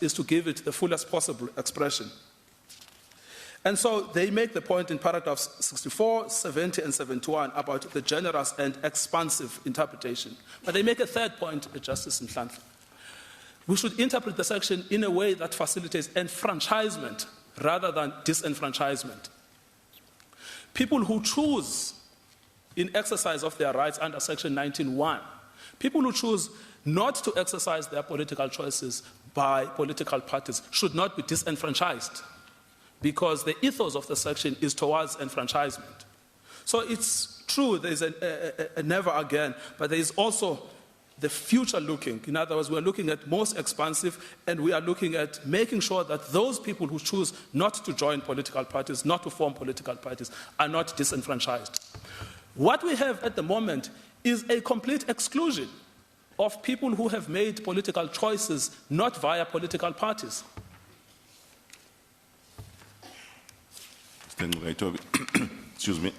is to give it the fullest possible expression. And so they make the point in paragraphs 64, 70, and 71 about the generous and expansive interpretation. But they make a third point, Justice Nhlanhla. We should interpret the section in a way that facilitates enfranchisement rather than disenfranchisement. People who choose in exercise of their rights under Section 19(1), people who choose not to exercise their political choices by political parties should not be disenfranchised, because the ethos of the section is towards enfranchisement. So it's true, there's a never again, but there is also the future looking. In other words, we're looking at most expansive, and we are looking at making sure that those people who choose not to join political parties, not to form political parties, are not disenfranchised. What we have at the moment is a complete exclusion of people who have made political choices not via political parties. Excuse me.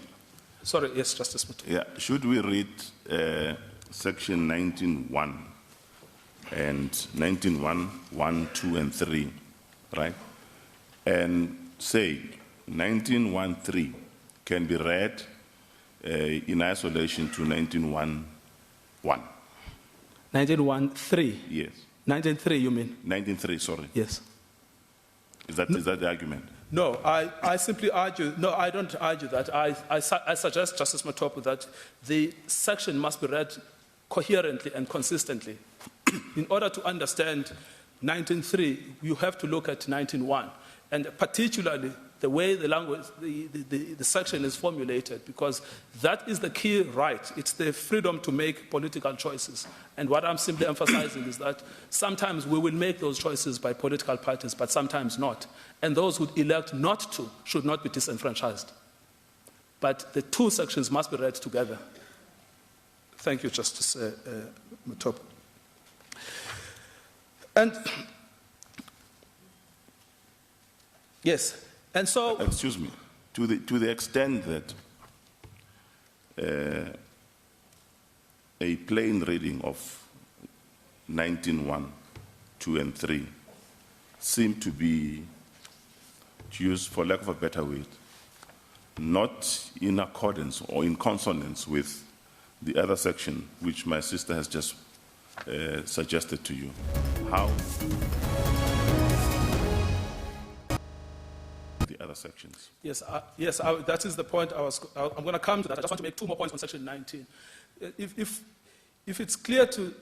Sorry, yes, Justice Mutu. Yeah, should we read Section 19(1) and 19(1), 1, 2, and 3, right? And say 19(1)(3) can be read in isolation to 19(1)(1). 19(1)(3). Yes. 19(3), you mean? 19(3), sorry. Yes. Is that the argument? No, I simply argue, no, I don't argue that. I suggest, Justice Matopo, that the section must be read coherently and consistently. In order to understand 19(3), you have to look at 19(1), and particularly the way the language, the section is formulated, because that is the key right. It's the freedom to make political choices. And what I'm simply emphasizing is that sometimes we will make those choices by political parties, but sometimes not. And those who elect not to should not be disenfranchised. But the two sections must be read together. Thank you, Justice Matopo. And yes. And so, excuse me, to the extent that a plain reading of 19(1), 2, and 3 seem to be, to use for lack of a better word, not in accordance or in consonance with the other section which my sister has just suggested to you. How? The other sections. Yes, that is the point I'm going to come to that. I just want to make two more points on Section 19. If it's clear to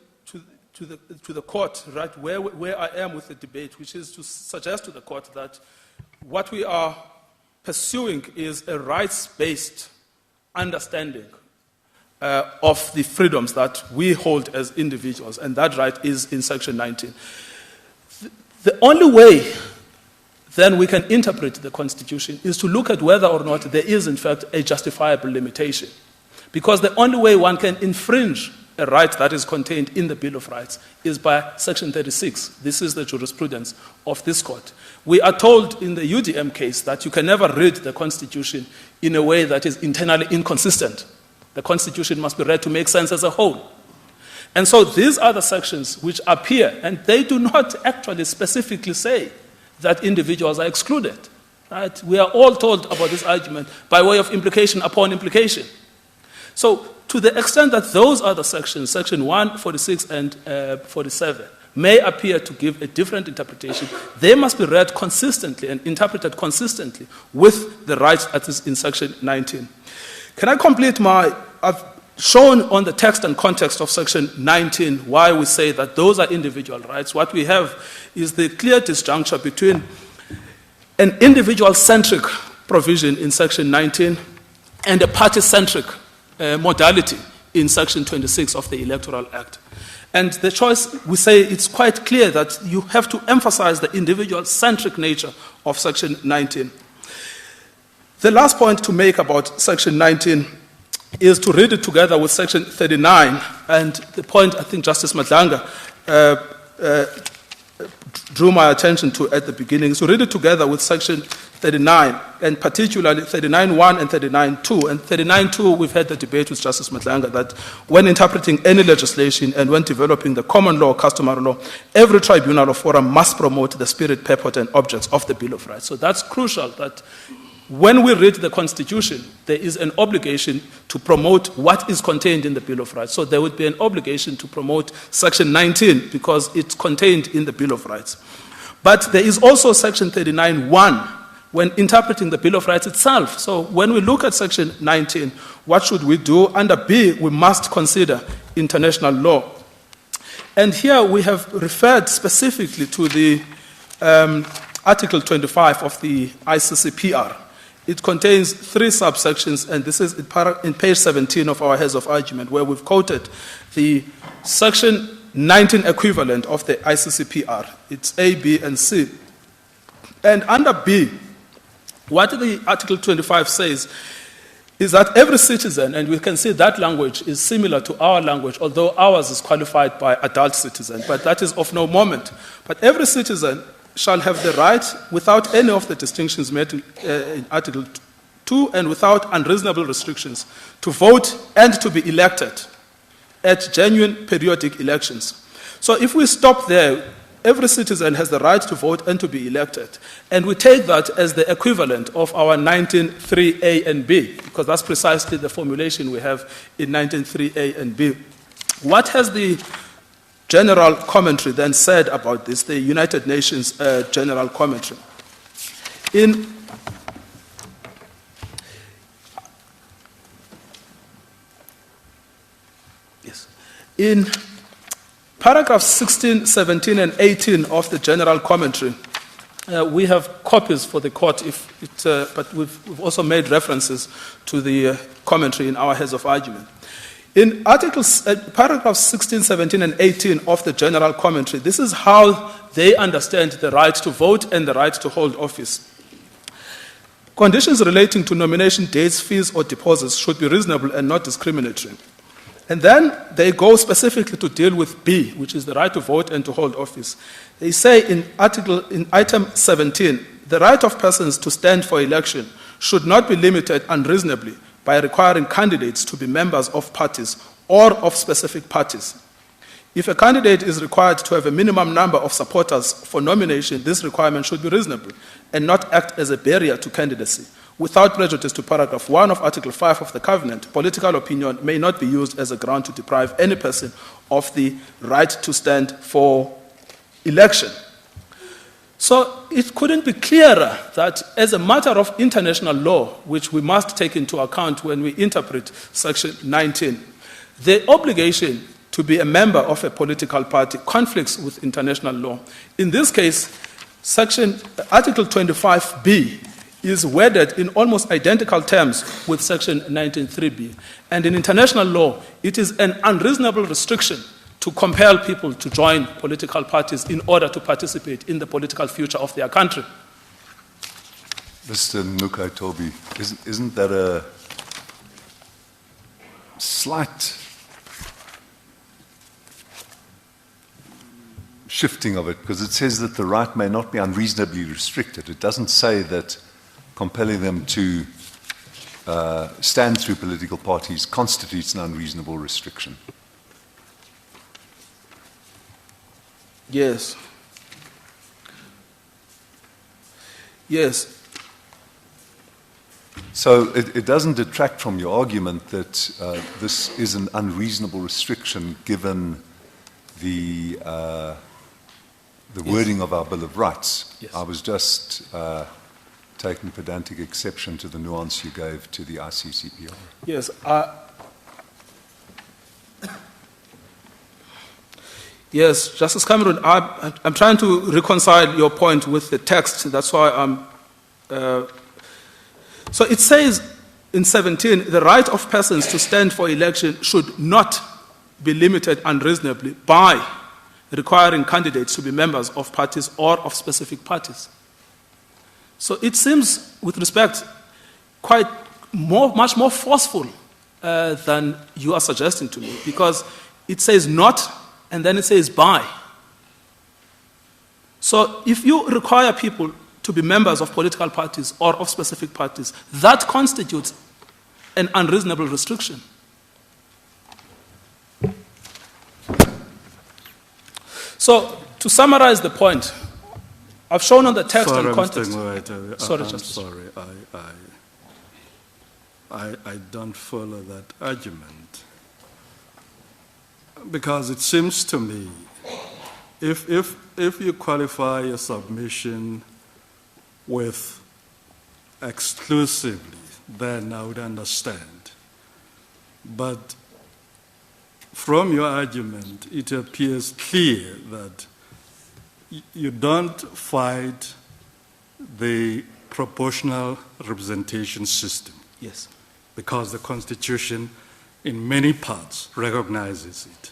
the court, right, where I am with the debate, which is to suggest to the court that what we are pursuing is a rights-based understanding of the freedoms that we hold as individuals, and that right is in Section 19. The only way then we can interpret the Constitution is to look at whether or not there is, in fact, a justifiable limitation. Because the only way one can infringe a right that is contained in the Bill of Rights is by Section 36. This is the jurisprudence of this court. We are told in the UDM case that you can never read the Constitution in a way that is internally inconsistent. The Constitution must be read to make sense as a whole. And so these are the sections which appear, and they do not actually specifically say that individuals are excluded. Right? We are all told about this argument by way of implication upon implication. So to the extent that those are the sections, Section 1, 46, and 47, may appear to give a different interpretation, they must be read consistently and interpreted consistently with the right that is in Section 19. Can I complete I've shown on the text and context of Section 19 why we say that those are individual rights. What we have is the clear disjuncture between an individual-centric provision in Section 19 and a party-centric modality in Section 26 of the Electoral Act. And the choice, we say it's quite clear that you have to emphasize the individual-centric nature of Section 19. The last point to make about Section 19 is to read it together with Section 39, and the point I think Justice Madlanga drew my attention to at the beginning. So read it together with section 39, and particularly 39.1 and 39.2. And 39.2, we've had the debate with Justice Matlanga that when interpreting any legislation and when developing the common law, customary law, every tribunal or forum must promote the spirit, purport, and objects of the Bill of Rights. So that's crucial, that when we read the Constitution, there is an obligation to promote what is contained in the Bill of Rights. So there would be an obligation to promote Section 19 because it's contained in the Bill of Rights. But there is also Section 39.1 when interpreting the Bill of Rights itself. So when we look at Section 19, what should we do? Under B, we must consider international law. And here we have referred specifically to the Article 25 of the ICCPR. It contains 3 subsections, and this is in page 17 of our heads of argument, where we've quoted the Section 19 equivalent of the ICCPR. It's A, B, and C. And under B, what the Article 25 says is that every citizen, and we can see that language is similar to our language, although ours is qualified by adult citizen, but that is of no moment. But every citizen shall have the right, without any of the distinctions made in Article 2 and without unreasonable restrictions, to vote and to be elected at genuine periodic elections. So if we stop there, every citizen has the right to vote and to be elected. And we take that as the equivalent of our 19.3a and b, because that's precisely the formulation we have in 19.3a and b. What has the General Commentary then said about this, the United Nations General Commentary? In paragraphs 16, 17, and 18 of the General Commentary, we have copies for the court, but we've also made references to the commentary in our heads of argument. In paragraphs 16, 17, and 18 of the General Commentary, this is how they understand the right to vote and the right to hold office. Conditions relating to nomination dates, fees, or deposits should be reasonable and not discriminatory. And then they go specifically to deal with B, which is the right to vote and to hold office. They say in item 17, the right of persons to stand for election should not be limited unreasonably by requiring candidates to be members of parties or of specific parties. If a candidate is required to have a minimum number of supporters for nomination, this requirement should be reasonable and not act as a barrier to candidacy. Without prejudice to paragraph 1 of Article 5 of the Covenant, political opinion may not be used as a ground to deprive any person of the right to stand for election. So it couldn't be clearer that as a matter of international law, which we must take into account when we interpret Section 19, the obligation to be a member of a political party conflicts with international law. In this case, Article 25b is worded in almost identical terms with Section 19.3b. And in international law, it is an unreasonable restriction to compel people to join political parties in order to participate in the political future of their country. Mr. Nukai Toby, isn't that a slight shifting of it? Because it says that the right may not be unreasonably restricted. It doesn't say that compelling them to stand through political parties constitutes an unreasonable restriction. Yes. Yes. So it doesn't detract from your argument that this is an unreasonable restriction given the wording of our Bill of Rights. Yes. I was just taking pedantic exception to the nuance you gave to the ICCPR. Yes. Yes, Justice Cameron, I'm trying to reconcile your point with the text. That's why I'm... So it says in 17, the right of persons to stand for election should not be limited unreasonably by requiring candidates to be members of parties or of specific parties. So it seems, with respect, much more forceful than you are suggesting to me, because it says not, and then it says by. So if you require people to be members of political parties or of specific parties, that constitutes an unreasonable restriction. So, to summarize the point, I've shown on the text and context. Sorry, I'm Justice. sorry. I don't follow that argument. Because it seems to me, if you qualify your submission with exclusively, then I would understand. But from your argument, it appears clear that you don't fight the proportional representation system. Yes. Because the Constitution, in many parts, recognizes it.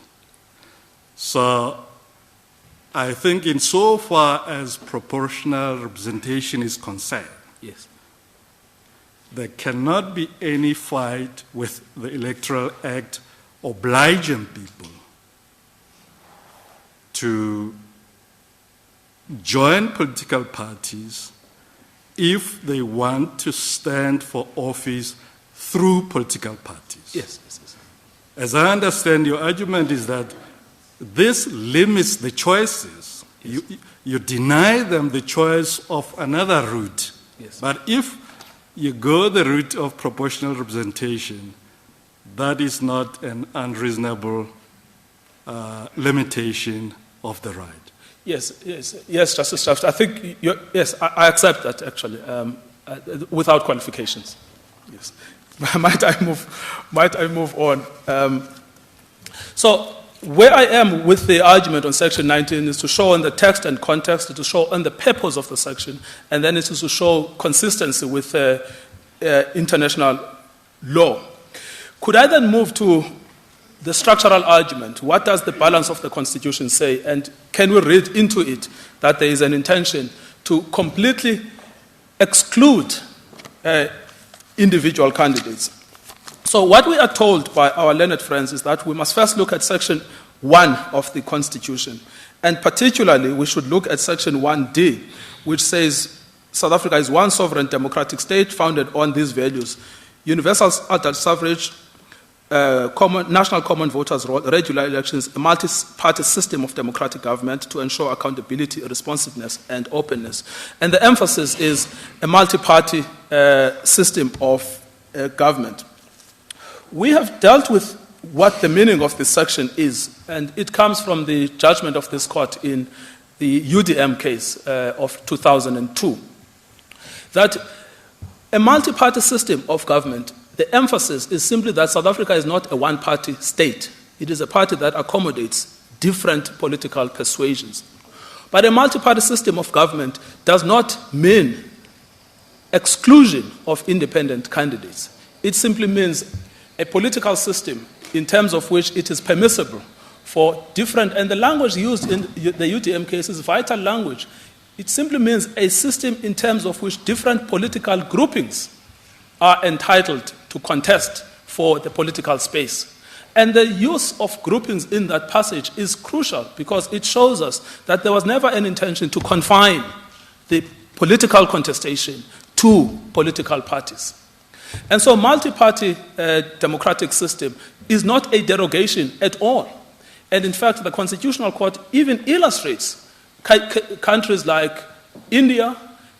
So, I think insofar as proportional representation is concerned, Yes. there cannot be any fight with the Electoral Act obliging people to join political parties if they want to stand for office through political parties. Yes, yes, yes. As I understand, your argument is that this limits the choices. Yes. You deny them the choice of another route. Yes. But if you go the route of proportional representation, that is not an unreasonable limitation of the right. Yes, Justice Shaft. I think, yes, I accept that actually, without qualifications. Yes. Might I move on? So, where I am with the argument on Section 19 is to show on the text and context, to show on the purpose of the section, and then it is to show consistency with international law. Could I then move to the structural argument? What does the balance of the Constitution say? And can we read into it that there is an intention to completely exclude individual candidates? So what we are told by our learned friends is that we must first look at Section 1 of the Constitution. And particularly, we should look at Section 1D, which says South Africa is one sovereign democratic state founded on these values: universal adult suffrage, national common voters' roll, regular elections, a multi-party system of democratic government to ensure accountability, responsiveness, and openness. And the emphasis is a multi-party system of government. We have dealt with what the meaning of this section is, and it comes from the judgment of this court in the UDM case of 2002. That a multi-party system of government, the emphasis is simply that South Africa is not a one-party state. It is a party that accommodates different political persuasions. But a multi-party system of government does not mean exclusion of independent candidates. It simply means a political system in terms of which it is permissible for different, and the language used in the UDM case is vital language. It simply means a system in terms of which different political groupings are entitled to contest for the political space. And the use of groupings in that passage is crucial because it shows us that there was never an intention to confine the political contestation to political parties. And so multi-party democratic system is not a derogation at all. And in fact, the Constitutional Court even illustrates countries like India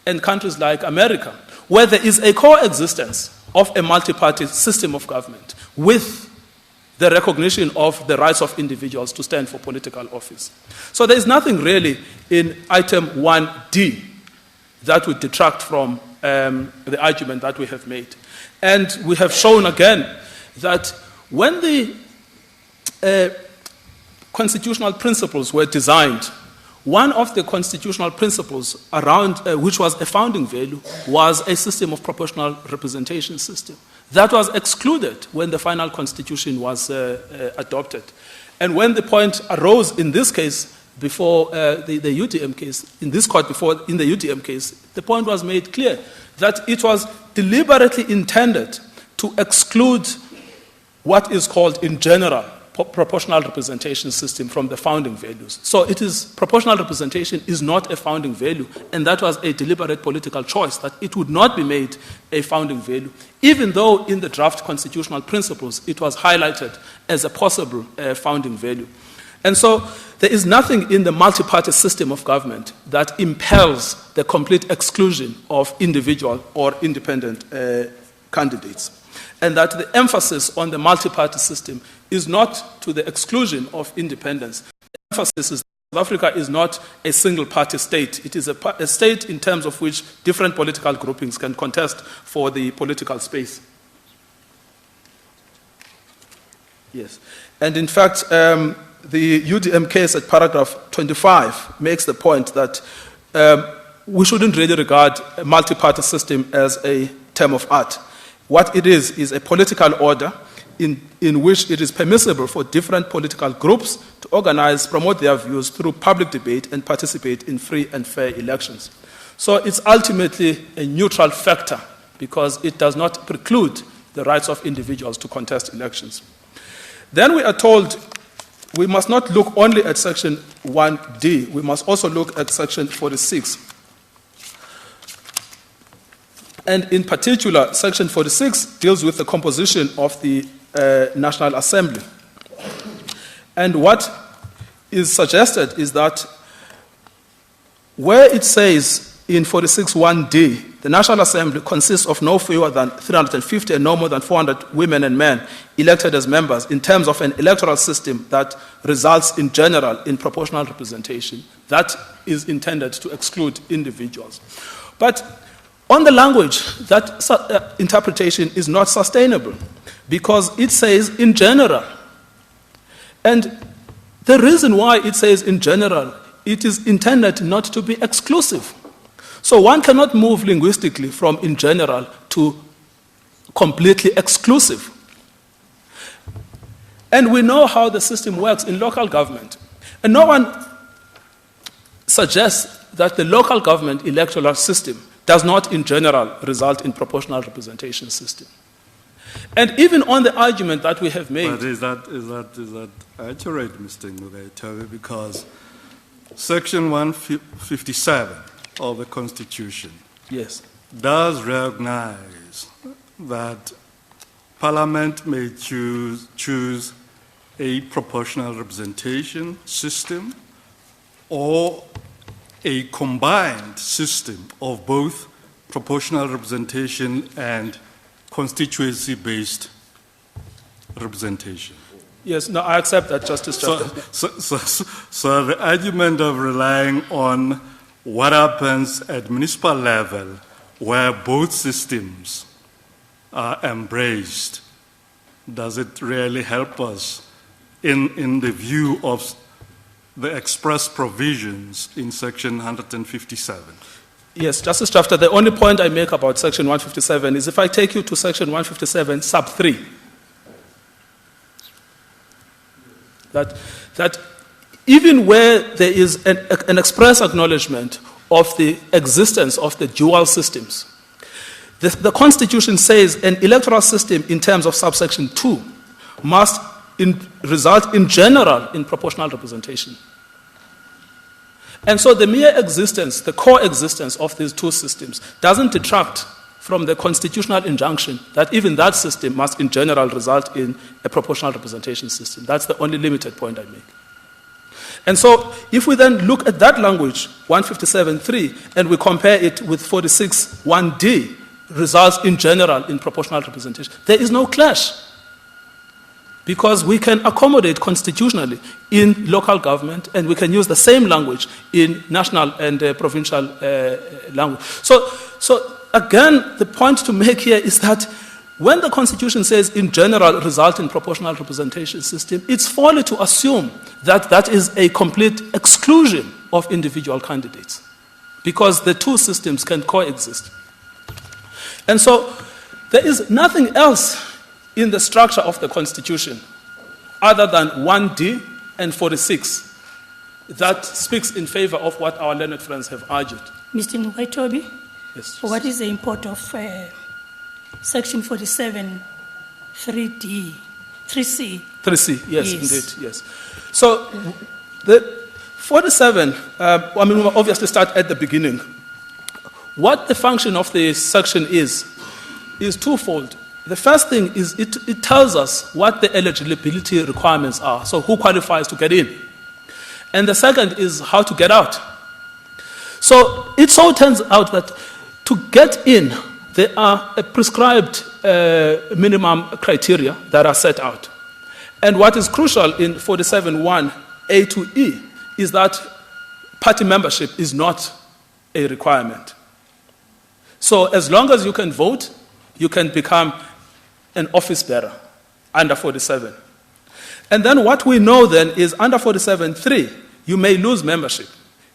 and countries like America, where there is a coexistence of a multi-party system of government with the recognition of the rights of individuals to stand for political office. So there is nothing really in item 1D that would detract from the argument that we have made. And we have shown again that when the constitutional principles were designed, one of the constitutional principles around which was a founding value was a system of proportional representation system. That was excluded when the final constitution was adopted. And when the point arose in this case before the UDM case, in this court before in the UDM case, the point was made clear that it was deliberately intended to exclude what is called in general proportional representation system from the founding values. So proportional representation is not a founding value, and that was a deliberate political choice that it would not be made a founding value, even though in the draft constitutional principles it was highlighted as a possible founding value. And so there is nothing in the multi-party system of government that impels the complete exclusion of individual or independent candidates. And that the emphasis on the multi-party system is not to the exclusion of independence. The emphasis is that South Africa is not a single-party state. It is a state in terms of which different political groupings can contest for the political space. Yes. And in fact, the UDM case at paragraph 25 makes the point that we shouldn't really regard a multi-party system as a term of art. What it is a political order in which it is permissible for different political groups to organize, promote their views through public debate and participate in free and fair elections. So it's ultimately a neutral factor because it does not preclude the rights of individuals to contest elections. Then we are told we must not look only at section 1D, we must also look at section 46. And in particular, section 46 deals with the composition of the National Assembly. And what is suggested is that where it says in 46(1)(d), the National Assembly consists of no fewer than 350 and no more than 400 women and men elected as members in terms of an electoral system that results in general in proportional representation. That is intended to exclude individuals. But on the language, that interpretation is not sustainable because it says in general. And the reason why it says in general, it is intended not to be exclusive. So one cannot move linguistically from in general to completely exclusive. And we know how the system works in local government. And no one suggests that the local government electoral system does not in general result in proportional representation system. And even on the argument that we have made... But is that accurate, Mr. Ngubetobe? Because section 157 of the Constitution Yes. does recognize that Parliament may choose a proportional representation system or a combined system of both proportional representation and constituency-based representation. Yes, no, I accept that, Justice Chapter. So the argument of relying on what happens at municipal level, where both systems are embraced, does it really help us in the view of the express provisions in section 157? Yes, Justice Drafter, the only point I make about section 157 is if I take you to section 157 sub 3, that even where there is an express acknowledgement of the existence of the dual systems, the Constitution says an electoral system in terms of subsection 2 must result in general in proportional representation. And so the mere existence, the coexistence of these two systems doesn't detract from the constitutional injunction that even that system must in general result in a proportional representation system. That's the only limited point I make. And so if we then look at that language, 157.3, and we compare it with 46.1d, results in general in proportional representation, there is no clash. Because we can accommodate constitutionally in local government and we can use the same language in national and provincial language. So again, the point to make here is that when the Constitution says in general result in proportional representation system, it's folly to assume that that is a complete exclusion of individual candidates because the two systems can coexist. And so there is nothing else in the structure of the Constitution other than 1D and 46 that speaks in favor of what our learned friends have argued. Mr. Ngubetobe, Yes. what is the import of section 47, 3D, 3C? 3C, yes, Yes. indeed, yes. So the 47, I mean, we'll obviously start at the beginning. What the function of the section is twofold. The first thing is it tells us what the eligibility requirements are, so who qualifies to get in. And the second is how to get out. So it so turns out that to get in, there are a prescribed minimum criteria that are set out. And what is crucial in 47.1 A to E is that party membership is not a requirement. So as long as you can vote, you can become an office bearer under 47. And then what we know then is under 47.3, you may lose membership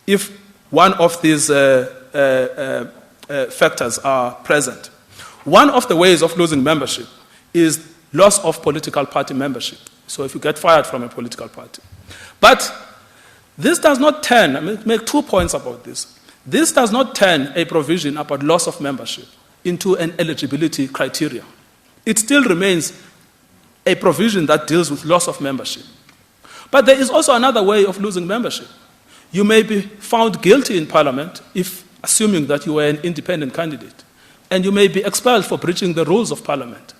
if one of these factors are present. One of the ways of losing membership is loss of political party membership. So if you get fired from a political party. But this does not turn, I mean, make 2 points about this. This does not turn a provision about loss of membership into an eligibility criteria. It still remains a provision that deals with loss of membership. But there is also another way of losing membership. You may be found guilty in Parliament if, assuming that you were an independent candidate, and you may be expelled for breaching the rules of Parliament.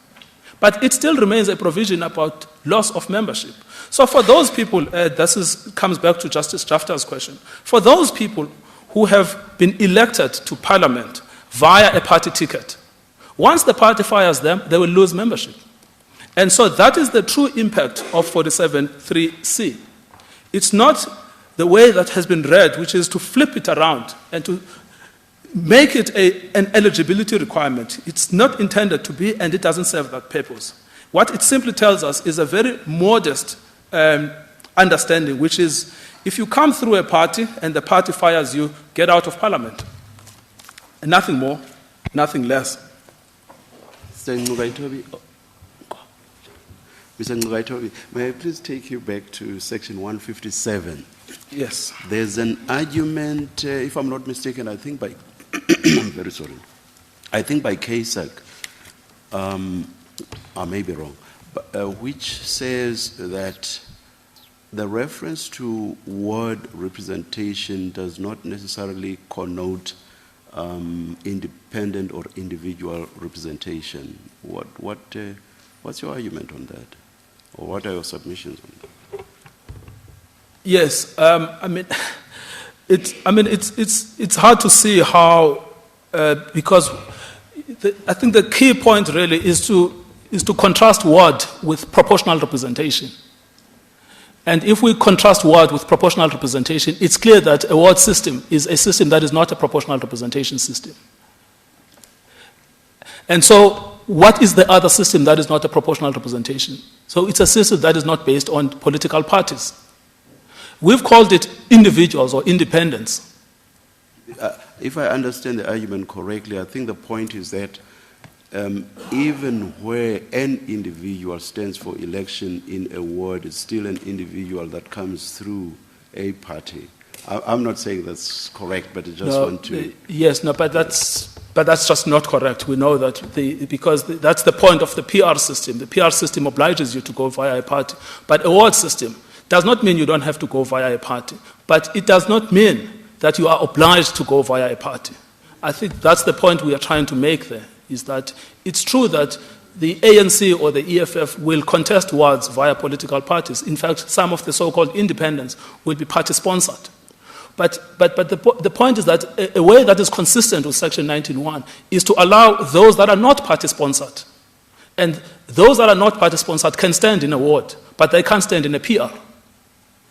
But it still remains a provision about loss of membership. So for those people, comes back to Justice Jafta's question, for those people who have been elected to Parliament via a party ticket, once the party fires them, they will lose membership. And so that is the true impact of 47.3C. It's not the way that has been read, which is to flip it around and to make it an eligibility requirement. It's not intended to be, and it doesn't serve that purpose. What it simply tells us is a very modest understanding, which is if you come through a party and the party fires you, get out of Parliament. And nothing more, nothing less. Mr. Ngugaitobi, may I please take you back to section 157? Yes. There's an argument, if I'm not mistaken, I think by, I'm very sorry, I think by KSAC, I may be wrong, but, which says that the reference to ward representation does not necessarily connote independent or individual representation. What's your argument on that? Or what are your submissions on that? Yes, it's hard to see how, because I think the key point really is to contrast ward with proportional representation. And if we contrast ward with proportional representation, it's clear that a ward system is a system that is not a proportional representation system. And so what is the other system that is not a proportional representation? So it's a system that is not based on political parties. We've called it individuals or independents. If I understand the argument correctly, I think the point is that even where an individual stands for election in a ward, it's still an individual that comes through a party. I'm not saying that's correct, but I just want to... Yes, no, but that's just not correct. We know that because that's the point of the PR system. The PR system obliges you to go via a party. But a ward system does not mean you don't have to go via a party. But it does not mean that you are obliged to go via a party. I think that's the point we are trying to make there, is that it's true that the ANC or the EFF will contest wards via political parties. In fact, some of the so-called independents will be party-sponsored. But the point is that a way that is consistent with Section 19.1 is to allow those that are not party-sponsored. And those that are not party-sponsored can stand in a ward, but they can't stand in a PR,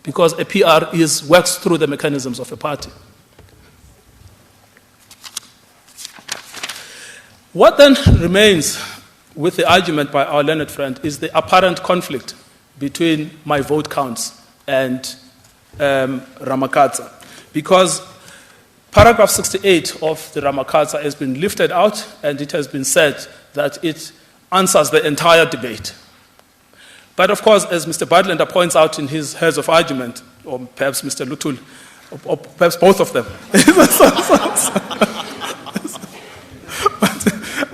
because a PR works through the mechanisms of a party. What then remains with the argument by our learned friend is the apparent conflict between my vote counts and Ramakatsa. Because paragraph 68 of the Ramakatsa has been lifted out, and it has been said that it answers the entire debate. But of course, as Mr. Badlander points out in his heads of argument, or perhaps Mr. Lutul, or perhaps both of them.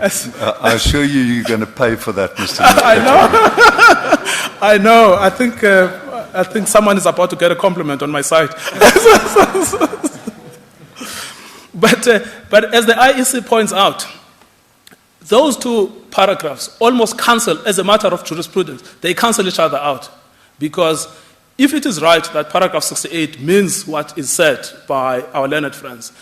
I assure you, you're going to pay for that, Mr. I know. I know. I think someone is about to get a compliment on my side. But as the IEC points out, those two paragraphs almost cancel, as a matter of jurisprudence, they cancel each other out. Because if it is right that paragraph 68 means what is said by our learned friends,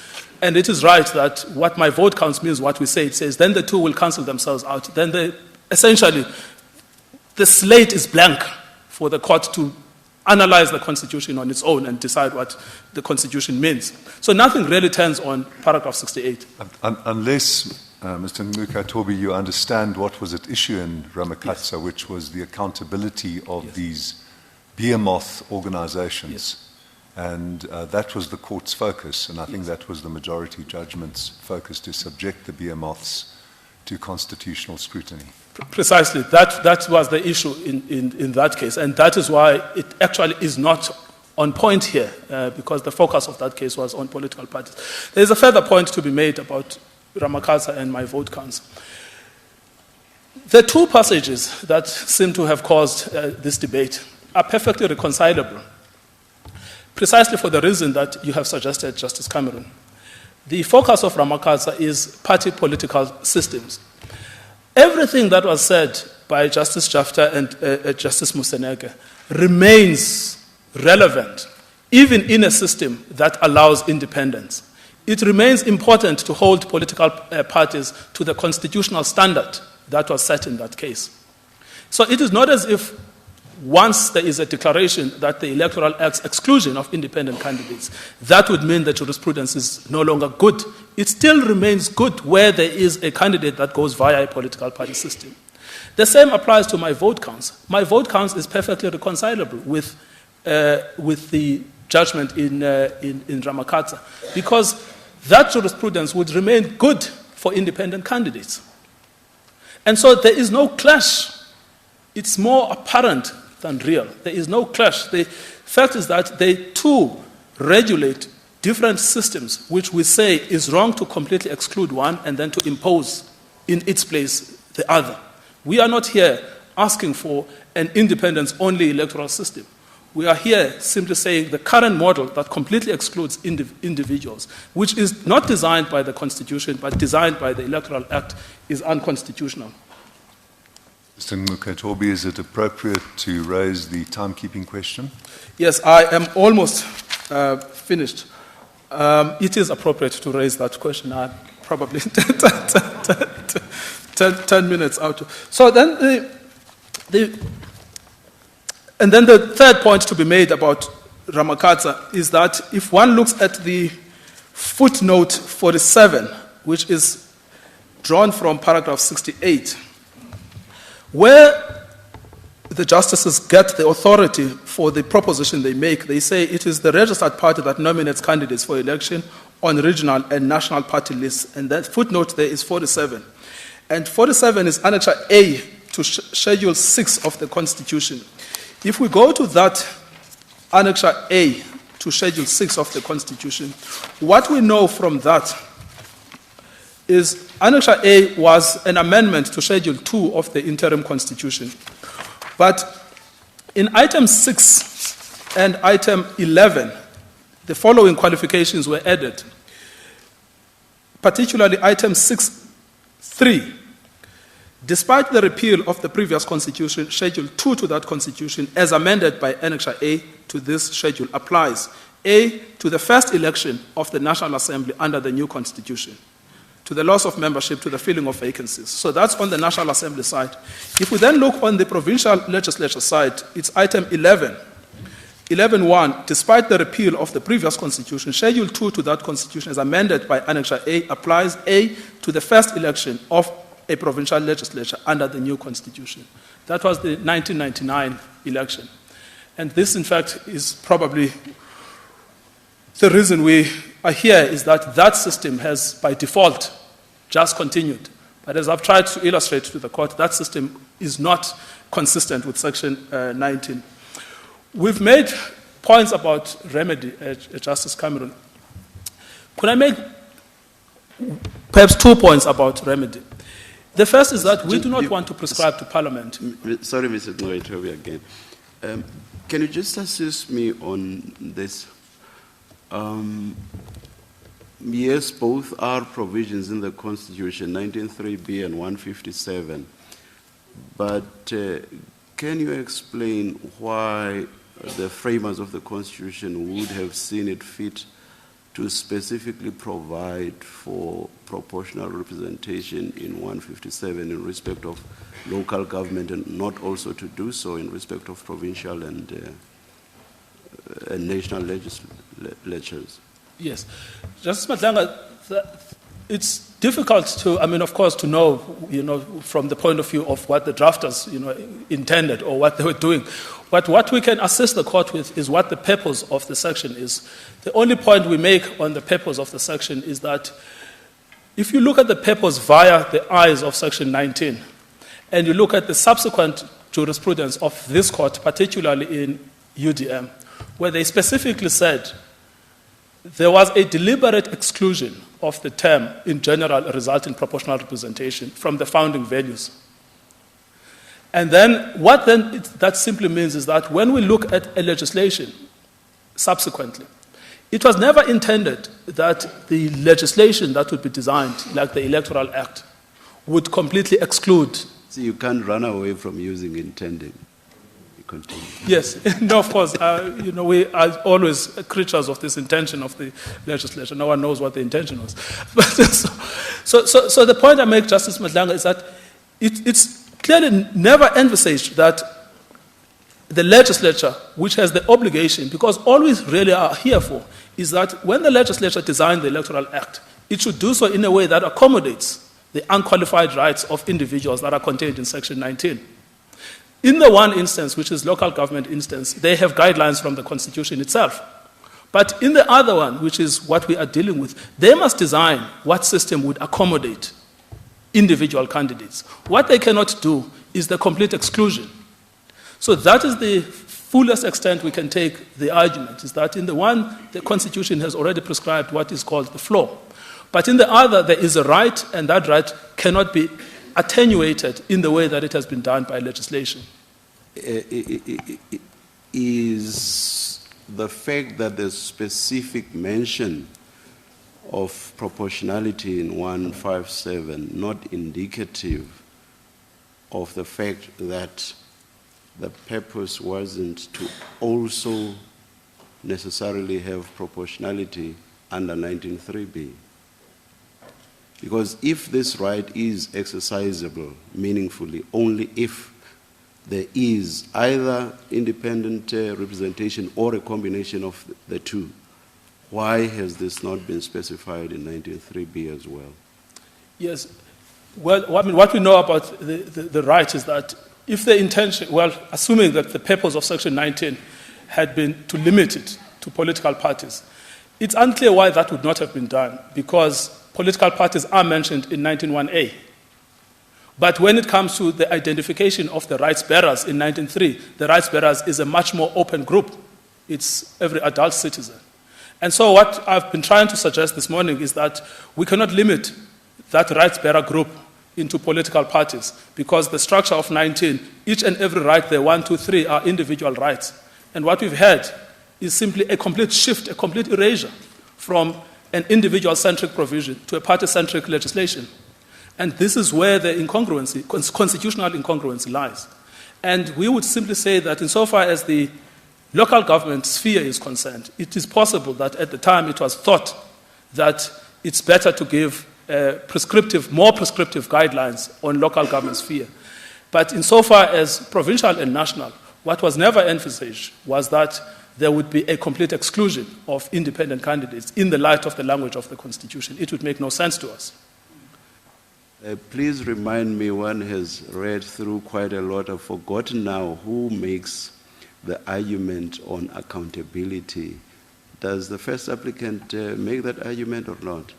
and it is right that what my vote counts means what we say it says, then the two will cancel themselves out. Then essentially, the slate is blank for the court to analyze the Constitution on its own and decide what the Constitution means. So nothing really turns on paragraph 68. Unless, Mr. Ngukatobi, you understand what was at issue in Ramakatsa, which was the accountability of these behemoth organizations. Yes. And that was the court's focus, and I think that was the majority judgment's focus, to subject the behemoths to constitutional scrutiny. Precisely. That was the issue in that case. And that is why it actually is not on point here, because the focus of that case was on political parties. There is a further point to be made about Ramakatsa and my vote counts. The two passages that seem to have caused this debate are perfectly reconcilable, precisely for the reason that you have suggested, Justice Cameron. The focus of Ramakatsa is party political systems. Everything that was said by Justice Jafta and Justice Museneke remains relevant, even in a system that allows independence. It remains important to hold political parties to the constitutional standard that was set in that case. So it is not as if once there is a declaration that the Electoral Act's exclusion of independent candidates, that would mean that jurisprudence is no longer good. It still remains good where there is a candidate that goes via a political party system. The same applies to my vote counts. My vote counts is perfectly reconcilable with the judgment in Ramakatsa, because that jurisprudence would remain good for independent candidates. And so there is no clash. It's more apparent than real. There is no clash. The fact is that they too regulate different systems, which we say is wrong to completely exclude one and then to impose in its place the other. We are not here asking for an independence-only electoral system. We are here simply saying the current model that completely excludes individuals, which is not designed by the Constitution but designed by the Electoral Act, is unconstitutional. Mr. Ngukatobi, is it appropriate to raise the timekeeping question? Yes, I am almost finished. It is appropriate to raise that question. I'm probably 10 minutes out. So then the third point to be made about Ramakatsa is that if one looks at the footnote 47, which is drawn from paragraph 68, where the justices get the authority for the proposition they make, they say it is the registered party that nominates candidates for election on regional and national party lists. And that footnote there is 47. And 47 is Annexure A to Schedule 6 of the Constitution. If we go to that Annexure A to Schedule 6 of the Constitution, what we know from that is Annexure A was an amendment to Schedule 2 of the interim Constitution. But in item 6 and item 11, the following qualifications were added, particularly item 6.3. Despite the repeal of the previous Constitution, Schedule 2 to that Constitution, as amended by Annexure A to this schedule, applies. A, to the first election of the National Assembly under the new Constitution, to the loss of membership, to the filling of vacancies. So that's on the National Assembly side. If we then look on the Provincial Legislature side, it's item 11. 11.1, despite the repeal of the previous Constitution, Schedule 2 to that Constitution as amended by Annexure A applies A to the first election of a provincial legislature under the new Constitution. That was the 1999 election. And this, in fact, is probably the reason we are here, is that that system has, by default, just continued. But as I've tried to illustrate to the court, that system is not consistent with Section 19. We've made points about remedy, Justice Cameron. Could I make perhaps 2 points about remedy? The first is that we do not want to prescribe to Parliament. Sorry, Mr. Noetobi, again. Can you just assist me on this? Yes, both are provisions in the Constitution, 19.3b and 157. But can you explain why the framers of the Constitution would have seen it fit to specifically provide for proportional representation in 157 in respect of local government and not also to do so in respect of provincial and national legislatures? Yes. Justice Madlanga, it's difficult to, of course, to know, from the point of view of what the drafters, intended or what they were doing. But what we can assist the court with is what the purpose of the section is. The only point we make on the purpose of the section is that if you look at the purpose via the eyes of Section 19, and you look at the subsequent jurisprudence of this court, particularly in UDM, where they specifically said there was a deliberate exclusion of the term in general result in proportional representation from the founding values. And then what then that simply means is that when we look at a legislation subsequently, it was never intended that the legislation that would be designed, like the Electoral Act, would completely exclude. So you can't run away from using intended. Continue. Yes, no, of course. We are always creatures of this intention of the legislature. No one knows what the intention was. But so the point I make, Justice Madlanga, is that it's clearly never envisaged that the legislature, which has the obligation, because all we really are here for, is that when the legislature designed the Electoral Act, it should do so in a way that accommodates the unqualified rights of individuals that are contained in Section 19. In the one instance, which is local government instance, they have guidelines from the Constitution itself. But in the other one, which is what we are dealing with, they must design what system would accommodate individual candidates. What they cannot do is the complete exclusion. So that is the fullest extent we can take the argument, is that in the one, the Constitution has already prescribed what is called the floor. But in the other, there is a right, and that right cannot be attenuated in the way that it has been done by legislation. Is the fact that there's specific mention of proportionality in 157 not indicative of the fact that the purpose wasn't to also necessarily have proportionality under 19.3b? Because if this right is exercisable meaningfully only if there is either independent representation or a combination of the two, why has this not been specified in 19.3b as well? Yes. Well, what we know about the right is that if the intention, assuming that the purpose of Section 19 had been to limit it to political parties, it's unclear why that would not have been done, because political parties are mentioned in 19.1a. But when it comes to the identification of the rights bearers in 19.3, the rights bearers is a much more open group. It's every adult citizen. And so what I've been trying to suggest this morning is that we cannot limit that rights bearer group into political parties, because the structure of 19, each and every right there, 1, 2, 3, are individual rights. And what we've had is simply a complete shift, a complete erasure from an individual-centric provision to a party-centric legislation. And this is where the incongruency, constitutional incongruency lies. And we would simply say that insofar as the local government sphere is concerned, it is possible that at the time it was thought that it's better to give more prescriptive guidelines on local government sphere. But insofar as provincial and national, what was never envisaged was that there would be a complete exclusion of independent candidates in the light of the language of the Constitution. It would make no sense to us. Please remind me, one has read through quite a lot. I've forgotten now who makes the argument on accountability. Does the first applicant make that argument or not?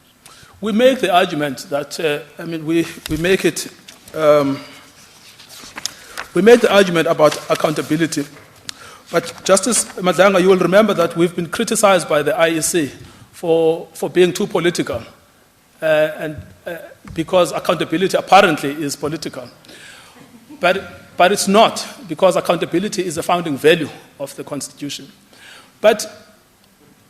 We make the argument that, we make it, we make the argument about accountability. But Justice Madlanga, you will remember that we've been criticized by the IEC for being too political. because accountability apparently is political. But it's not, because accountability is a founding value of the Constitution. But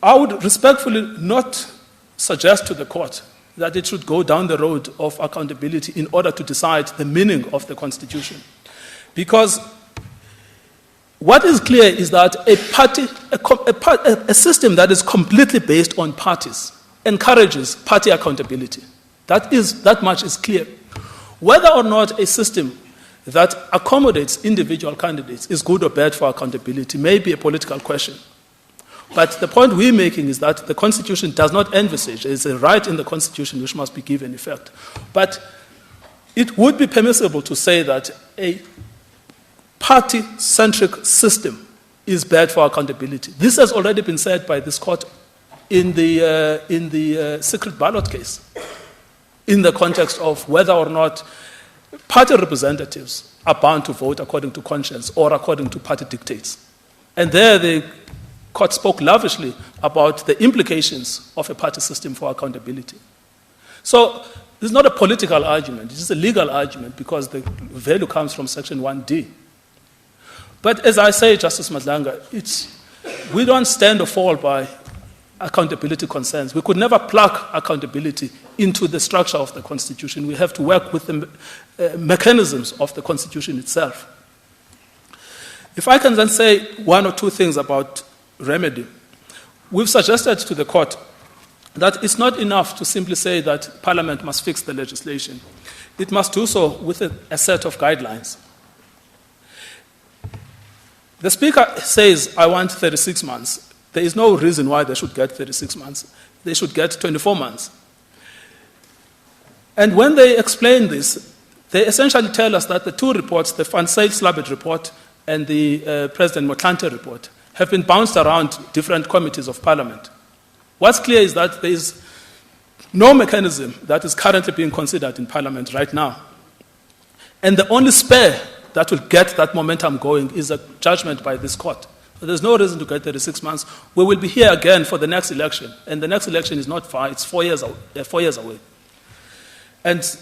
I would respectfully not suggest to the court that it should go down the road of accountability in order to decide the meaning of the Constitution. Because what is clear is that a system that is completely based on parties encourages party accountability. That much is clear. Whether or not a system that accommodates individual candidates is good or bad for accountability may be a political question. But the point we're making is that the Constitution does not envisage. There is a right in the Constitution which must be given effect. But it would be permissible to say that a party-centric system is bad for accountability. This has already been said by this court in the secret ballot case, in the context of whether or not party representatives are bound to vote according to conscience or according to party dictates. And there the court spoke lavishly about the implications of a party system for accountability. So this is not a political argument, it is a legal argument because the value comes from Section 1D. But as I say, Justice Madlanga, we don't stand or fall by accountability concerns. We could never plug accountability into the structure of the Constitution. We have to work with the mechanisms of the Constitution itself. If I can then say one or two things about remedy. We've suggested to the court that it's not enough to simply say that Parliament must fix the legislation. It must do so with a set of guidelines. The Speaker says, I want 36 months. There is no reason why they should get 36 months. They should get 24 months. And when they explain this, they essentially tell us that the two reports, the Van Zyl-Slabbert report and the President Motlanthe report, have been bounced around different committees of Parliament. What's clear is that there is no mechanism that is currently being considered in Parliament right now. And the only spare that will get that momentum going is a judgment by this court. So there's no reason to get 36 months. We will be here again for the next election, and the next election is not far, it's 4 years away. And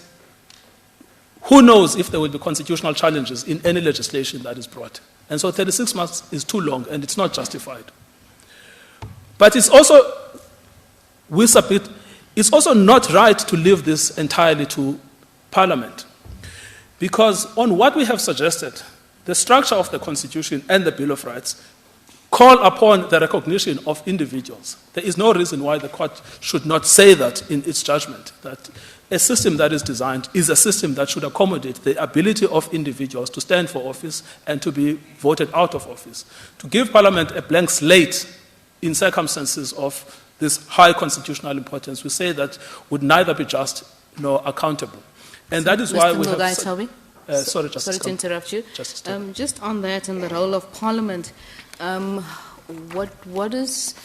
who knows if there will be constitutional challenges in any legislation that is brought. And so 36 months is too long, and it's not justified. But it's also, it's also not right to leave this entirely to Parliament. Because on what we have suggested, the structure of the Constitution and the Bill of Rights call upon the recognition of individuals. There is no reason why the court should not say that in its judgment, that a system that is designed is a system that should accommodate the ability of individuals to stand for office and to be voted out of office. To give Parliament a blank slate in circumstances of this high constitutional importance, we say that would neither be just nor accountable. And that is why we have... Sorry, Justice. Sorry to interrupt you. Justice. Just on that and the role of Parliament, what is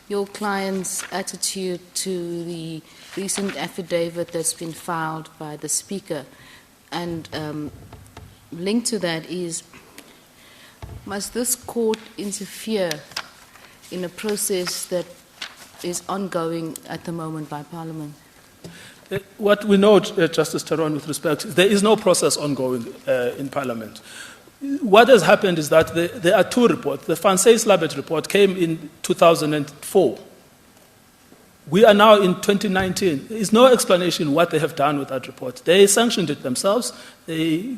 your client's attitude to the recent affidavit that's been filed by the Speaker? And linked to that is, must this court interfere in a process that is ongoing at the moment by Parliament? What we know, Justice Taron, with respect, there is no process ongoing in Parliament. What has happened is that there are two reports. The Van Zyl-Slabbert report came in 2004. We are now in 2019. There is no explanation what they have done with that report. They sanctioned it themselves. They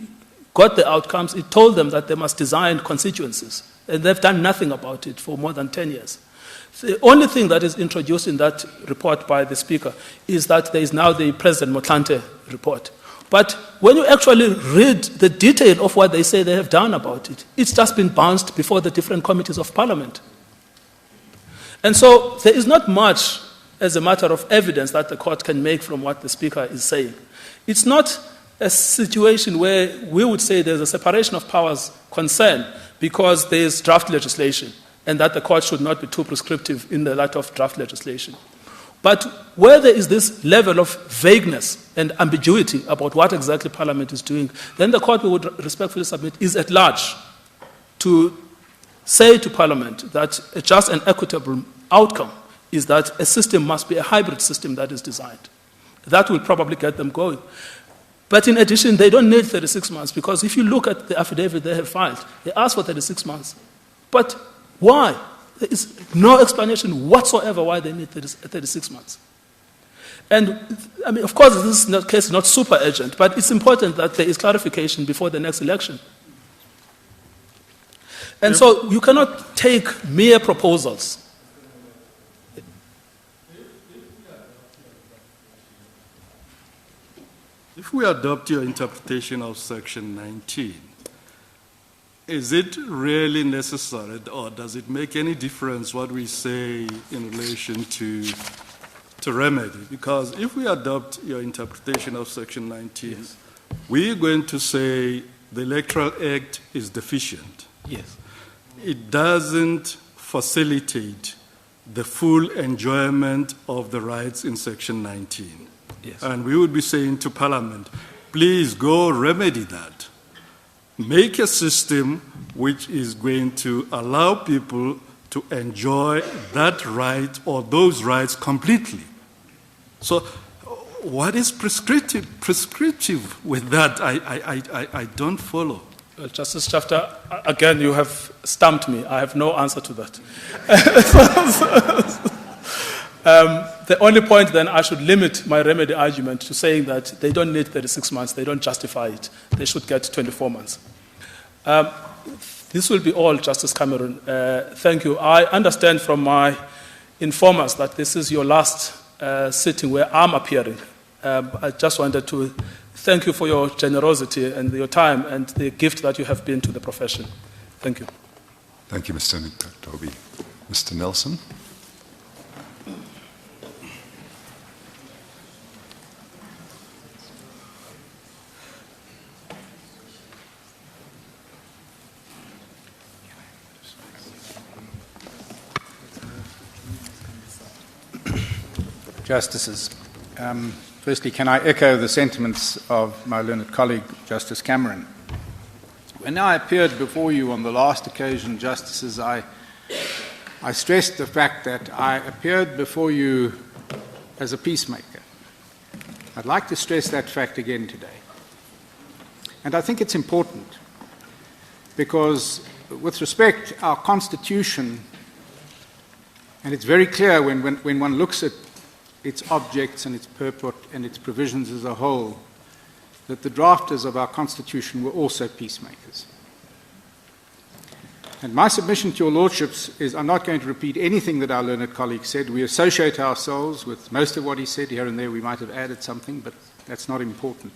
got the outcomes. It told them that they must design constituencies. And they've done nothing about it for more than 10 years. The only thing that is introduced in that report by the Speaker is that there is now the President Motlanthe report. But when you actually read the detail of what they say they have done about it, it's just been bounced before the different committees of Parliament. And so there is not much as a matter of evidence that the court can make from what the Speaker is saying. It's not a situation where we would say there's a separation of powers concern because there's draft legislation and that the court should not be too prescriptive in the light of draft legislation. But where there is this level of vagueness and ambiguity about what exactly Parliament is doing, then the court, we would respectfully submit, is at large to say to Parliament that a just and equitable outcome is that a system must be a hybrid system that is designed. That will probably get them going. But in addition, they don't need 36 months, because if you look at the affidavit they have filed, they ask for 36 months. But why? There is no explanation whatsoever why they need 36 months. And, I mean, of course, this case is not super urgent, but it's important that there is clarification before the next election. And so you cannot take mere proposals. If we adopt your interpretation of Section 19, is it really necessary, or does it make any difference what we say in relation to remedy? Because if we adopt your interpretation of Section 19, yes, we're going to say the Electoral Act is deficient. Yes. It doesn't facilitate the full enjoyment of the rights in Section 19. Yes. And we would be saying to Parliament, please go remedy that. Make a system which is going to allow people to enjoy that right or those rights completely. So what is prescriptive with that? I don't follow. Well, Justice Schafter, again, you have stumped me. I have no answer to that. The only point then, I should limit my remedy argument to saying that they don't need 36 months, they don't justify it. They should get 24 months. This will be all, Justice Cameron. Thank you. I understand from my informers that this is your last sitting where I'm appearing. I just wanted to thank you for your generosity and your time and the gift that you have been to the profession. Thank you. Thank you, Mr. Toby. Mr. Nelson. Justices, firstly, can I echo the sentiments of my learned colleague, Justice Cameron? When I appeared before you on the last occasion, Justices, I stressed the fact that I appeared before you as a peacemaker. I'd like to stress that fact again today. And I think it's important because, with respect, our Constitution, and it's very clear when one looks at its objects and its purport and its provisions as a whole, that the drafters of our Constitution were also peacemakers. And my submission to your lordships is, I'm not going to repeat anything that our learned colleague said. We associate ourselves with most of what he said. Here and there we might have added something, but that's not important.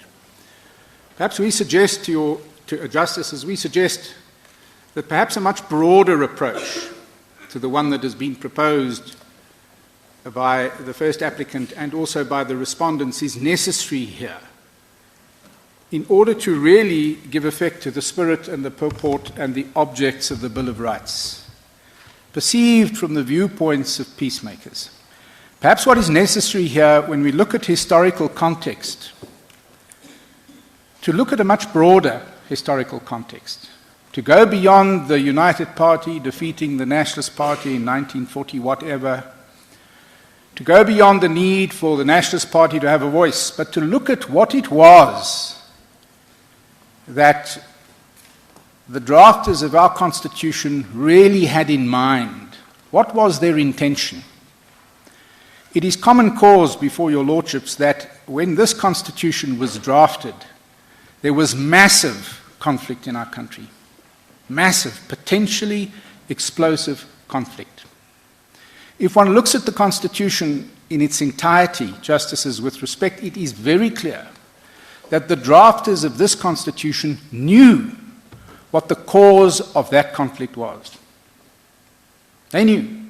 Perhaps we suggest to justices, we suggest that perhaps a much broader approach to the one that has been proposed by the first applicant and also by the respondents is necessary here in order to really give effect to the spirit and the purport and the objects of the Bill of Rights, perceived from the viewpoints of peacemakers. Perhaps what is necessary here, when we look at historical context, to look at a much broader historical context, to go beyond the United Party defeating the Nationalist Party in 1940, whatever, to go beyond the need for the Nationalist Party to have a voice, but to look at what it was that the drafters of our Constitution really had in mind. What was their intention? It is common cause before your lordships that when this Constitution was drafted, there was massive conflict in our country. Massive, potentially explosive conflict. If one looks at the Constitution in its entirety, justices, with respect, it is very clear that the drafters of this Constitution knew what the cause of that conflict was. They knew.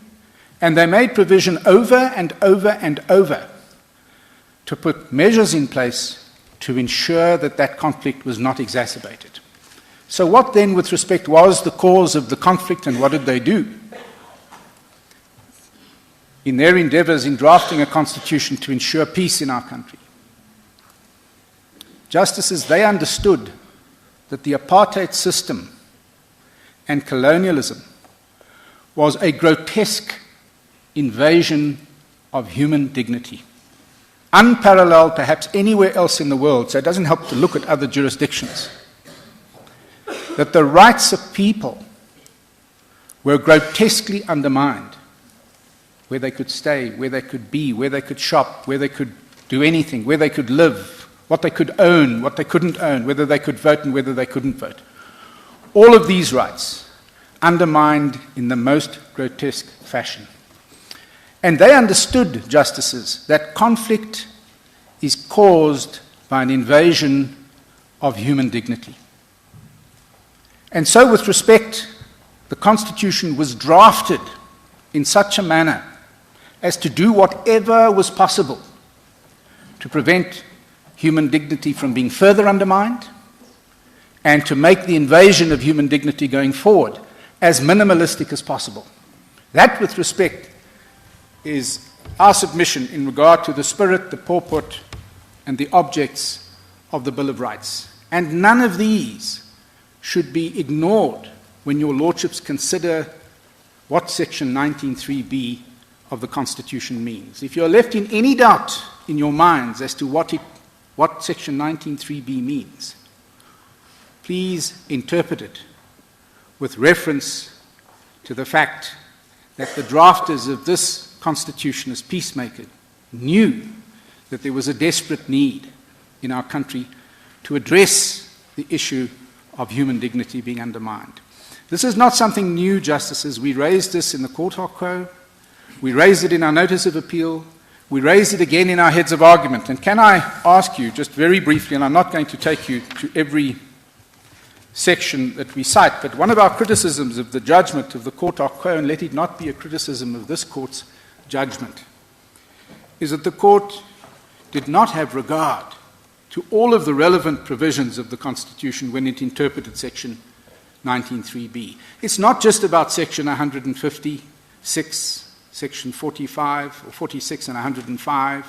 And they made provision over and over and over to put measures in place to ensure that that conflict was not exacerbated. So what then, with respect, was the cause of the conflict, and what did they do? In their endeavors in drafting a constitution to ensure peace in our country, justices, they understood that the apartheid system and colonialism was a grotesque invasion of human dignity. unparalleled perhaps anywhere else in the world, so it doesn't help to look at other jurisdictions, that the rights of people were grotesquely undermined, where they could stay, where they could be, where they could shop, where they could do anything, where they could live, what they could own, what they couldn't own, whether they could vote and whether they couldn't vote. All of these rights undermined in the most grotesque fashion. And they understood, justices, that conflict is caused by an invasion of human dignity. And so, with respect, the Constitution was drafted in such a manner as to do whatever was possible to prevent human dignity from being further undermined and to make the invasion of human dignity going forward as minimalistic as possible. That, with respect, is our submission in regard to the spirit, the purport, and the objects of the Bill of Rights. And none of these should be ignored when your lordships consider what Section 19.3b of the Constitution means. If you're left in any doubt in your minds as to what Section 19.3b means, please interpret it with reference to the fact that the drafters of this Constitution as peacemakers knew that there was a desperate need in our country to address the issue of human dignity being undermined. This is not something new, justices. We raised this in the court hoc quo. We raised it in our notice of appeal. We raised it again in our heads of argument. And can I ask you, just very briefly, and I'm not going to take you to every section that we cite, but one of our criticisms of the judgment of the court hoc quo, and let it not be a criticism of this court's judgment, is that the court did not have regard to all of the relevant provisions of the Constitution when it interpreted Section 19.3b. It's not just about Section 156, Section 45, or 46 and 105,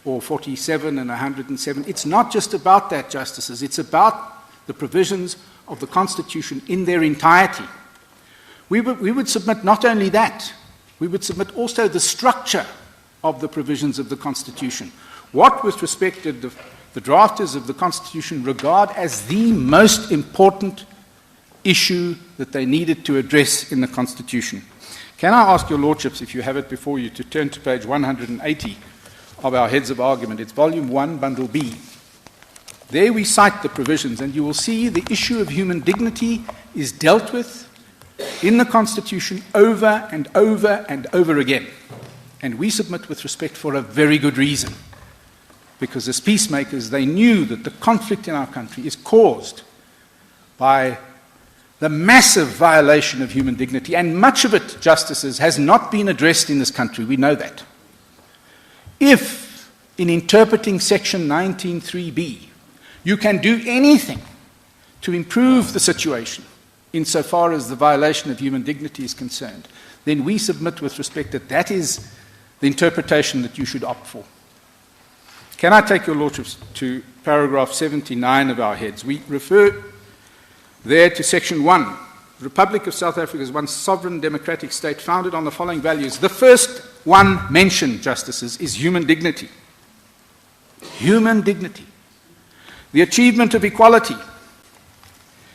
or 47 and 107. It's not just about that, justices. It's about the provisions of the Constitution in their entirety. We would submit not only that, we would submit also the structure of the provisions of the Constitution. What, with respect to the drafters of the Constitution, regard as the most important issue that they needed to address in the Constitution. Can I ask your lordships, if you have it before you, to turn to page 180 of our heads of argument. It's volume 1, bundle B. There we cite the provisions, and you will see the issue of human dignity is dealt with in the Constitution over and over and over again. And we submit with respect for a very good reason. Because as peacemakers, they knew that the conflict in our country is caused by the massive violation of human dignity, and much of it, justices, has not been addressed in this country. We know that. If, in interpreting Section 19.3b, you can do anything to improve the situation insofar as the violation of human dignity is concerned, then we submit with respect that that is the interpretation that you should opt for. Can I take your lordships to paragraph 79 of our heads? We refer there to Section 1. The Republic of South Africa is one sovereign democratic state founded on the following values. The first one mentioned, justices, is human dignity. Human dignity. The achievement of equality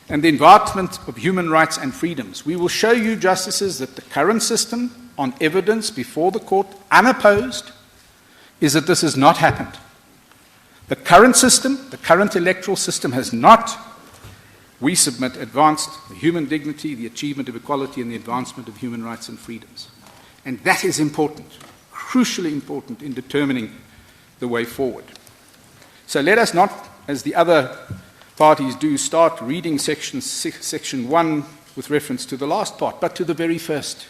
and the advancement of human rights and freedoms. We will show you, justices, that the current system on evidence before the court, unopposed, is that this has not happened. The current system, the current electoral system, has not, we submit, advanced the human dignity, the achievement of equality, and the advancement of human rights and freedoms. And that is important, crucially important in determining the way forward. So let us not, as the other parties do, start reading Section 1 with reference to the last part, but to the very first.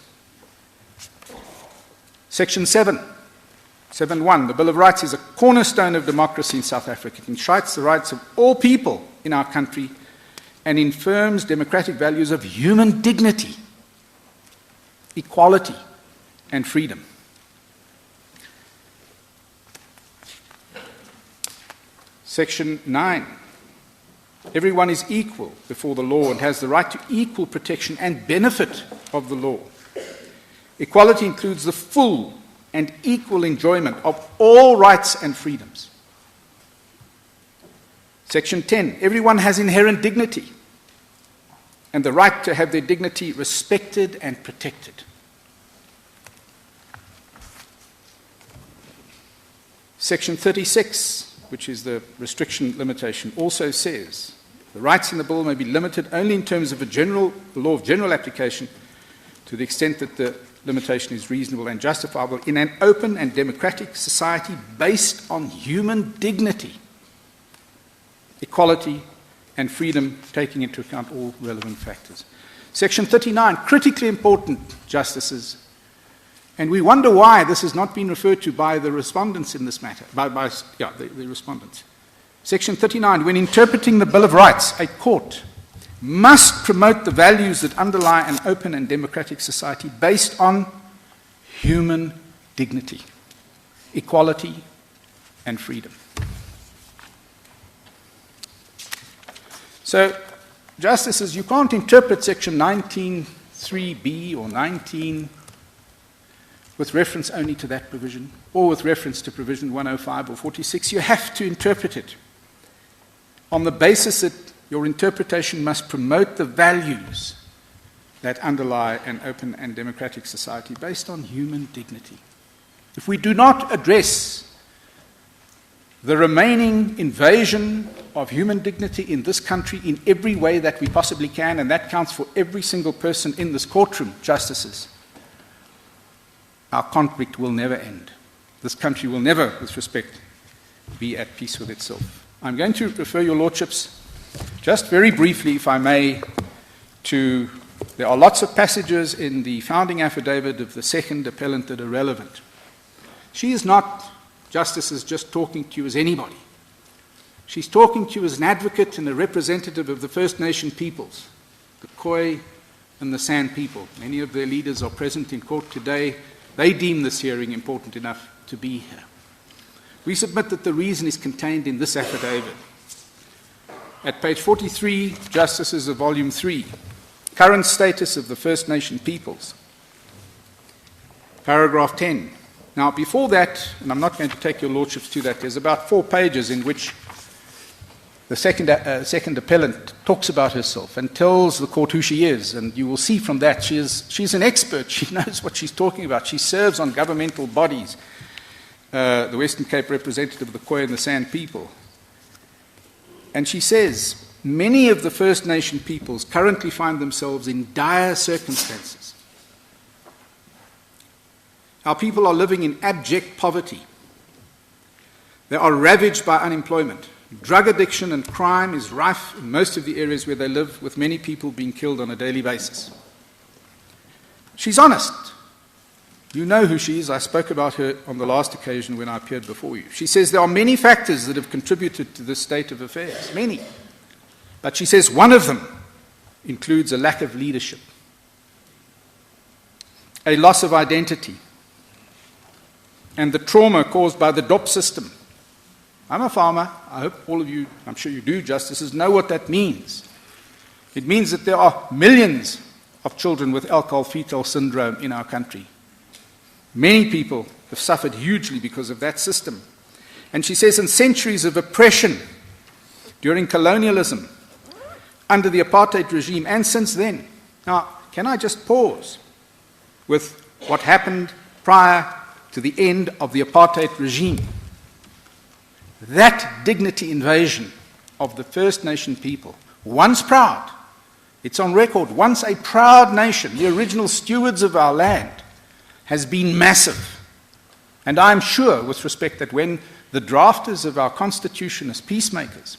Section 7.1, the Bill of Rights is a cornerstone of democracy in South Africa. It enshrines the rights of all people in our country and affirms democratic values of human dignity, equality, and freedom. Section 9. Everyone is equal before the law and has the right to equal protection and benefit of the law. Equality includes the full and equal enjoyment of all rights and freedoms. Section 10, everyone has inherent dignity and the right to have their dignity respected and protected. Section 36, which is the restriction limitation, also says the rights in the bill may be limited only in terms of the law of general application to the extent that the limitation is reasonable and justifiable in an open and democratic society based on human dignity, equality, and freedom, taking into account all relevant factors. Section 39, critically important, Justices, and we wonder why this has not been referred to by the respondents in this matter, the respondents. Section 39, when interpreting the Bill of Rights, a court must promote the values that underlie an open and democratic society based on human dignity, equality, and freedom. So, Justices, you can't interpret Section 19(3)(b) or 19 with reference only to that provision, or with reference to provision 105 or 46. You have to interpret it on the basis that your interpretation must promote the values that underlie an open and democratic society based on human dignity. If we do not address the remaining invasion of human dignity in this country in every way that we possibly can, and that counts for every single person in this courtroom, Justices, our conflict will never end. This country will never, with respect, be at peace with itself. I'm going to refer your Lordships, just very briefly, if I may, to, there are lots of passages in the founding affidavit of the second appellant that are relevant. She is not, Justices, just talking to you as anybody. She's talking to you as an advocate and a representative of the First Nation peoples, the Khoi and the San people. Many of their leaders are present in court today. They deem this hearing important enough to be here. We submit that the reason is contained in this affidavit. At page 43, Justices of Volume 3, current status of the First Nation peoples. Paragraph 10. Now, before that, and I'm not going to take your Lordships to that, there's about 4 pages in which the second appellant talks about herself and tells the court who she is, and you will see from that she's an expert. She knows what she's talking about. She serves on governmental bodies, the Western Cape representative of the Khoi and the San people. And she says, many of the First Nation peoples currently find themselves in dire circumstances. Our people are living in abject poverty. They are ravaged by unemployment. Drug addiction and crime is rife in most of the areas where they live, with many people being killed on a daily basis. She's honest. You know who she is. I spoke about her on the last occasion when I appeared before you. She says there are many factors that have contributed to this state of affairs, many. But she says one of them includes a lack of leadership, a loss of identity, and the trauma caused by the DOP system. I'm a farmer. I hope all of you, I'm sure you do, Justices, know what that means. It means that there are millions of children with alcohol-fetal syndrome in our country. Many people have suffered hugely because of that system. And she says in centuries of oppression during colonialism, under the apartheid regime, and since then. Now, can I just pause with what happened prior to the end of the apartheid regime? That dignity invasion of the First Nation people, once proud, it's on record, once a proud nation, the original stewards of our land, has been massive. And I'm sure, with respect, that when the drafters of our Constitution as peacemakers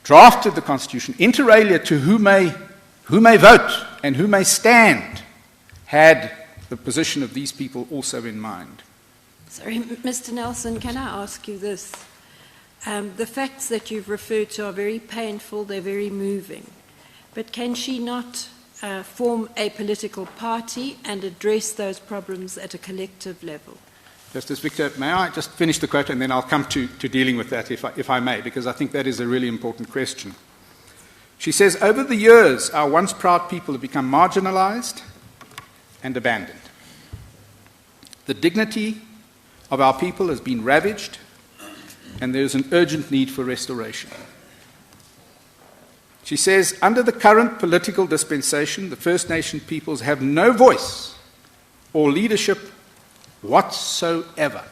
drafted the Constitution, inter alia to who may vote and who may stand, had the position of these people also in mind. Sorry, Mr. Nelson, can I ask you this? The facts that you've referred to are very painful, they're very moving. But can she not form a political party and address those problems at a collective level? Justice Victor, may I just finish the quote and then I'll come to dealing with that if I may, because I think that is a really important question. She says, over the years, our once proud people have become marginalized and abandoned. The dignity of our people has been ravaged, and there is an urgent need for restoration. She says, under the current political dispensation, the First Nation peoples have no voice or leadership whatsoever.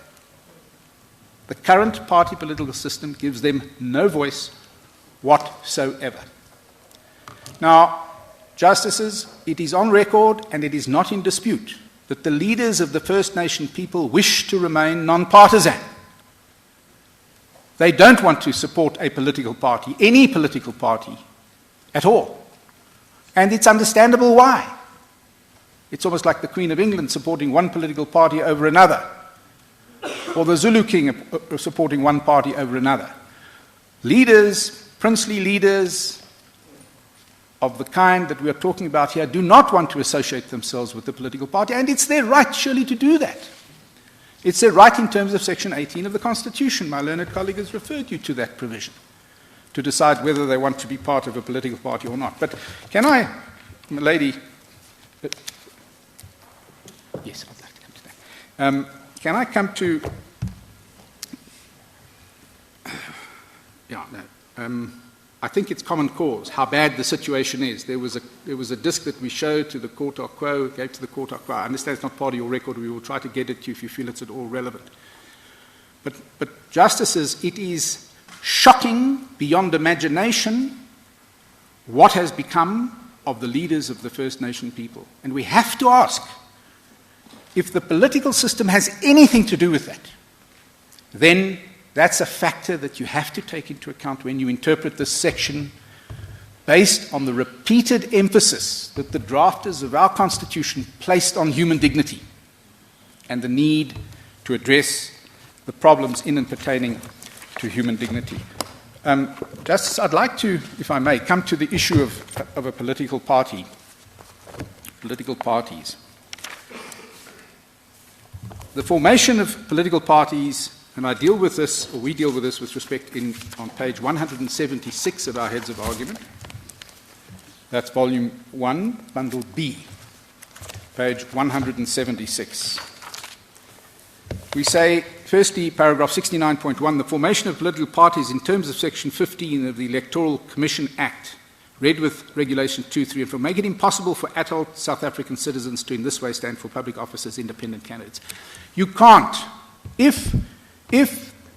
The current party political system gives them no voice whatsoever. Now, Justices, it is on record and it is not in dispute that the leaders of the First Nation people wish to remain non-partisan. They don't want to support a political party, any political party at all. And it's understandable why. It's almost like the Queen of England supporting one political party over another, or the Zulu king supporting one party over another. Leaders, princely leaders of the kind that we are talking about here, do not want to associate themselves with the political party, and it's their right, surely, to do that. It's their right in terms of Section 18 of the Constitution. My learned colleague has referred you to that provision, to decide whether they want to be part of a political party or not. But can I, lady, yes, I'd like to come to that. Can I come to, I think it's common cause how bad the situation is. There was a disc that we showed to the court au quo, gave to the court au quo. I understand it's not part of your record. We will try to get it to you if you feel it's at all relevant. But Justices, it is shocking beyond imagination what has become of the leaders of the First Nation people. And we have to ask, if the political system has anything to do with that, then that's a factor that you have to take into account when you interpret this section, based on the repeated emphasis that the drafters of our Constitution placed on human dignity and the need to address the problems in and pertaining to human dignity. Justice, I'd like to, if I may, come to the issue of a political party, political parties. The formation of political parties, and I deal with this, or we deal with this with respect on page 176 of our heads of argument. That's volume 1, bundle B, page 176. We say, firstly, paragraph 69.1, the formation of political parties in terms of section 15 of the Electoral Commission Act, read with regulation 2.3, and 4, make it impossible for adult South African citizens to in this way stand for public office as independent candidates. You can't. If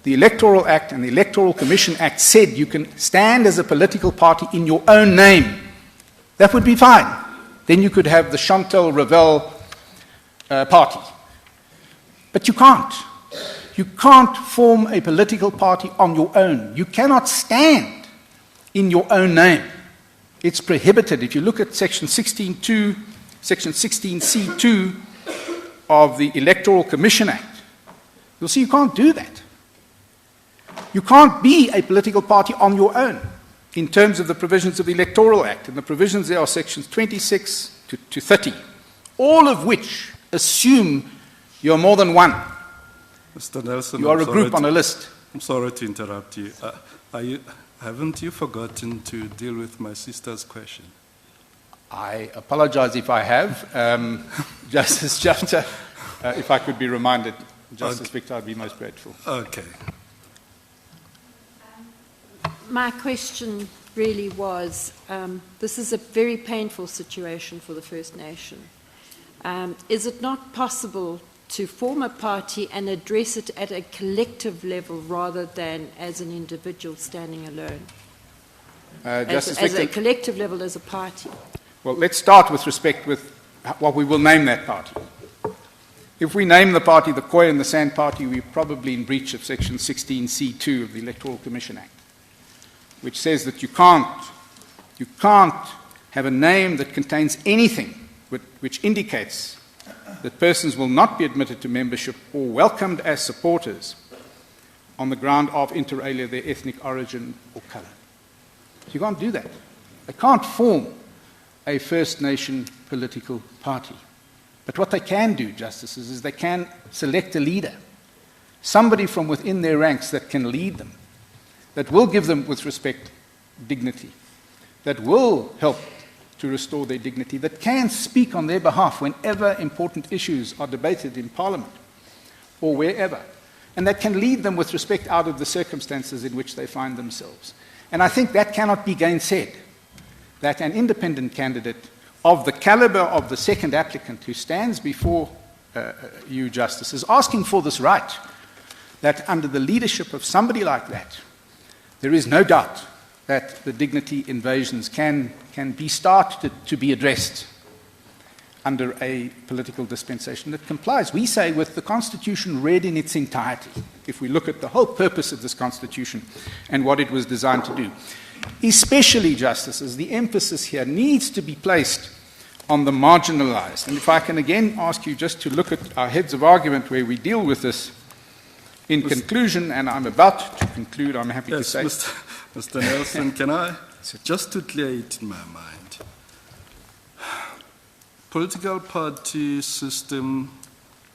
the Electoral Act and the Electoral Commission Act said you can stand as a political party in your own name, that would be fine. Then you could have the Chantal Ravel party. But you can't. You can't form a political party on your own. You cannot stand in your own name. It's prohibited. If you look at section 16.2, section 16C2 of the Electoral Commission Act, you'll see you can't do that. You can't be a political party on your own in terms of the provisions of the Electoral Act. And the provisions there are sections 26 to 30, all of which assume you're more than one. Mr. Nelson, you are a group on a list. I'm sorry to interrupt you. Haven't you forgotten to deal with my sister's question? I apologize if I have. Justice Jafta, if I could be reminded, Justice Victor, I'd be most grateful. Okay. My question really was, this is a very painful situation for the First Nation. Is it not possible to form a party and address it at a collective level rather than as an individual standing alone? As a collective level, as a party? Well, let's start with respect with what we will name that party. If we name the party the Khoi and the Sand Party, we're probably in breach of section 16C2 of the Electoral Commission Act, which says that you can't have a name that contains anything which indicates that persons will not be admitted to membership or welcomed as supporters on the ground of, inter alia, their ethnic origin or colour. So you can't do that. They can't form a First Nation political party. But what they can do, Justices, is they can select a leader, somebody from within their ranks that can lead them, that will give them, with respect, dignity, that will help to restore their dignity, that can speak on their behalf whenever important issues are debated in Parliament. or wherever, and that can lead them with respect out of the circumstances in which they find themselves. And I think that cannot be gainsaid, that an independent candidate of the caliber of the second applicant who stands before you, Justice, is asking for this right, that under the leadership of somebody like that, there is no doubt that the dignity invasions can be started to be addressed under a political dispensation that complies, we say, with the Constitution read in its entirety, if we look at the whole purpose of this Constitution and what it was designed to do. Especially, Justices, the emphasis here needs to be placed on the marginalized. And if I can again ask you just to look at our heads of argument where we deal with this in conclusion, and I'm about to conclude, I'm happy to say. Mr. Nelson, can I, just to clear it in my mind, political party system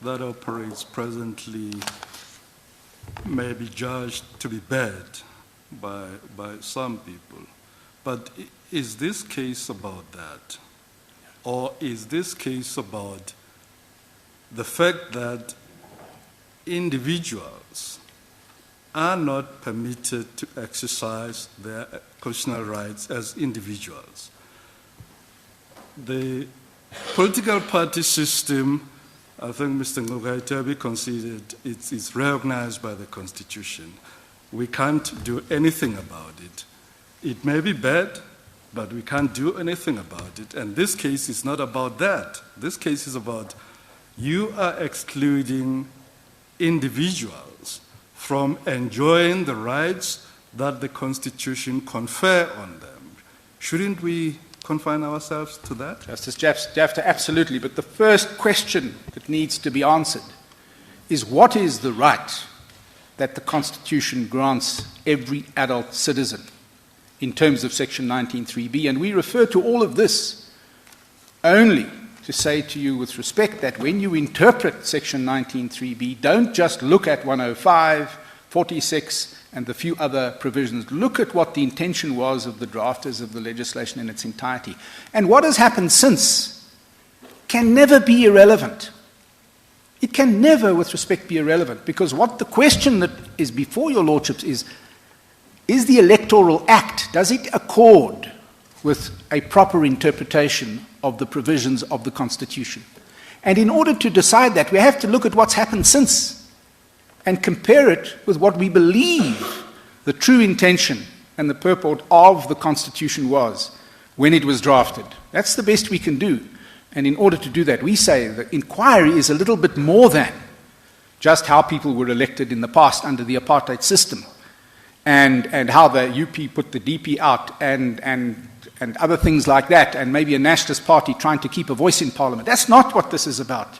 that operates presently may be judged to be bad by some people. But is this case about that? Or is this case about the fact that individuals are not permitted to exercise their constitutional rights as individuals? The political party system, I think Mr. Ngugaitabi conceded, it's recognized by the Constitution. We can't do anything about it. It may be bad, but we can't do anything about it. And this case is not about that. This case is about you are excluding individuals from enjoying the rights that the Constitution confer on them. Shouldn't we confine ourselves to that? Justice Jafta, absolutely. But the first question that needs to be answered is, what is the right that the Constitution grants every adult citizen in terms of Section 19.3b? And we refer to all of this only to say to you with respect that when you interpret Section 19.3b, don't just look at 105, 46, and the few other provisions. Look at what the intention was of the drafters of the legislation in its entirety. And what has happened since can never be irrelevant. It can never, with respect, be irrelevant, because what the question that is before your lordships is the Electoral Act, does it accord with a proper interpretation of the provisions of the Constitution? And in order to decide that, we have to look at what's happened since and compare it with what we believe the true intention and the purport of the Constitution was when it was drafted. That's the best we can do. And in order to do that, we say that inquiry is a little bit more than just how people were elected in the past under the apartheid system and how the UP put the DP out and other things like that, and maybe a nationalist party trying to keep a voice in Parliament. That's not what this is about.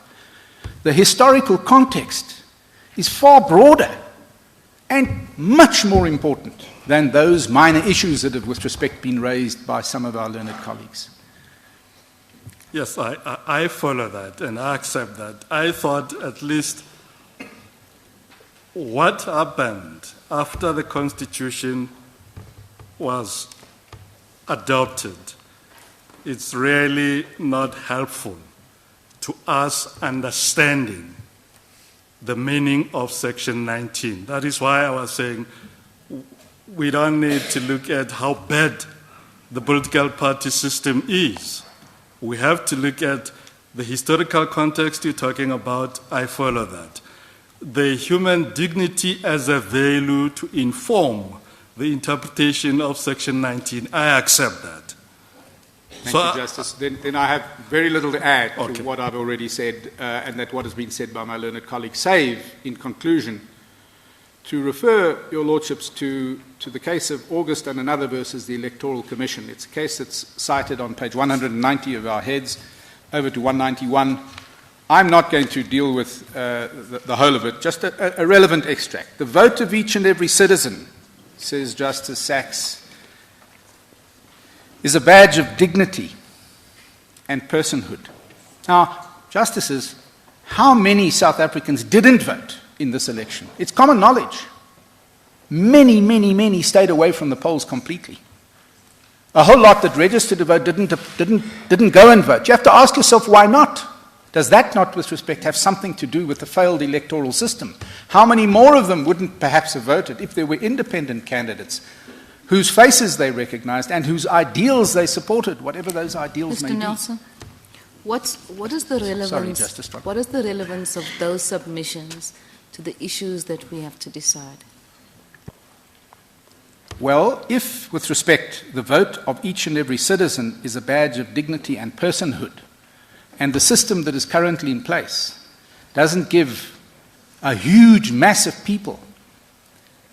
The historical context is far broader and much more important than those minor issues that have, with respect, been raised by some of our learned colleagues. Yes, I follow that and I accept that. I thought at least what happened after the Constitution was adopted, it's really not helpful to us understanding the meaning of Section 19. That is why I was saying we don't need to look at how bad the political party system is. We have to look at the historical context you're talking about. I follow that. The human dignity as a value to inform the interpretation of Section 19, I accept that. Thank you, Justice. Then I have very little to add to what I've already said, and that what has been said by my learned colleague, save, in conclusion, to refer your lordships to the case of August and another versus the Electoral Commission. It's a case that's cited on page 190 of our heads, over to 191. I'm not going to deal with the whole of it, just a relevant extract. The vote of each and every citizen, says Justice Sachs, is a badge of dignity and personhood. Now, Justices, how many South Africans didn't vote in this election? It's common knowledge. Many, many, many stayed away from the polls completely. A whole lot that registered to vote didn't go and vote. You have to ask yourself, why not? Does that not, with respect, have something to do with the failed electoral system? How many more of them wouldn't perhaps have voted if there were independent candidates whose faces they recognized and whose ideals they supported, whatever those ideals may Mr. be? Nelson, what is the relevance? Sorry, Justice Trump. What is the relevance of those submissions to the issues that we have to decide? Well, if, with respect, the vote of each and every citizen is a badge of dignity and personhood, and the system that is currently in place doesn't give a huge mass of people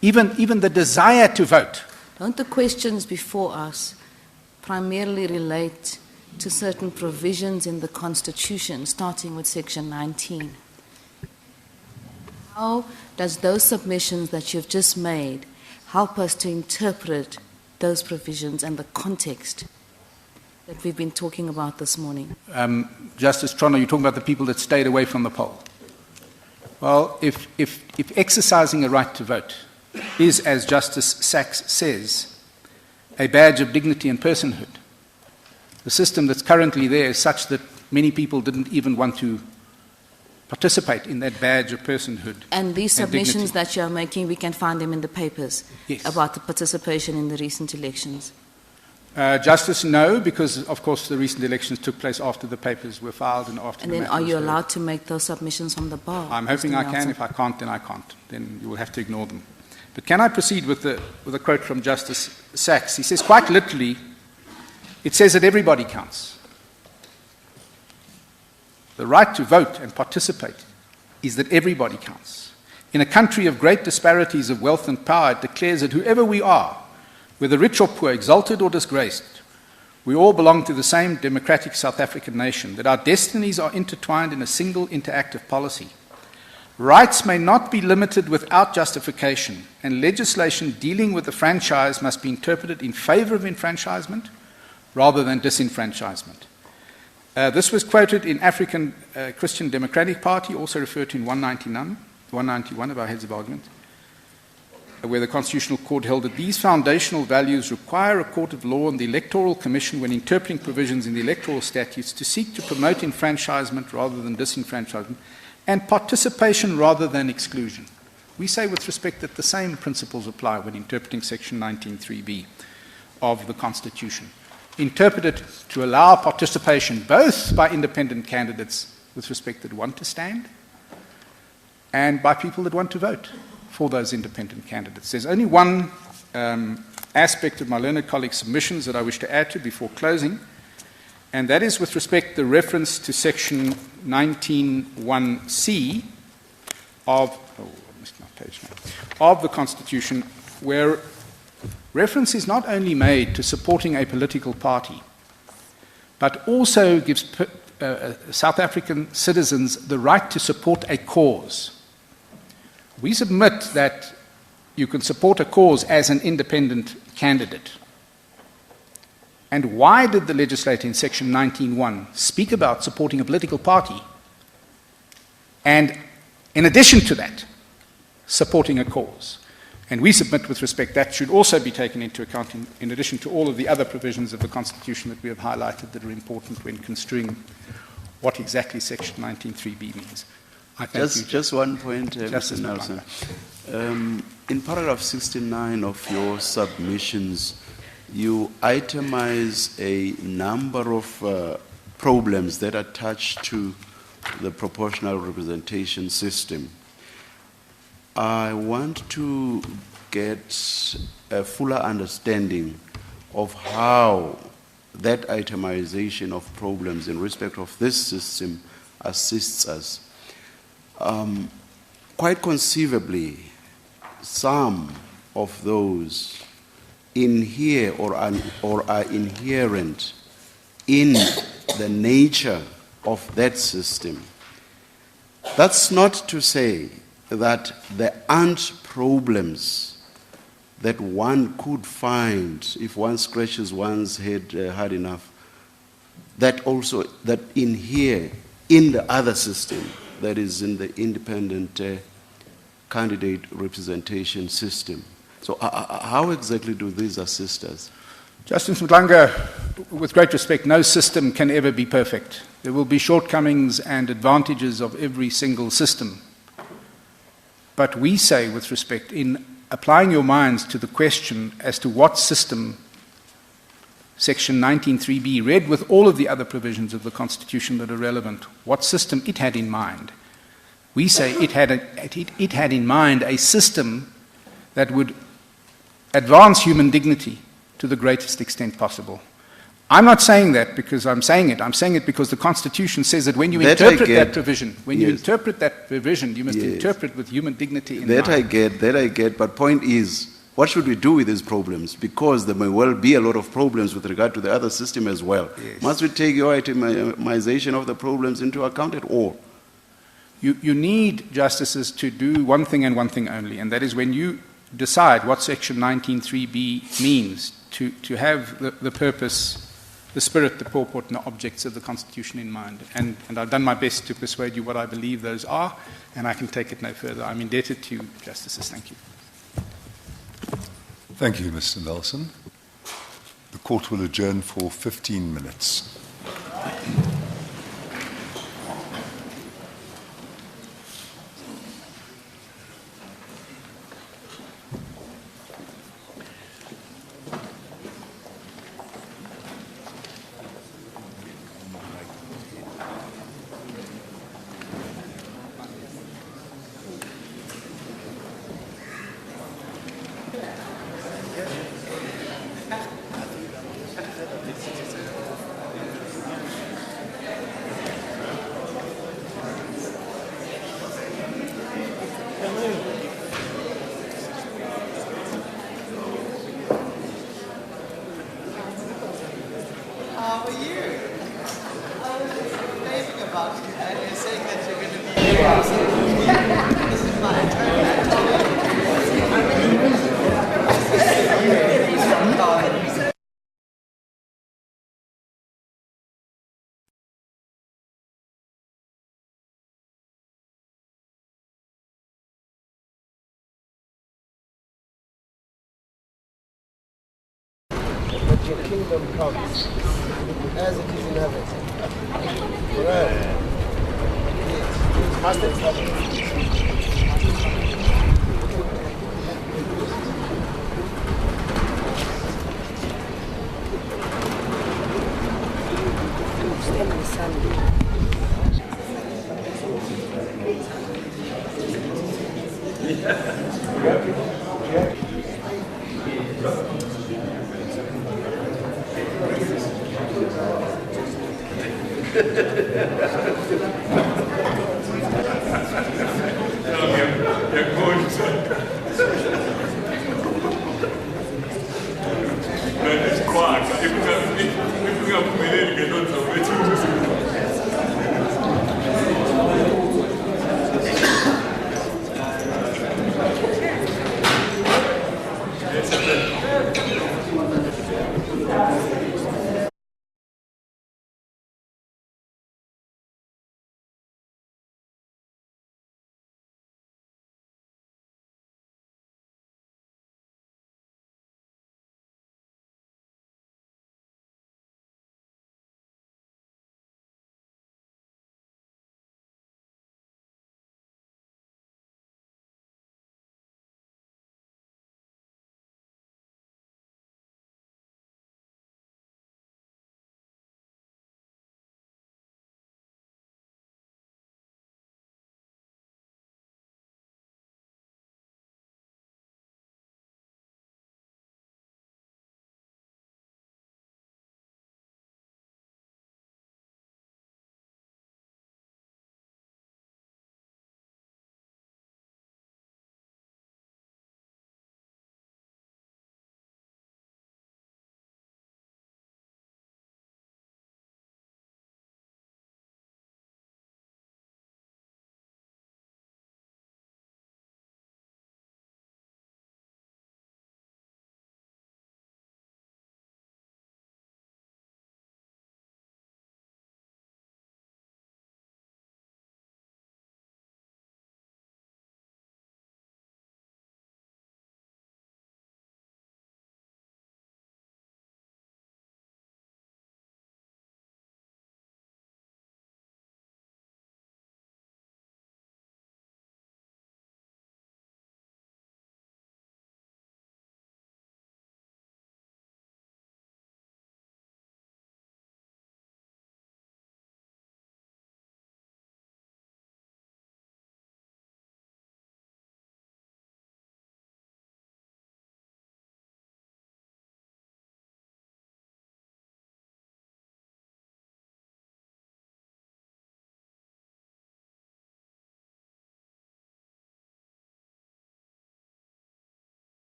even the desire to vote. Don't the questions before us primarily relate to certain provisions in the Constitution, starting with Section 19? How does those submissions that you've just made help us to interpret those provisions and the context that we've been talking about this morning? Justice Trono, you're talking about the people that stayed away from the poll. Well, if exercising a right to vote is, as Justice Sachs says, a badge of dignity and personhood, the system that's currently there is such that many people didn't even want to participate in that badge of personhood. And these submissions dignity. that you're making, we can find them in the papers Yes. about the participation in the recent elections. Justice, no, because, of course, the recent elections took place after the papers were filed and after And the then matter are was you heard. allowed to make those submissions from the bar? I'm hoping Mr. I can. Nelson? If I can't, then I can't. Then you will have to ignore them. But can I proceed with a quote from Justice Sachs? He says, quite literally, it says that everybody counts. The right to vote and participate is that everybody counts. In a country of great disparities of wealth and power, it declares that whoever we are, whether rich or poor, exalted or disgraced, we all belong to the same democratic South African nation, that our destinies are intertwined in a single interactive policy. Rights may not be limited without justification, and legislation dealing with the franchise must be interpreted in favor of enfranchisement rather than disenfranchisement. This was quoted in African Christian Democratic Party, also referred to in 191 of our heads of argument, where the Constitutional Court held that these foundational values require a court of law and the Electoral Commission, when interpreting provisions in the electoral statutes, to seek to promote enfranchisement rather than disenfranchisement, and participation rather than exclusion. We say with respect that the same principles apply when interpreting Section 19(3)(b) of the Constitution. Interpret it to allow participation both by independent candidates with respect that want to stand and by people that want to vote for those independent candidates. There's only one aspect of my learned colleague's submissions that I wish to add to before closing, and that is with respect to the reference to Section 19(1)(c) of the Constitution, where reference is not only made to supporting a political party, but also gives South African citizens the right to support a cause. We submit that you can support a cause as an independent candidate. And why did the legislator in Section 19(1) speak about supporting a political party and, in addition to that, supporting a cause? And we submit with respect that should also be taken into account in addition to all of the other provisions of the Constitution that we have highlighted that are important when construing what exactly Section 19(3)(b) means. I thank you. Just one point, Justice Mr. Nelson. In paragraph 69 of your submissions, you itemize a number of problems that attach to the proportional representation system. I want to get a fuller understanding of how that itemization of problems in respect of this system assists us. Quite conceivably, some of those inhere or are inherent in the nature of that system. That's not to say that there aren't problems that one could find if one scratches one's head hard enough, that inhere in the other system, that is in the independent candidate representation system. So how exactly do these assist us? Justice Mlanga, with great respect, no system can ever be perfect. There will be shortcomings and advantages of every single system. But we say, with respect, in applying your minds to the question as to what system Section 19.3b, read with all of the other provisions of the Constitution that are relevant, what system it had in mind. We say it had in mind a system that would advance human dignity to the greatest extent possible. I'm not saying that because I'm saying it. I'm saying it because the Constitution says that when you interpret that provision, you interpret that provision, you must interpret with human dignity in mind. That I get, but point is, what should we do with these problems? Because there may well be a lot of problems with regard to the other system as well. Yes. Must we take your itemization of the problems into account at all? You need justices to do one thing and one thing only, and that is when you decide what Section 19.3b means, to have the purpose, the spirit, the purport, and the objects of the Constitution in mind. And I've done my best to persuade you what I believe those are, and I can take it no further. I'm indebted to justices. Thank you. Thank you, Mr. Nelson. The court will adjourn for 15 minutes. How are you? I was just raving about you earlier, saying that you're going to be here. This is my turn. Your kingdom comes as it is in heaven. Forever. Yes. Master is Thank you.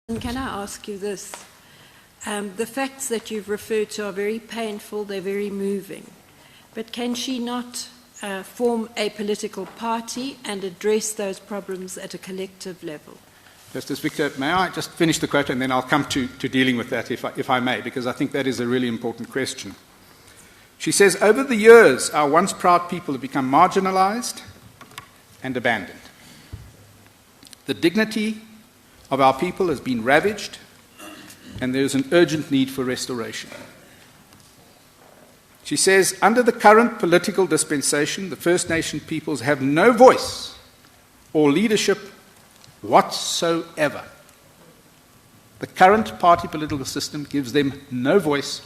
And can I ask you this? The facts that you've referred to are very painful, they're very moving. But can she not form a political party and address those problems at a collective level? Justice Victor, may I just finish the quote and then I'll come to dealing with that if I may, because I think that is a really important question. She says, over the years, our once proud people have become marginalized and abandoned. The dignity of our people has been ravaged, and there is an urgent need for restoration. She says, under the current political dispensation, the First Nation peoples have no voice or leadership whatsoever. The current party political system gives them no voice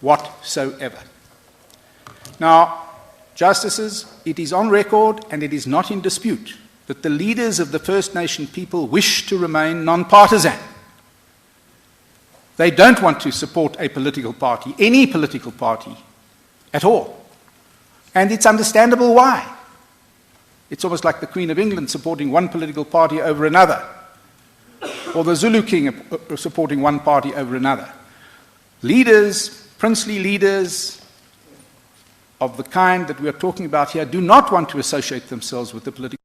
whatsoever. Now, Justices, it is on record and it is not in dispute that the leaders of the First Nation people wish to remain non-partisan. They don't want to support a political party, any political party at all. And it's understandable why. It's almost like the Queen of England supporting one political party over another, or the Zulu king supporting one party over another. Leaders, princely leaders of the kind that we are talking about here, do not want to associate themselves with the political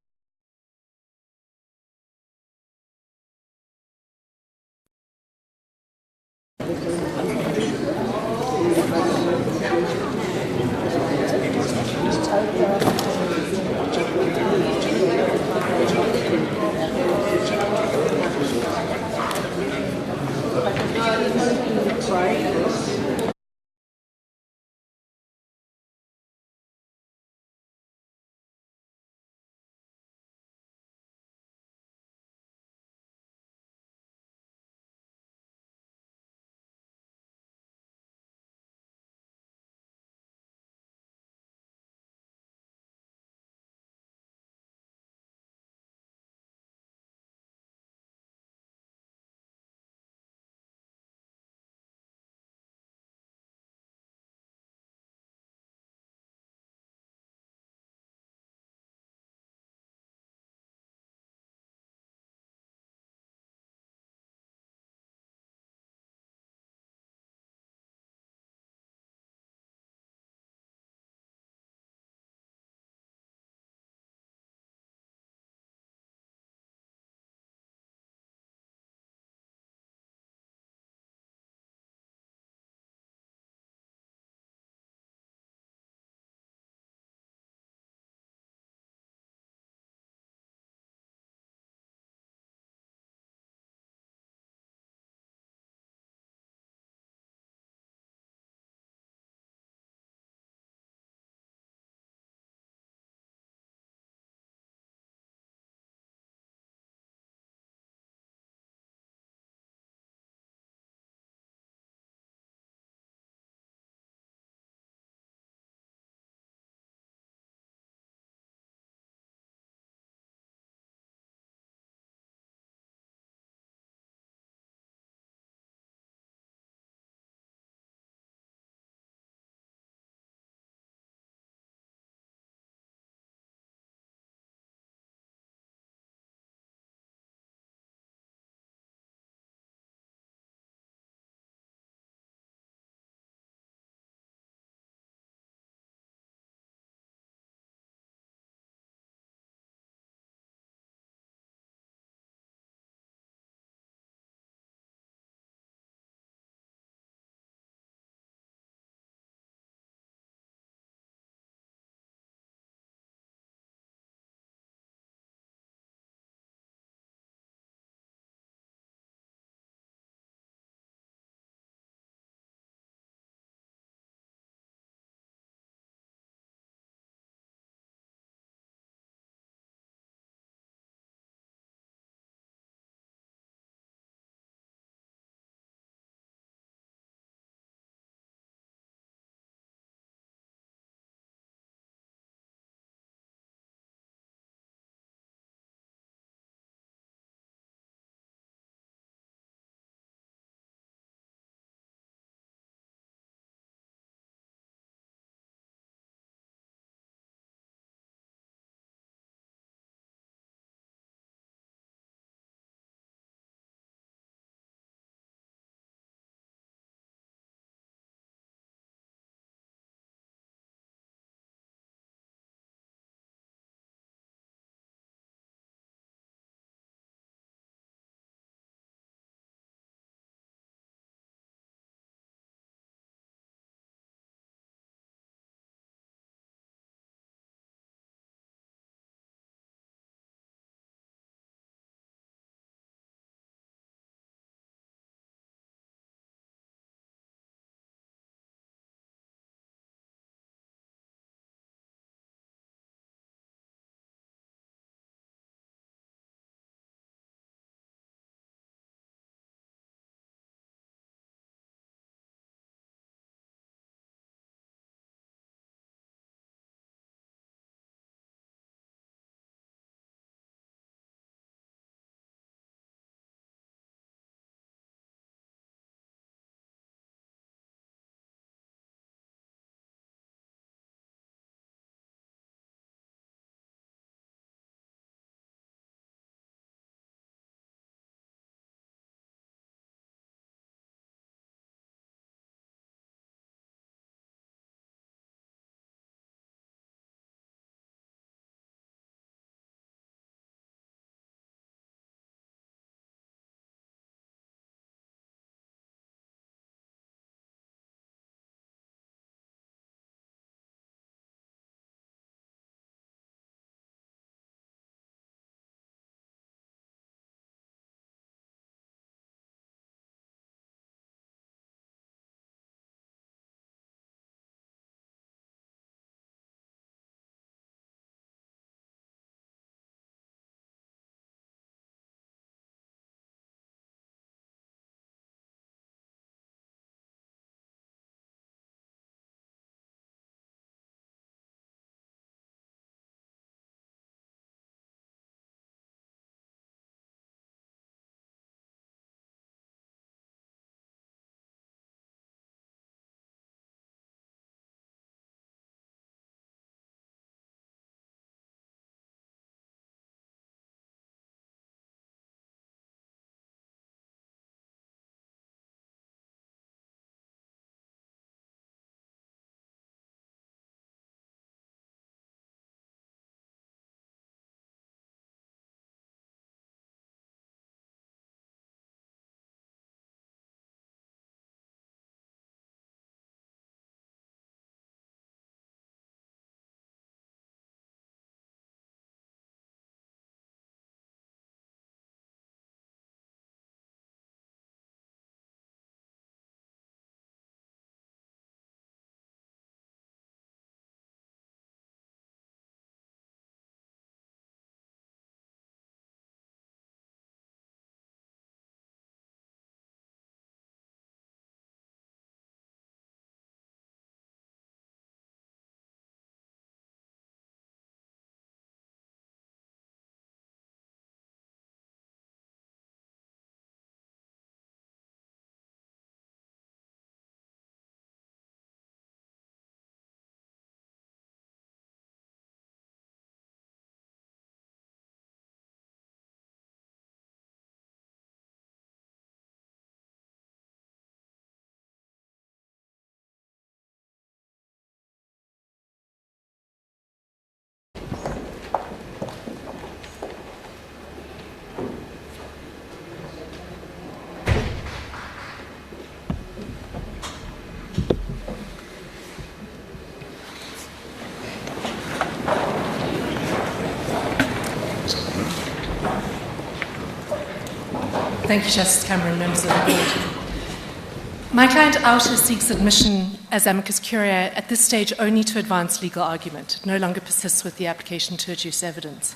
Thank you, Justice Cameron, members of the Board. My client Outer seeks admission as amicus curiae at this stage only to advance legal argument. It no longer persists with the application to adduce evidence.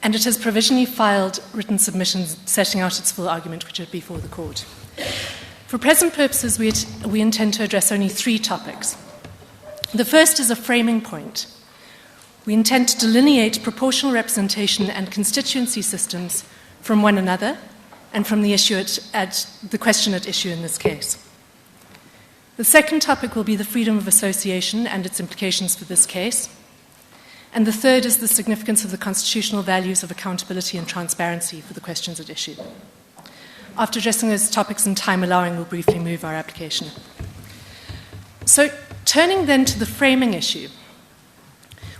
And it has provisionally filed written submissions setting out its full argument, which are before the Court. For present purposes, we intend to address only 3 topics. The first is a framing point. We intend to delineate proportional representation and constituency systems from one another and from the issue at the question at issue in this case. The second topic will be the freedom of association and its implications for this case. And the third is the significance of the constitutional values of accountability and transparency for the questions at issue. After addressing those topics and time allowing, we'll briefly move our application. So, turning then to the framing issue.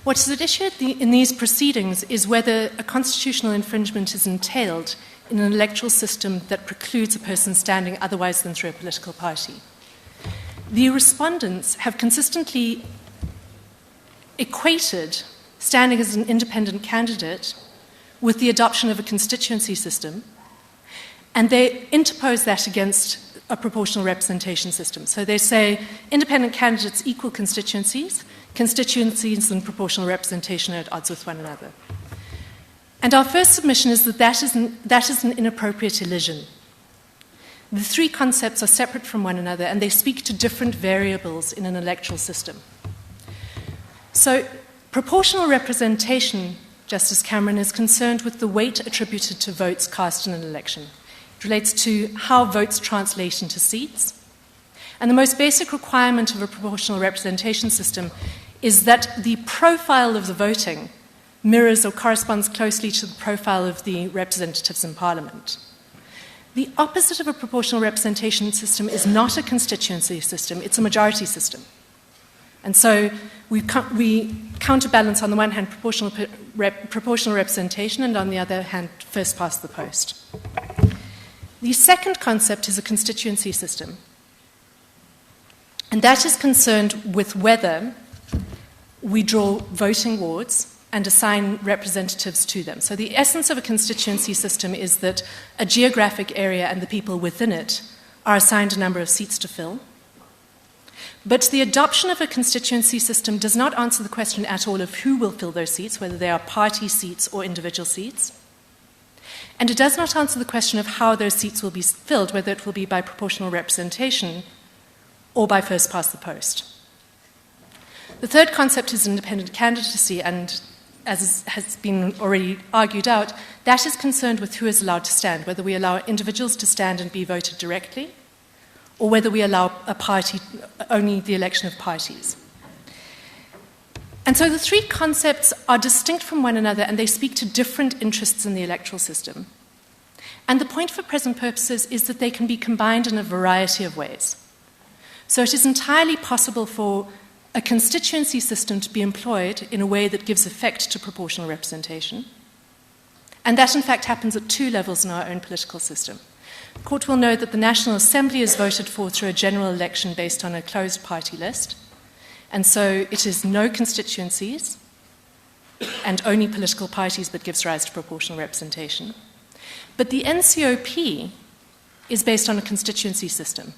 What is at issue in these proceedings is whether a constitutional infringement is entailed in an electoral system that precludes a person standing otherwise than through a political party. The respondents have consistently equated standing as an independent candidate with the adoption of a constituency system, and they interpose that against a proportional representation system. So they say independent candidates equal constituencies, constituencies and proportional representation are at odds with one another. And our first submission is that that is an inappropriate elision. The 3 concepts are separate from one another and they speak to different variables in an electoral system. So, proportional representation, Justice Cameron, is concerned with the weight attributed to votes cast in an election. It relates to how votes translate into seats. And the most basic requirement of a proportional representation system is that the profile of the voting mirrors or corresponds closely to the profile of the representatives in Parliament. The opposite of a proportional representation system is not a constituency system, it's a majority system. And so we counterbalance, on the one hand, proportional representation, and on the other hand, first past the post. The second concept is a constituency system. And that is concerned with whether we draw voting wards and assign representatives to them. So the essence of a constituency system is that a geographic area and the people within it are assigned a number of seats to fill. But the adoption of a constituency system does not answer the question at all of who will fill those seats, whether they are party seats or individual seats. And it does not answer the question of how those seats will be filled, whether it will be by proportional representation or by first past the post. The third concept is independent candidacy, and as has been already argued out, that is concerned with who is allowed to stand, whether we allow individuals to stand and be voted directly, or whether we allow a party, only the election of parties. And so the 3 concepts are distinct from one another and they speak to different interests in the electoral system. And the point for present purposes is that they can be combined in a variety of ways. So it is entirely possible for a constituency system to be employed in a way that gives effect to proportional representation. And that, in fact, happens at 2 levels in our own political system. The Court will note that the National Assembly is voted for through a general election based on a closed party list. And so it is no constituencies and only political parties that gives rise to proportional representation. But the NCOP is based on a constituency system.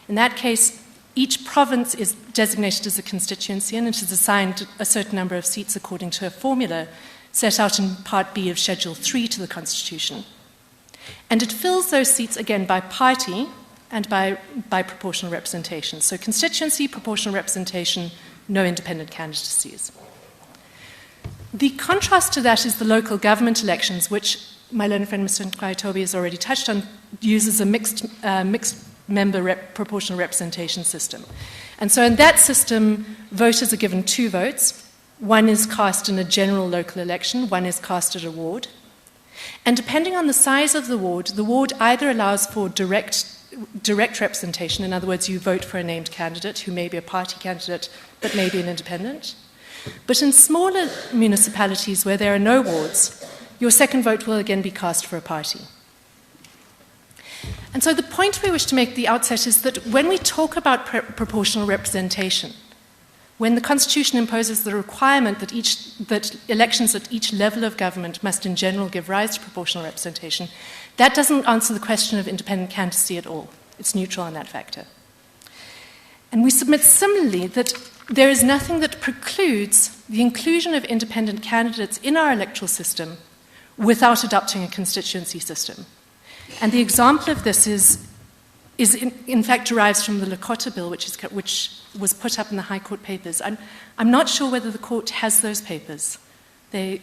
In that case, each province is designated as a constituency and it is assigned a certain number of seats according to a formula set out in Part B of Schedule 3 to the Constitution. And it fills those seats again by party and by proportional representation. So constituency, proportional representation, no independent candidacies. The contrast to that is the local government elections, which my learned friend Mr. Nkwaitobi has already touched on, uses a mixed member proportional representation system. And so in that system, voters are given 2 votes. One is cast in a general local election, one is cast at a ward. And depending on the size of the ward either allows for direct representation, in other words, you vote for a named candidate who may be a party candidate but may be an independent. But in smaller municipalities where there are no wards, your second vote will again be cast for a party. And so the point we wish to make at the outset is that when we talk about proportional representation, when the Constitution imposes the requirement that elections at each level of government must in general give rise to proportional representation, that doesn't answer the question of independent candidacy at all. It's neutral on that factor. And we submit similarly that there is nothing that precludes the inclusion of independent candidates in our electoral system without adopting a constituency system. And the example of this is in fact derives from the Lakota Bill, which was put up in the High Court papers. I'm not sure whether the court has those papers. I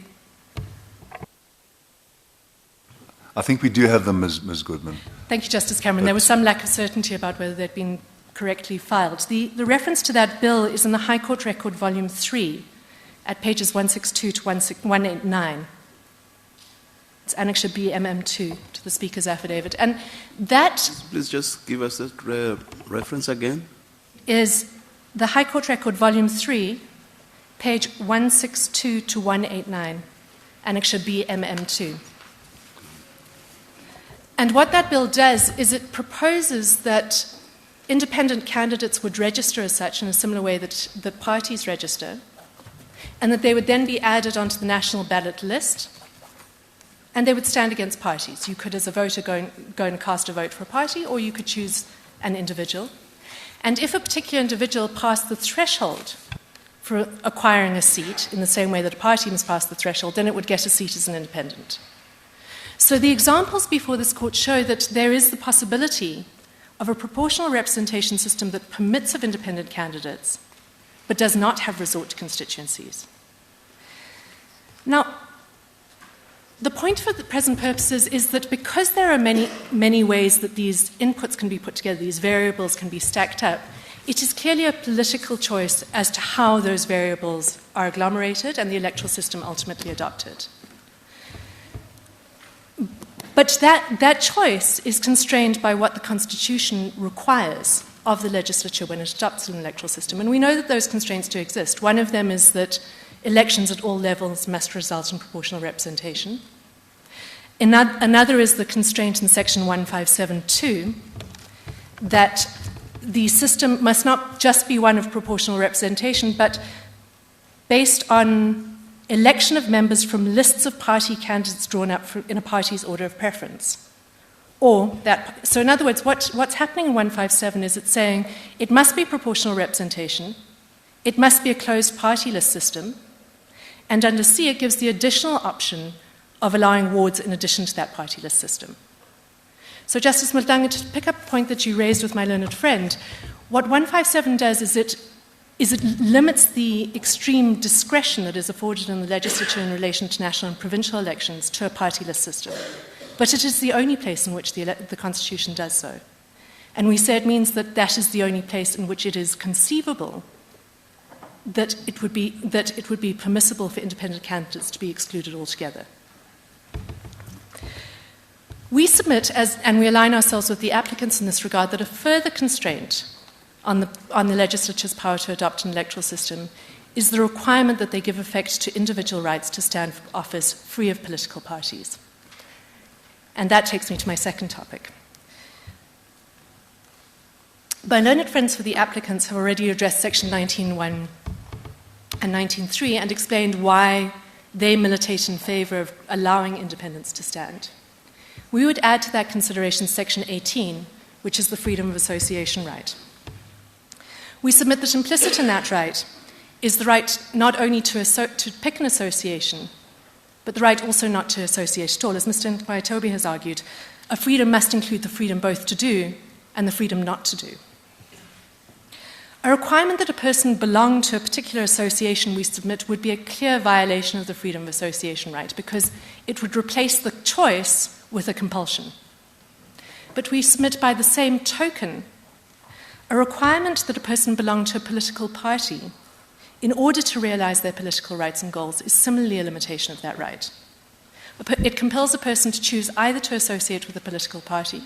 think we do have them, Ms. Goodman. Thank you, Justice Cameron. There was some lack of certainty about whether they'd been correctly filed. The reference to that bill is in the High Court Record, Volume 3, at pages 162 to 189. It's Annexure B, MM2, to the Speaker's affidavit. And that... Please just give us that reference again. Is the High Court Record, Volume 3, page 162 to 189, Annexure B, MM2. And what that bill does is it proposes that independent candidates would register as such in a similar way that parties register, and that they would then be added onto the national ballot list, and they would stand against parties. You could, as a voter, go and cast a vote for a party, or you could choose an individual. And if a particular individual passed the threshold for acquiring a seat, in the same way that a party must pass the threshold, then it would get a seat as an independent. So the examples before this court show that there is the possibility of a proportional representation system that permits of independent candidates, but does not have resort to constituencies. Now, the point for the present purposes is that because there are many ways that these inputs can be put together, these variables can be stacked up, it is clearly a political choice as to how those variables are agglomerated and the electoral system ultimately adopted. But that choice is constrained by what the Constitution requires of the legislature when it adopts an electoral system. And we know that those constraints do exist. One of them is that elections at all levels must result in proportional representation. Another is the constraint in Section 157(2) that the system must not just be one of proportional representation, but based on election of members from lists of party candidates drawn up in a party's order of preference. So in other words, what's happening in 157 is it's saying it must be proportional representation, it must be a closed party list system, and under C it gives the additional option of allowing wards in addition to that party list system. So Justice Mhlanga, to pick up a point that you raised with my learned friend, what 157 does is it limits the extreme discretion that is afforded in the legislature in relation to national and provincial elections to a party list system. But it is the only place in which the Constitution does so. And we say it means that is the only place in which it is conceivable that it would be permissible for independent candidates to be excluded altogether. We submit, and we align ourselves with the applicants in this regard, that a further constraint on the legislature's power to adopt an electoral system is the requirement that they give effect to individual rights to stand for office free of political parties. And that takes me to my second topic. My learned friends for the applicants have already addressed Section 19.1 and 19.3 and explained why they militate in favour of allowing independents to stand. We would add to that consideration Section 18, which is the freedom of association right. We submit that implicit in that right is the right not only to pick an association, but the right also not to associate at all. As Mr. Nkwaitobi has argued, a freedom must include the freedom both to do and the freedom not to do. A requirement that a person belong to a particular association, we submit, would be a clear violation of the freedom of association right because it would replace the choice with a compulsion. But we submit by the same token a requirement that a person belong to a political party in order to realize their political rights and goals is similarly a limitation of that right. It compels a person to choose either to associate with a political party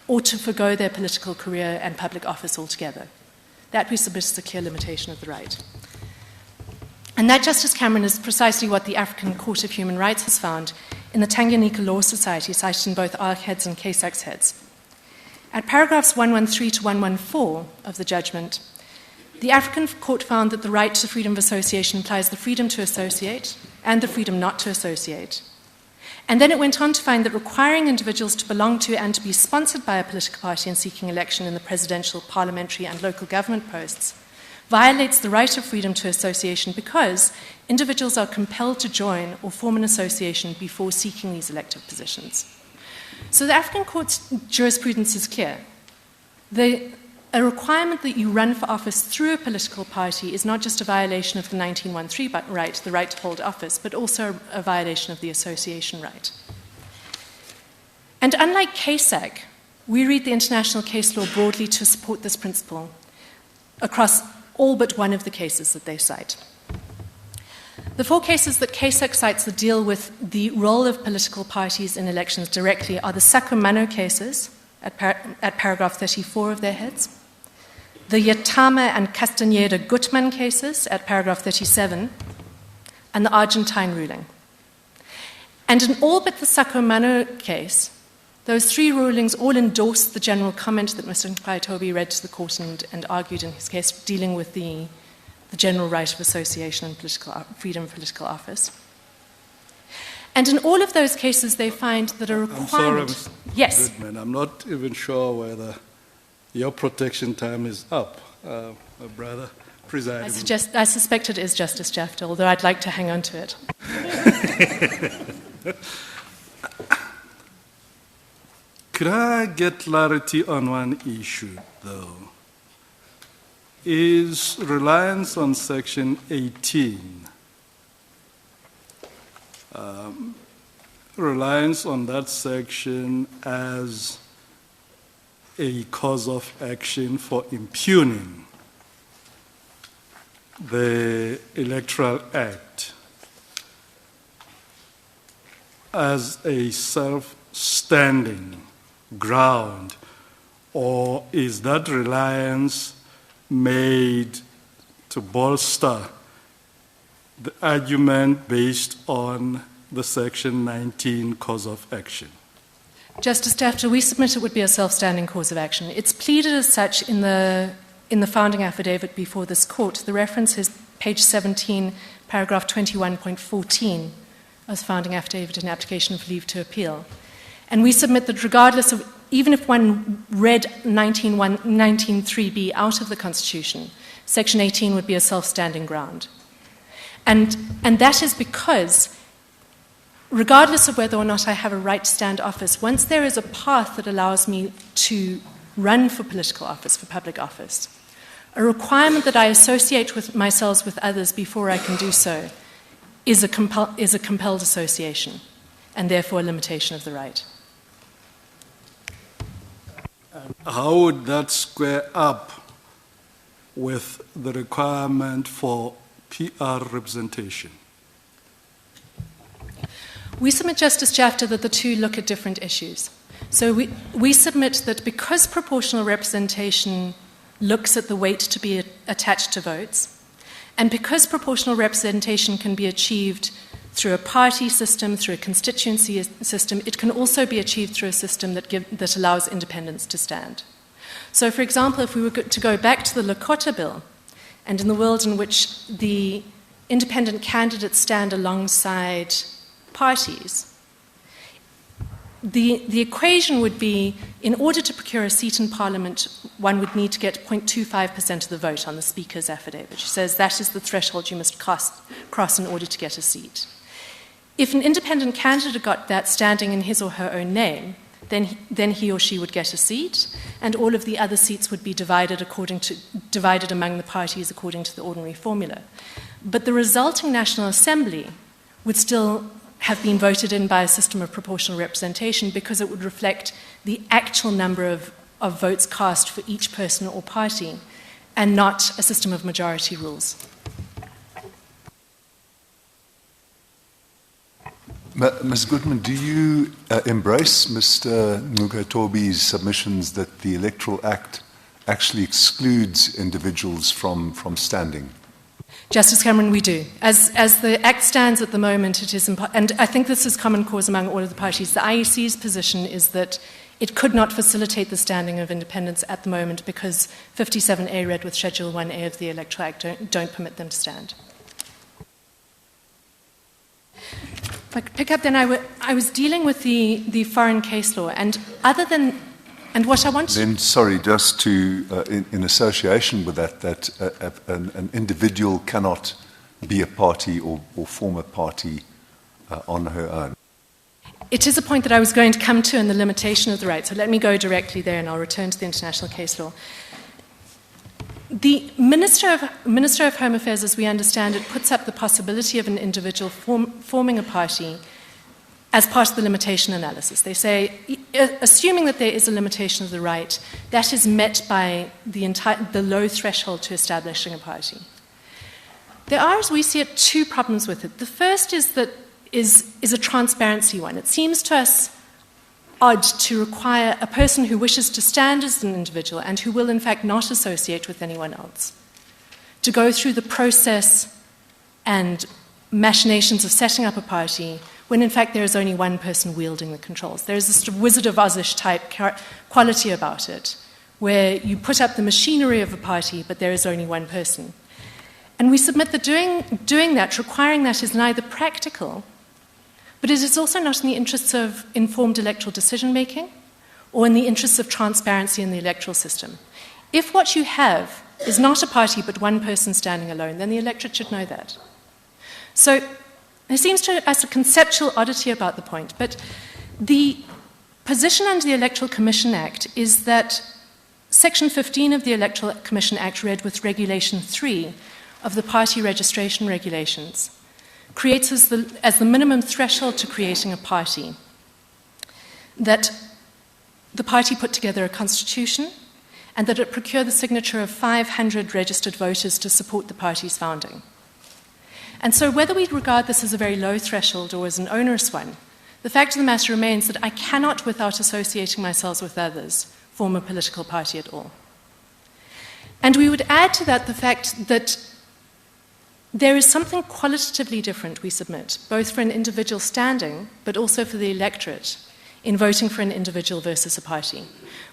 or to forgo their political career and public office altogether. That we submit as a clear limitation of the right. And that, Justice Cameron, is precisely what the African Court of Human Rights has found in the Tanganyika Law Society, cited in both ARC heads and CASAX heads. At paragraphs 113 to 114 of the judgment, The African court found that the right to freedom of association implies the freedom to associate and the freedom not to associate. And then it went on to find that requiring individuals to belong to and to be sponsored by a political party in seeking election in the presidential, parliamentary, and local government posts violates the right of freedom to association because individuals are compelled to join or form an association before seeking these elective positions. So the African court's jurisprudence is clear. A requirement that you run for office through a political party is not just a violation of the 1913 right, the right to hold office, but also a violation of the association right. And unlike CASAC, we read the international case law broadly to support this principle across all but one of the cases that they cite. The 4 cases that CASAC cites that deal with the role of political parties in elections directly are the Sacramento cases at paragraph 34 of their heads, the Yatama and Castaneda-Gutman cases at paragraph 37, and the Argentine ruling. And in all but the Sacramento case, those 3 rulings all endorsed the general comment that Mr. Nkhaitobi read to the court and argued in his case, dealing with the general right of association and freedom of political office. And in all of those cases, they find that a requirement... I'm sorry, Mr. Yes. Goodman, I'm not even sure whether your protection time is up, brother presiding. I suspect it is, Justice Jafta, although I'd like to hang on to it. Could I get clarity on one issue, though? Is reliance on Section 18, reliance on that section as a cause of action for impugning the Electoral Act as a self-standing ground, or is that reliance made to bolster the argument based on the Section 19 cause of action? Justice Jafta, we submit it would be a self-standing cause of action. It's pleaded as such in the founding affidavit before this court. The reference is page 17, paragraph 21.14 of the founding affidavit in application for leave to appeal. And we submit that regardless of, even if one read 19.3b out of the Constitution, Section 18 would be a self-standing ground. And that is because regardless of whether or not I have a right to stand office, once there is a path that allows me to run for political office, for public office, a requirement that I associate with myself with others before I can do so is a compelled association, and therefore a limitation of the right. How would that square up with the requirement for PR representation? We submit, Justice Jafta, that the two look at different issues. So we submit that because proportional representation looks at the weight to be attached to votes, and because proportional representation can be achieved through a party system, through a constituency system, it can also be achieved through a system that allows independents to stand. So, for example, if we were to go back to the Lakota Bill, and in the world in which the independent candidates stand alongside parties, the equation would be, in order to procure a seat in Parliament, one would need to get 0.25% of the vote on the Speaker's affidavit. She says that is the threshold you must cross in order to get a seat. If an independent candidate got that standing in his or her own name, then he or she would get a seat, and all of the other seats would be divided among the parties according to the ordinary formula. But the resulting National Assembly would still have been voted in by a system of proportional representation because it would reflect the actual number of votes cast for each person or party, and not a system of majority rules. Ms. Goodman, do you embrace Mr. Nkhaitobi's submissions that the Electoral Act actually excludes individuals from standing? Justice Cameron, we do. As the Act stands at the moment, it is and I think this is common cause among all of the parties. The IEC's position is that it could not facilitate the standing of independents at the moment because 57A read with Schedule 1A of the Electoral Act don't permit them to stand. If I could pick up then, I was dealing with the foreign case law, and other than, and what I want to... Then, sorry, just to, in association with that an individual cannot be a party or form a party on her own. It is a point that I was going to come to in the limitation of the right, so let me go directly there and I'll return to the international case law. The Minister of Home Affairs, as we understand it, puts up the possibility of an individual forming a party as part of the limitation analysis. They say, assuming that there is a limitation of the right, that is met by the low threshold to establishing a party. There are, as we see it, two problems with it. The first is a transparency one. It seems to us odd to require a person who wishes to stand as an individual and who will in fact not associate with anyone else to go through the process and machinations of setting up a party when in fact there is only one person wielding the controls. There is this sort of Wizard of Oz-ish type quality about it, where you put up the machinery of a party but there is only one person. And we submit that doing that, requiring that, is neither practical, but it is also not in the interests of informed electoral decision-making or in the interests of transparency in the electoral system. If what you have is not a party but one person standing alone, then the electorate should know that. So there seems to us a conceptual oddity about the point, but the position under the Electoral Commission Act is that Section 15 of the Electoral Commission Act, read with Regulation 3 of the Party Registration Regulations, creates as the minimum threshold to creating a party that the party put together a constitution and that it procure the signature of 500 registered voters to support the party's founding. And so whether we regard this as a very low threshold or as an onerous one, the fact of the matter remains that I cannot, without associating myself with others, form a political party at all. And we would add to that the fact that there is something qualitatively different, we submit, both for an individual standing, but also for the electorate, in voting for an individual versus a party.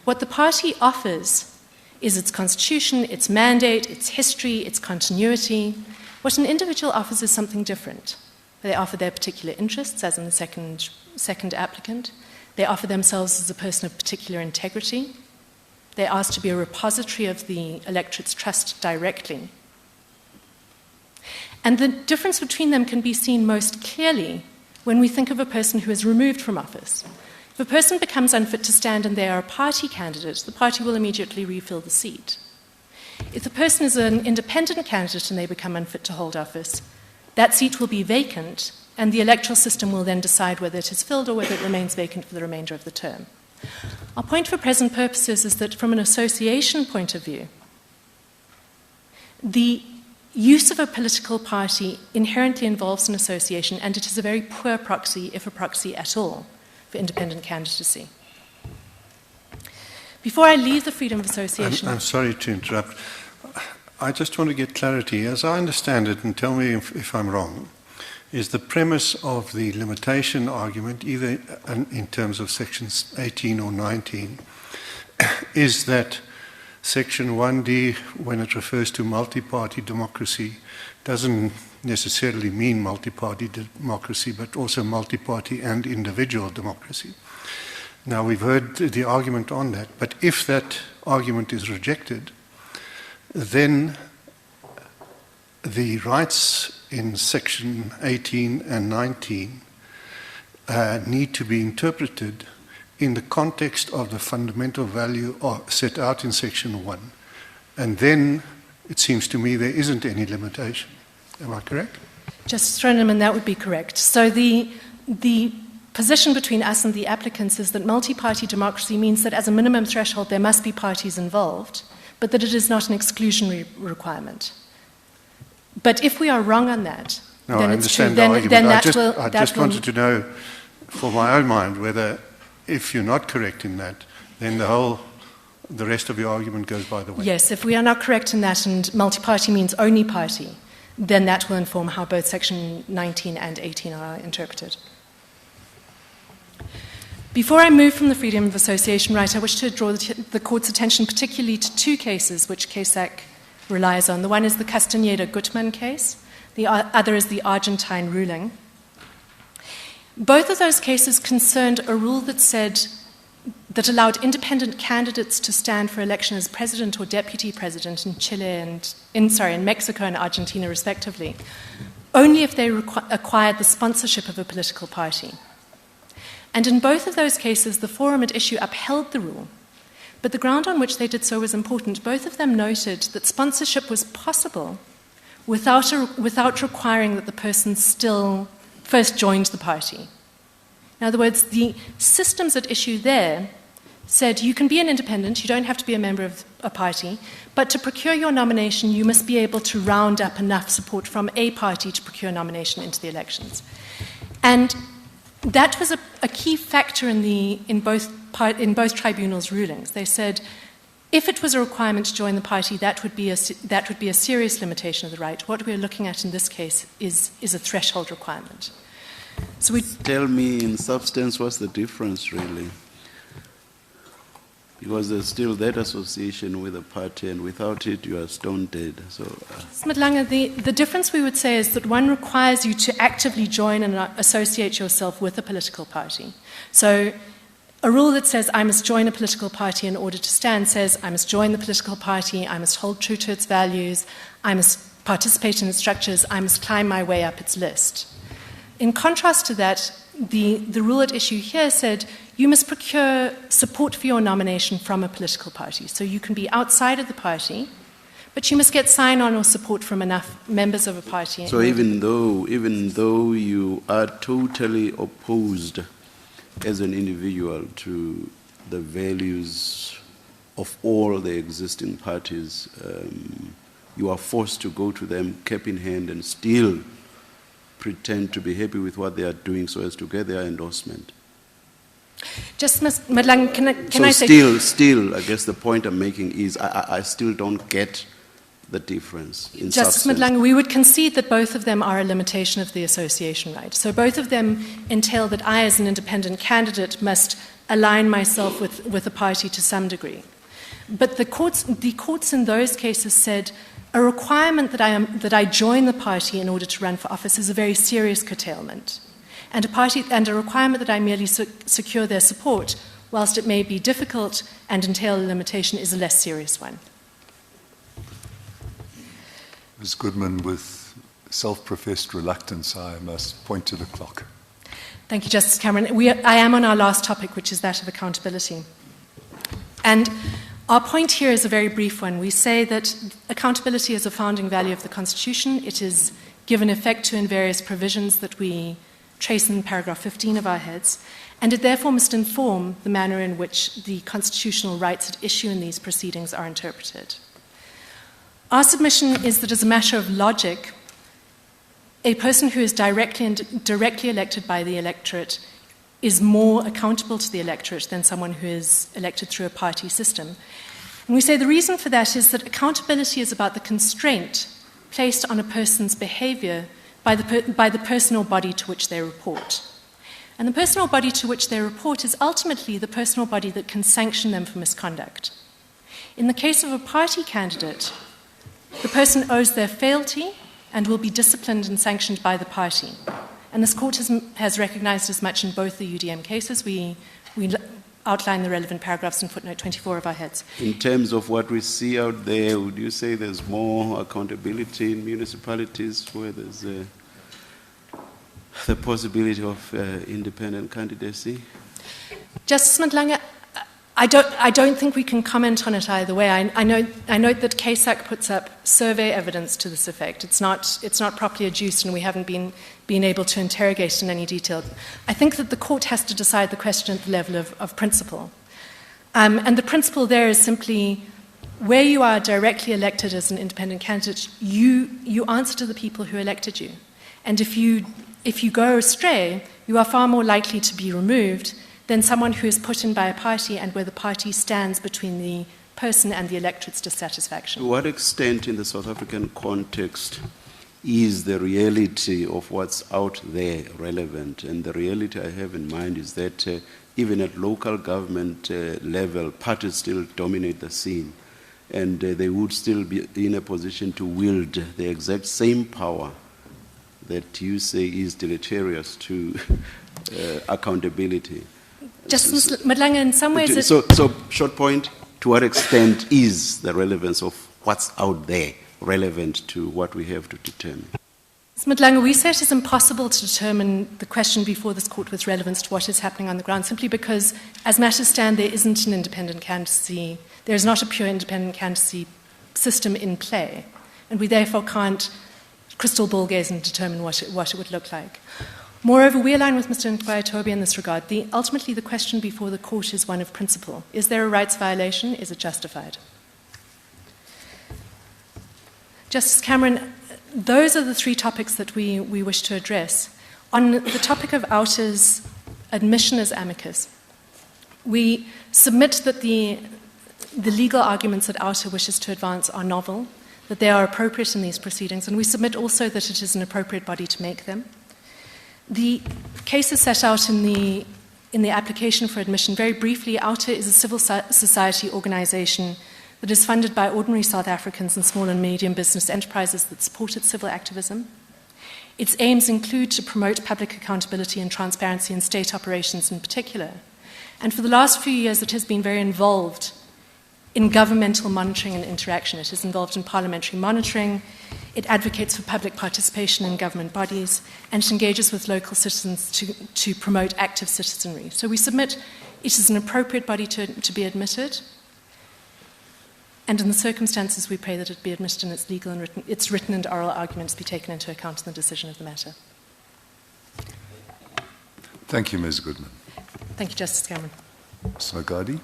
What the party offers is its constitution, its mandate, its history, its continuity. What an individual offers is something different. They offer their particular interests, as in the second applicant. They offer themselves as a person of particular integrity. They're asked to be a repository of the electorate's trust directly. And the difference between them can be seen most clearly when we think of a person who is removed from office. If a person becomes unfit to stand and they are a party candidate, the party will immediately refill the seat. If the person is an independent candidate and they become unfit to hold office, that seat will be vacant, and the electoral system will then decide whether it is filled or whether it remains vacant for the remainder of the term. Our point for present purposes is that from an association point of view, the use of a political party inherently involves an association, and it is a very poor proxy, if a proxy at all, for independent candidacy. Before I leave the freedom of association... I'm sorry to interrupt. I just want to get clarity. As I understand it, and tell me if I'm wrong, is the premise of the limitation argument, either in terms of sections 18 or 19, is that Section 1D, when it refers to multi-party democracy, doesn't necessarily mean multi-party democracy, but also multi-party and individual democracy. Now, we've heard the argument on that, but if that argument is rejected, then the rights in Section 18 and 19 need to be interpreted in the context of the fundamental value set out in Section 1. And then it seems to me there isn't any limitation. Am I correct? Justice Frenneman, that would be correct. So the position between us and the applicants is that multi-party democracy means that as a minimum threshold there must be parties involved, but that it is not an exclusionary requirement. But if we are wrong on that, no, then I it's true. understand the argument. I just will wanted to know, for my own mind, whether if you're not correct in that, then the rest of your argument goes by the way. Yes, if we are not correct in that and multi-party means only party, then that will inform how both Section 19 and 18 are interpreted. Before I move from the freedom of association right, I wish to draw the Court's attention particularly to two cases which CASAC relies on. The one is the Castaneda-Gutmann case. The other is the Argentine ruling. Both of those cases concerned a rule that allowed independent candidates to stand for election as president or deputy president in Chile and in Mexico and Argentina, respectively, only if they acquired the sponsorship of a political party. And in both of those cases, the forum at issue upheld the rule, but the ground on which they did so was important. Both of them noted that sponsorship was possible without requiring that the person still first joined the party. In other words, the systems at issue there said you can be an independent, you don't have to be a member of a party, but to procure your nomination, you must be able to round up enough support from a party to procure nomination into the elections. And that was a key factor in both tribunals' rulings. They said if it was a requirement to join the party, that would be a serious limitation of the right. What we're looking at in this case is a threshold requirement. So tell me, in substance, what's the difference really? Because there's still that association with a party, and without it, you are stone dead. So, Madlanga, the difference we would say is that one requires you to actively join and associate yourself with a political party. So a rule that says I must join a political party in order to stand says I must join the political party, I must hold true to its values, I must participate in its structures, I must climb my way up its list. In contrast to that, the rule at issue here said you must procure support for your nomination from a political party. So you can be outside of the party, but you must get sign-on or support from enough members of a party. So even though you are totally opposed as an individual to the values of all the existing parties, you are forced to go to them cap in hand and still pretend to be happy with what they are doing so as to get their endorsement. Just, Ms. Madlang, can I say... Still, I guess the point I'm making is I still don't get the difference in Justice substance. Madlang, we would concede that both of them are a limitation of the association right. So both of them entail that I, as an independent candidate, must align myself with a party to some degree. But the courts in those cases said a requirement that I join the party in order to run for office is a very serious curtailment. And a requirement that I merely secure their support, whilst it may be difficult and entail a limitation, is a less serious one. Ms. Goodman, with self-professed reluctance, I must point to the clock. Thank you, Justice Cameron. I am on our last topic, which is that of accountability. And our point here is a very brief one. We say that accountability is a founding value of the Constitution. It is given effect to in various provisions that we trace in paragraph 15 of our heads, and it therefore must inform the manner in which the constitutional rights at issue in these proceedings are interpreted. Our submission is that as a matter of logic, a person who is directly elected by the electorate is more accountable to the electorate than someone who is elected through a party system. And we say the reason for that is that accountability is about the constraint placed on a person's behavior by the person or body to which they report. And the person or body to which they report is ultimately the person or body that can sanction them for misconduct. In the case of a party candidate, the person owes their fealty and will be disciplined and sanctioned by the party. And this court has recognized as much in both the UDM cases. We outline the relevant paragraphs in footnote 24 of our heads. In terms of what we see out there, would you say there's more accountability in municipalities where there's the possibility of independent candidacy? Justice Madlanga, I don't think we can comment on it either way. I note that CASAC puts up survey evidence to this effect. It's not properly adduced, and we haven't been able to interrogate it in any detail. I think that the court has to decide the question at the level of principle. And the principle there is simply, where you are directly elected as an independent candidate, you answer to the people who elected you. And if you go astray, you are far more likely to be removed than someone who is put in by a party and where the party stands between the person and the electorate's dissatisfaction. To what extent in the South African context is the reality of what's out there relevant? And the reality I have in mind is that even at local government level, parties still dominate the scene. And they would still be in a position to wield the exact same power that you say is deleterious to accountability. Justice Madlanga, in some ways... So, short point, to what extent is the relevance of what's out there relevant to what we have to determine? Ms. Madlanga, we say it is impossible to determine the question before this court with relevance to what is happening on the ground, simply because, as matters stand, there isn't an independent candidacy. There is not a pure independent candidacy system in play, and we therefore can't crystal ball gaze and determine what it would look like. Moreover, we align with Mr. Nkwaitobi in this regard. Ultimately, the question before the court is one of principle. Is there a rights violation? Is it justified? Justice Cameron, those are the three topics that we wish to address. On the topic of Outer's admission as amicus, we submit that the legal arguments that Outer wishes to advance are novel, that they are appropriate in these proceedings, and we submit also that it is an appropriate body to make them. The cases set out in the application for admission, very briefly, Outer is a civil society organization that is funded by ordinary South Africans and small and medium business enterprises that support its civil activism. Its aims include to promote public accountability and transparency in state operations in particular. And for the last few years, it has been very involved in governmental monitoring and interaction. It is involved in parliamentary monitoring, it advocates for public participation in government bodies, and it engages with local citizens to promote active citizenry. So we submit it is an appropriate body to be admitted, and in the circumstances we pray that it be admitted and its written and oral arguments be taken into account in the decision of the matter. Thank you, Ms. Goodman. Thank you, Justice Cameron. Mr. Magadi.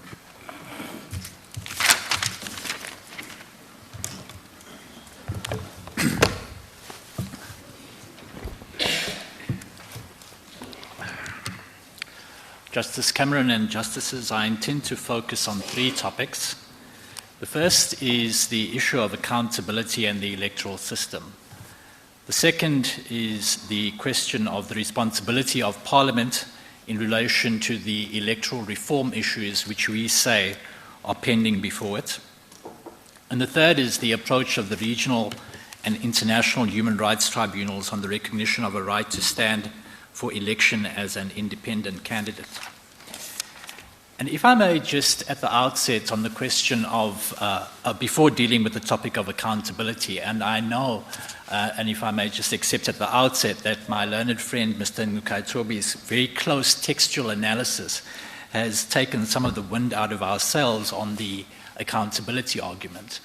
Justice Cameron and Justices, I intend to focus on three topics. The first is the issue of accountability and the electoral system. The second is the question of the responsibility of Parliament in relation to the electoral reform issues which we say are pending before it. And the third is the approach of the regional and international human rights tribunals on the recognition of a right to stand for election as an independent candidate. And if I may just at the outset on the question of, before dealing with the topic of accountability, and I know, and if I may just accept at the outset that my learned friend Mr. Nkwaitobi's very close textual analysis has taken some of the wind out of our sails on the accountability argument,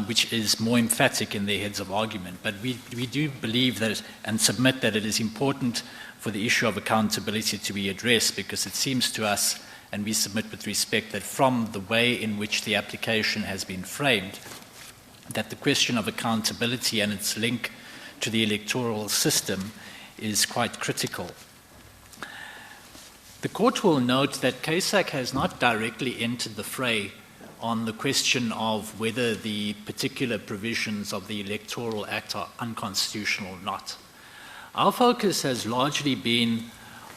which is more emphatic in their heads of argument. But we do believe that and submit that it is important for the issue of accountability to be addressed, because it seems to us, and we submit with respect, that from the way in which the application has been framed, that the question of accountability and its link to the electoral system is quite critical. The court will note that CASAC has not directly entered the fray on the question of whether the particular provisions of the Electoral Act are unconstitutional or not. Our focus has largely been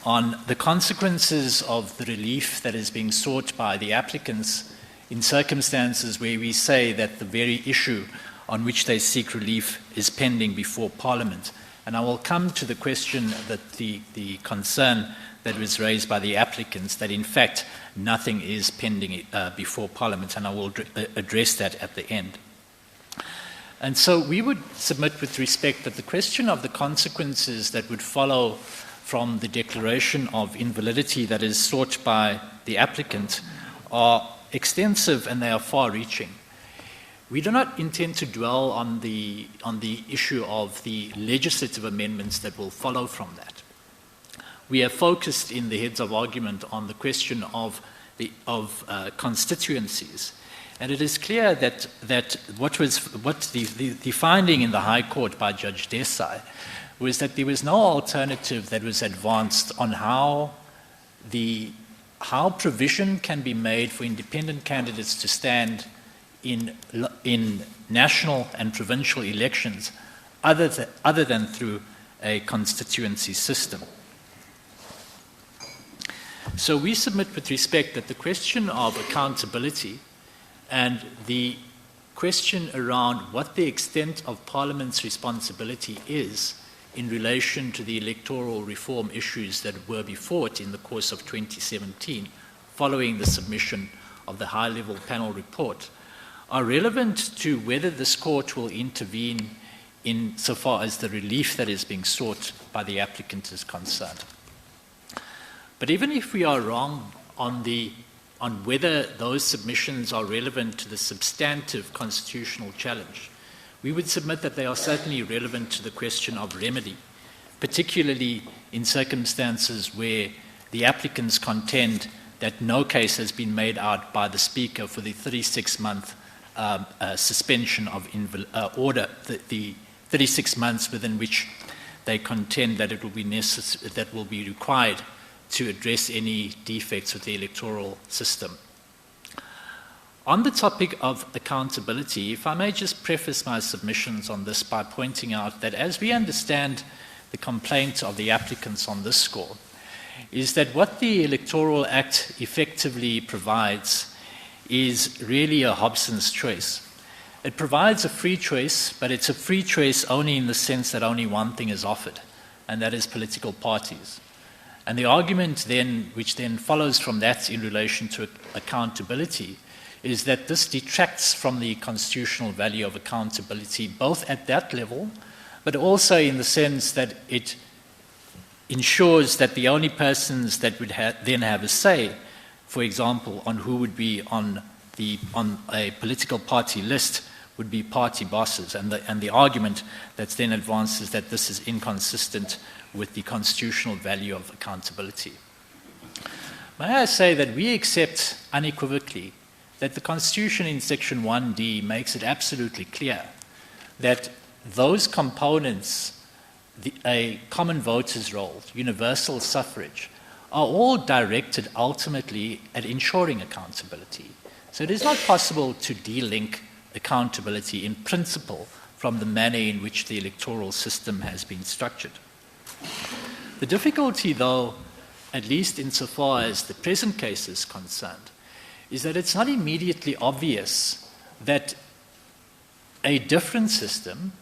on the consequences of the relief that is being sought by the applicants in circumstances where we say that the very issue on which they seek relief is pending before Parliament. And I will come to the question that the concern that was raised by the applicants, that in fact nothing is pending before Parliament, and I will address that at the end. And so we would submit with respect that the question of the consequences that would follow from the declaration of invalidity that is sought by the applicant are extensive and they are far-reaching. We do not intend to dwell on the issue of the legislative amendments that will follow from that. We have focused in the heads of argument on the question of constituencies. And it is clear that what the finding in the High Court by Judge Desai was that there was no alternative that was advanced on how provision can be made for independent candidates to stand in national and provincial elections other than through a constituency system. So we submit with respect that the question of accountability and the question around what the extent of Parliament's responsibility is in relation to the electoral reform issues that were before it in the course of 2017, following the submission of the high-level panel report, are relevant to whether this court will intervene in so far as the relief that is being sought by the applicant is concerned. But even if we are wrong on whether those submissions are relevant to the substantive constitutional challenge, we would submit that they are certainly relevant to the question of remedy, particularly in circumstances where the applicants contend that no case has been made out by the Speaker for the 36-month suspension of order, the 36 months within which they contend that it will be that will be required to address any defects with the electoral system. On the topic of accountability, if I may just preface my submissions on this by pointing out that as we understand the complaint of the applicants on this score, is that what the Electoral Act effectively provides is really a Hobson's choice. It provides a free choice, but it's a free choice only in the sense that only one thing is offered, and that is political parties. And the argument then, which then follows from that in relation to accountability, is that this detracts from the constitutional value of accountability, both at that level, but also in the sense that it ensures that the only persons that would then have a say, for example, on who would be on a political party list, would be party bosses. And the argument that's then advanced is that this is inconsistent with the constitutional value of accountability. May I say that we accept unequivocally that the Constitution in Section 1D makes it absolutely clear that those components, a common voter's roll, universal suffrage, are all directed ultimately at ensuring accountability. So it is not possible to delink accountability in principle from the manner in which the electoral system has been structured. The difficulty, though, at least insofar as the present case is concerned, is that it's not immediately obvious that a different system,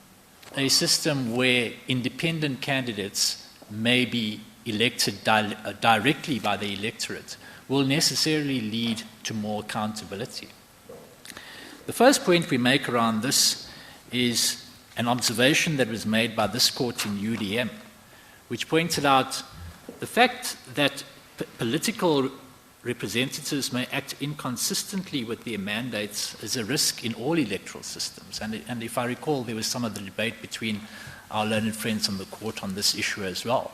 a system where independent candidates may be elected directly by the electorate, will necessarily lead to more accountability. The first point we make around this is an observation that was made by this court in UDM, which pointed out the fact that political representatives may act inconsistently with their mandates is a risk in all electoral systems. And if I recall, there was some of the debate between our learned friends on the court on this issue as well,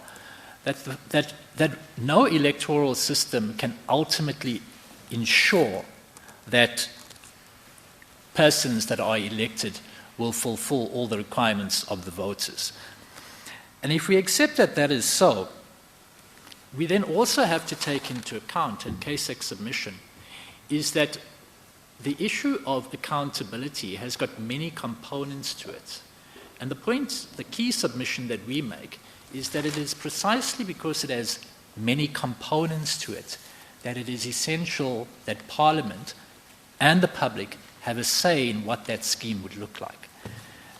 that no electoral system can ultimately ensure that persons that are elected will fulfill all the requirements of the voters. And if we accept that that is so, we then also have to take into account in CASEC submission is that the issue of accountability has got many components to it. And the key submission that we make is that it is precisely because it has many components to it that it is essential that Parliament and the public have a say in what that scheme would look like.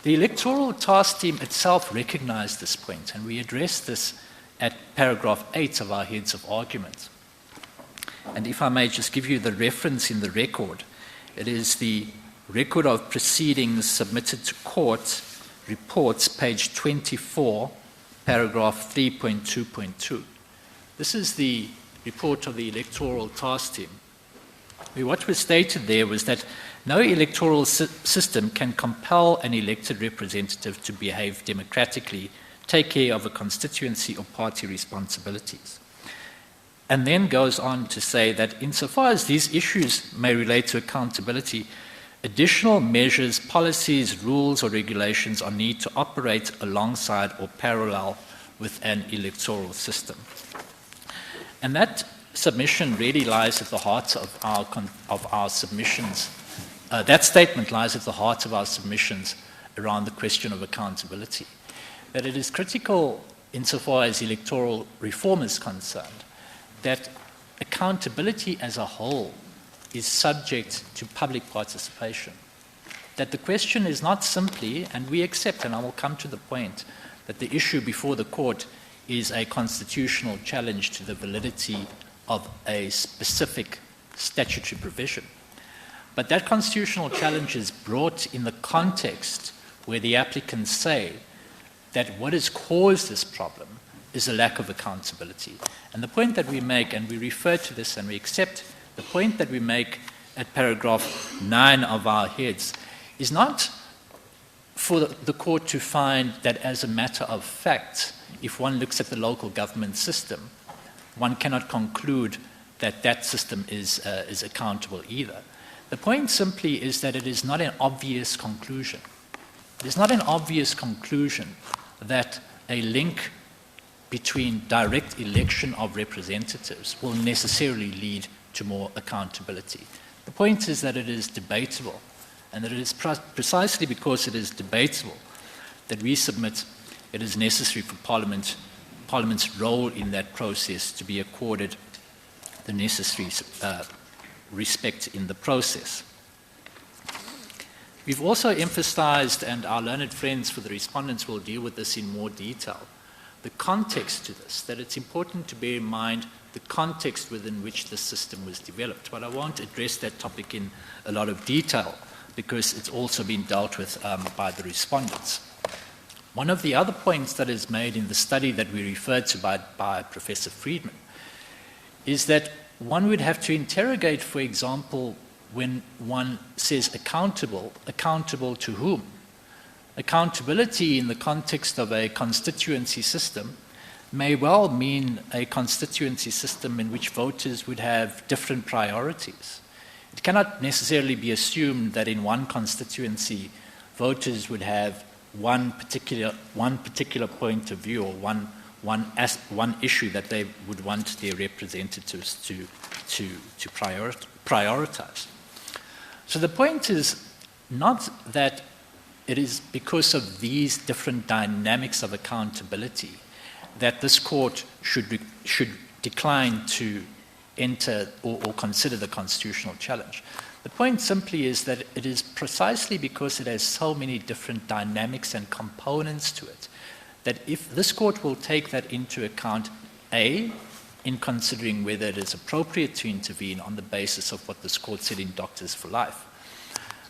The electoral task team itself recognized this point, and we addressed this at paragraph 8 of our heads of argument. And if I may just give you the reference in the record, it is the record of proceedings submitted to court, reports, page 24, paragraph 3.2.2. This is the report of the electoral task team. What was stated there was that no electoral system can compel an elected representative to behave democratically, take care of a constituency or party responsibilities. And then goes on to say that insofar as these issues may relate to accountability, additional measures, policies, rules, or regulations are needed to operate alongside or parallel with an electoral system. And that submission really lies at the heart of our submissions. That statement lies at the heart of our submissions around the question of accountability. That it is critical, insofar as electoral reform is concerned, that accountability as a whole is subject to public participation. That the question is not simply, and we accept, and I will come to the point, that the issue before the court is a constitutional challenge to the validity of a specific statutory provision. But that constitutional challenge is brought in the context where the applicants say that what has caused this problem is a lack of accountability. And the point that we make, and we refer to this and we accept, the point that we make at paragraph 9 of our heads is not for the court to find that as a matter of fact, if one looks at the local government system, one cannot conclude that that system is accountable either. The point simply is that it is not an obvious conclusion. It is not an obvious conclusion that a link between direct election of representatives will necessarily lead to more accountability. The point is that it is debatable, and that it is precisely because it is debatable that we submit it is necessary for Parliament's role in that process to be accorded the necessary respect in the process. We've also emphasized, and our learned friends for the respondents will deal with this in more detail, the context to this, that it's important to bear in mind the context within which the system was developed. But I won't address that topic in a lot of detail because it's also been dealt with by the respondents. One of the other points that is made in the study that we referred to by Professor Friedman is that one would have to interrogate, for example, when one says accountable to whom? Accountability in the context of a constituency system may well mean a constituency system in which voters would have different priorities. It cannot necessarily be assumed that in one constituency voters would have one particular point of view or one issue that they would want their representatives to prioritize. So the point is not that it is because of these different dynamics of accountability that this court should decline to enter or consider the constitutional challenge. The point simply is that it is precisely because it has so many different dynamics and components to it that if this court will take that into account, A, in considering whether it is appropriate to intervene on the basis of what this court said in Doctors for Life.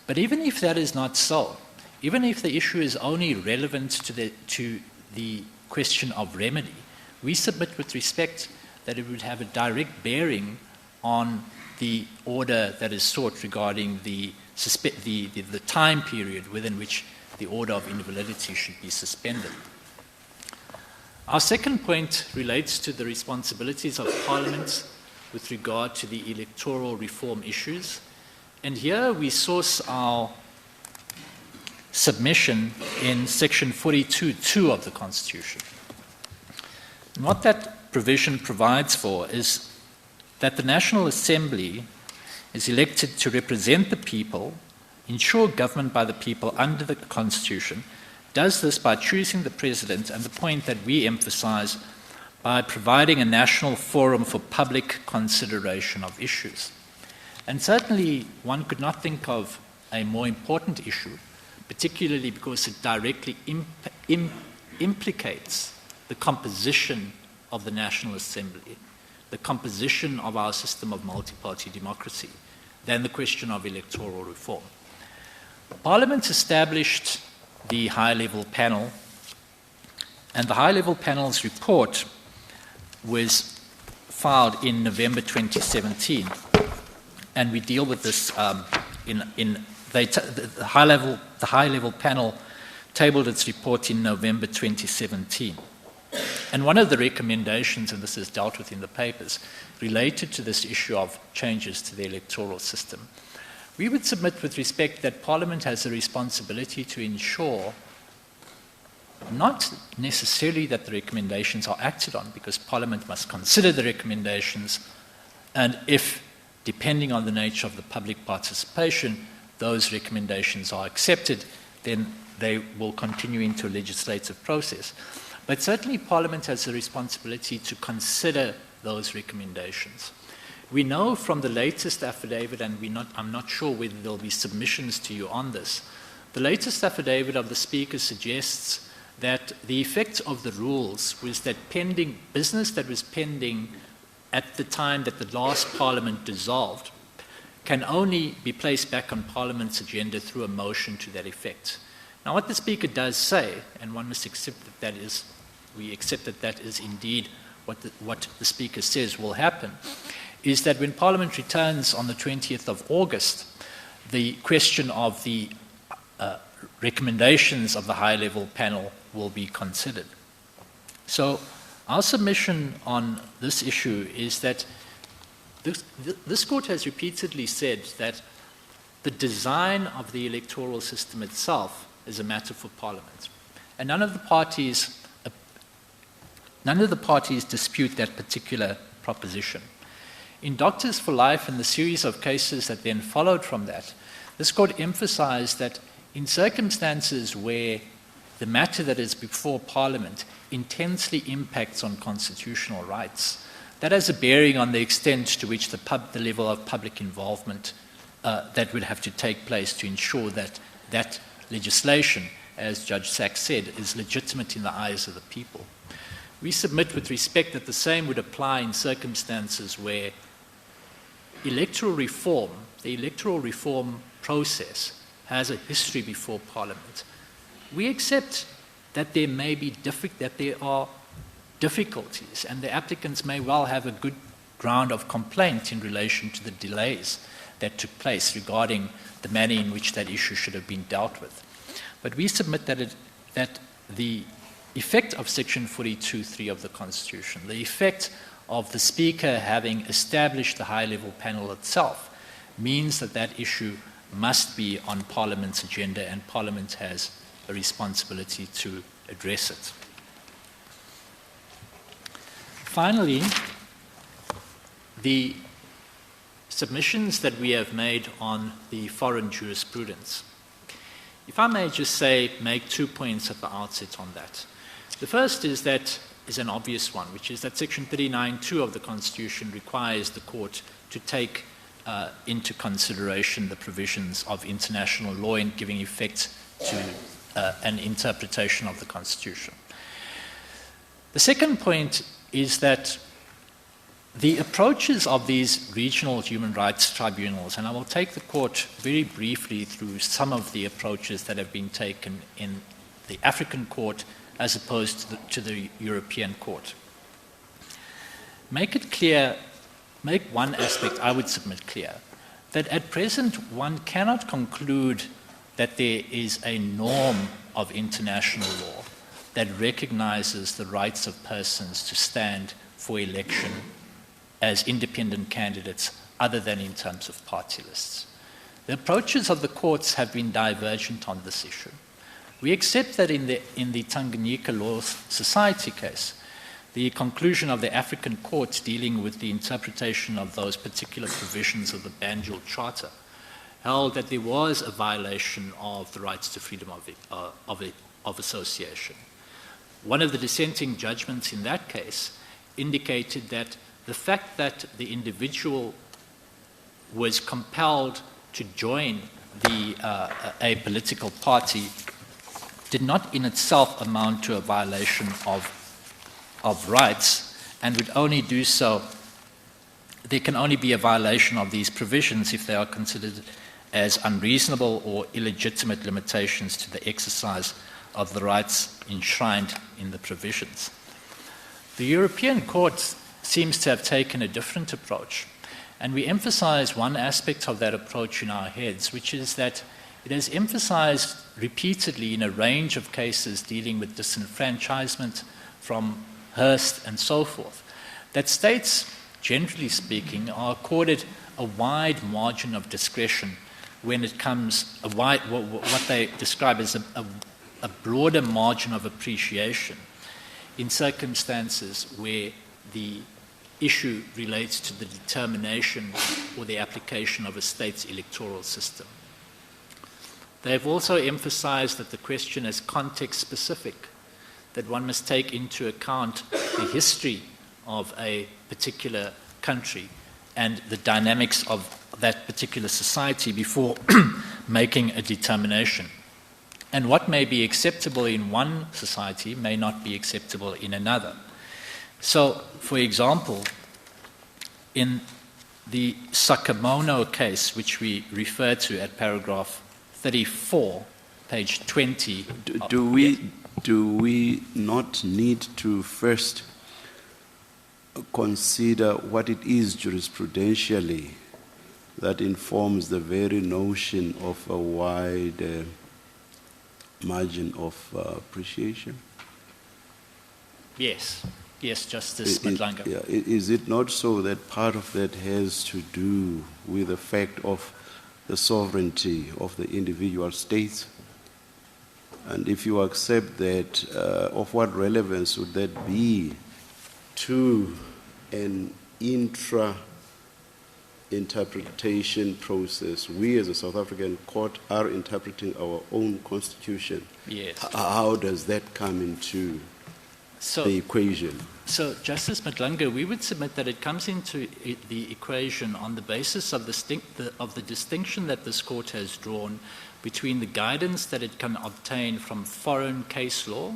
But even if that is not so, even if the issue is only relevant to the question of remedy, we submit with respect that it would have a direct bearing on the order that is sought regarding the time period within which the order of invalidity should be suspended. Our second point relates to the responsibilities of Parliament with regard to the electoral reform issues. And here we source our submission in section 42(2) of the Constitution. And what that provision provides for is that the National Assembly is elected to represent the people, ensure government by the people under the Constitution, does this by choosing the President, and the point that we emphasize, by providing a national forum for public consideration of issues. And certainly one could not think of a more important issue, particularly because it directly implicates the composition of the National Assembly, the composition of our system of multi-party democracy, than the question of electoral reform. Parliament established the high-level panel, and the high-level panel's report was filed in November 2017, and we deal with this the high-level panel tabled its report in November 2017. And one of the recommendations, and this is dealt with in the papers, related to this issue of changes to the electoral system. We would submit with respect that Parliament has a responsibility to ensure not necessarily that the recommendations are acted on, because Parliament must consider the recommendations, and if, depending on the nature of the public participation, those recommendations are accepted, then they will continue into a legislative process. But certainly Parliament has a responsibility to consider those recommendations. We know from the latest affidavit, and I'm not sure whether there'll be submissions to you on this, the latest affidavit of the Speaker suggests that the effect of the rules was that business that was pending at the time that the last Parliament dissolved can only be placed back on Parliament's agenda through a motion to that effect. Now, what the Speaker does say, and one must accept we accept that that is indeed what the Speaker says will happen, is that when Parliament returns on the 20th of August, the question of the recommendations of the high-level panel will be considered. So our submission on this issue is that this Court has repeatedly said that the design of the electoral system itself is a matter for Parliament. And none of the parties dispute that particular proposition. In Doctors for Life and the series of cases that then followed from that, this Court emphasized that in circumstances where the matter that is before Parliament intensely impacts on constitutional rights, that has a bearing on the extent to which the level of public involvement that would have to take place to ensure that that legislation, as Judge Sachs said, is legitimate in the eyes of the people. We submit with respect that the same would apply in circumstances where the electoral reform process has a history before Parliament. We accept that there are difficulties, and the applicants may well have a good ground of complaint in relation to the delays that took place regarding the manner in which that issue should have been dealt with. But we submit that the effect of Section 42(3) of the Constitution, the effect of the Speaker having established the high-level panel itself, means that that issue must be on Parliament's agenda, and Parliament has a responsibility to address it. Finally, the submissions that we have made on the foreign jurisprudence. If I may just make 2 points at the outset on that. The first is an obvious one, which is that Section 39(2) of the Constitution requires the Court to take into consideration the provisions of international law in giving effect to an interpretation of the Constitution. The second point is that the approaches of these regional human rights tribunals, and I will take the Court very briefly through some of the approaches that have been taken in the African Court as opposed to the European Court. Make one aspect I would submit clear, that at present one cannot conclude that there is a norm of international law that recognizes the rights of persons to stand for election as independent candidates other than in terms of party lists. The approaches of the courts have been divergent on this issue. We accept that in the Tanganyika Law Society case, the conclusion of the African courts dealing with the interpretation of those particular provisions of the Banjul Charter held that there was a violation of the rights to freedom of association. One of the dissenting judgments in that case indicated that the fact that the individual was compelled to join a political party did not in itself amount to a violation of rights, and would only do so, there can only be a violation of these provisions if they are considered as unreasonable or illegitimate limitations to the exercise of the rights enshrined in the provisions. The European Court seems to have taken a different approach, and we emphasize one aspect of that approach in our heads, which is that it has emphasized repeatedly in a range of cases dealing with disenfranchisement from Hearst and so forth, that states, generally speaking, are accorded a wide margin of discretion when it comes, what they describe as a broader margin of appreciation in circumstances where the issue relates to the determination or the application of a state's electoral system. They have also emphasized that the question is context-specific, that one must take into account the history of a particular country and the dynamics of that particular society before making a determination. And what may be acceptable in one society may not be acceptable in another. So, for example, in the Sakamono case, which we refer to at paragraph 34, page 20. Do we not need to first consider what it is jurisprudentially that informs the very notion of a wide margin of appreciation? Yes. Yes, Justice Madlanga. Is it not so that part of that has to do with the fact of the sovereignty of the individual states? And if you accept that, of what relevance would that be to an intra-interpretation process? We as a South African court are interpreting our own constitution. Yes. How does that come into the equation? So, Justice Madlanga, we would submit that it comes into the equation on the basis of the distinction that this court has drawn between the guidance that it can obtain from foreign case law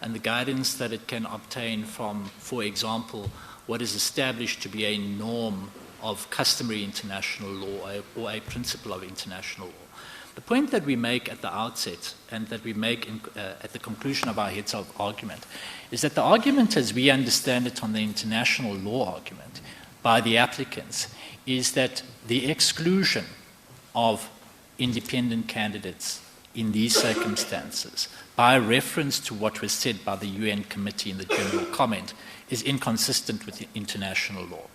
and the guidance that it can obtain from, for example, what is established to be a norm of customary international law or a principle of international law. The point that we make at the outset and that we make at the conclusion of our heads of argument is that the argument as we understand it on the international law argument by the applicants is that the exclusion of independent candidates in these circumstances by reference to what was said by the UN Committee in the general comment is inconsistent with the international law.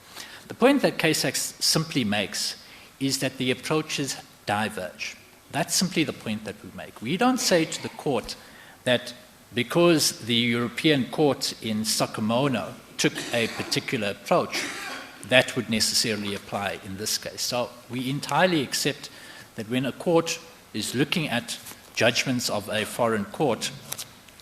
The point that CASAX simply makes is that the approaches diverge. That's simply the point that we make. We don't say to the court that because the European court in Sakamono took a particular approach, that would necessarily apply in this case. So we entirely accept that when a court is looking at judgments of a foreign court,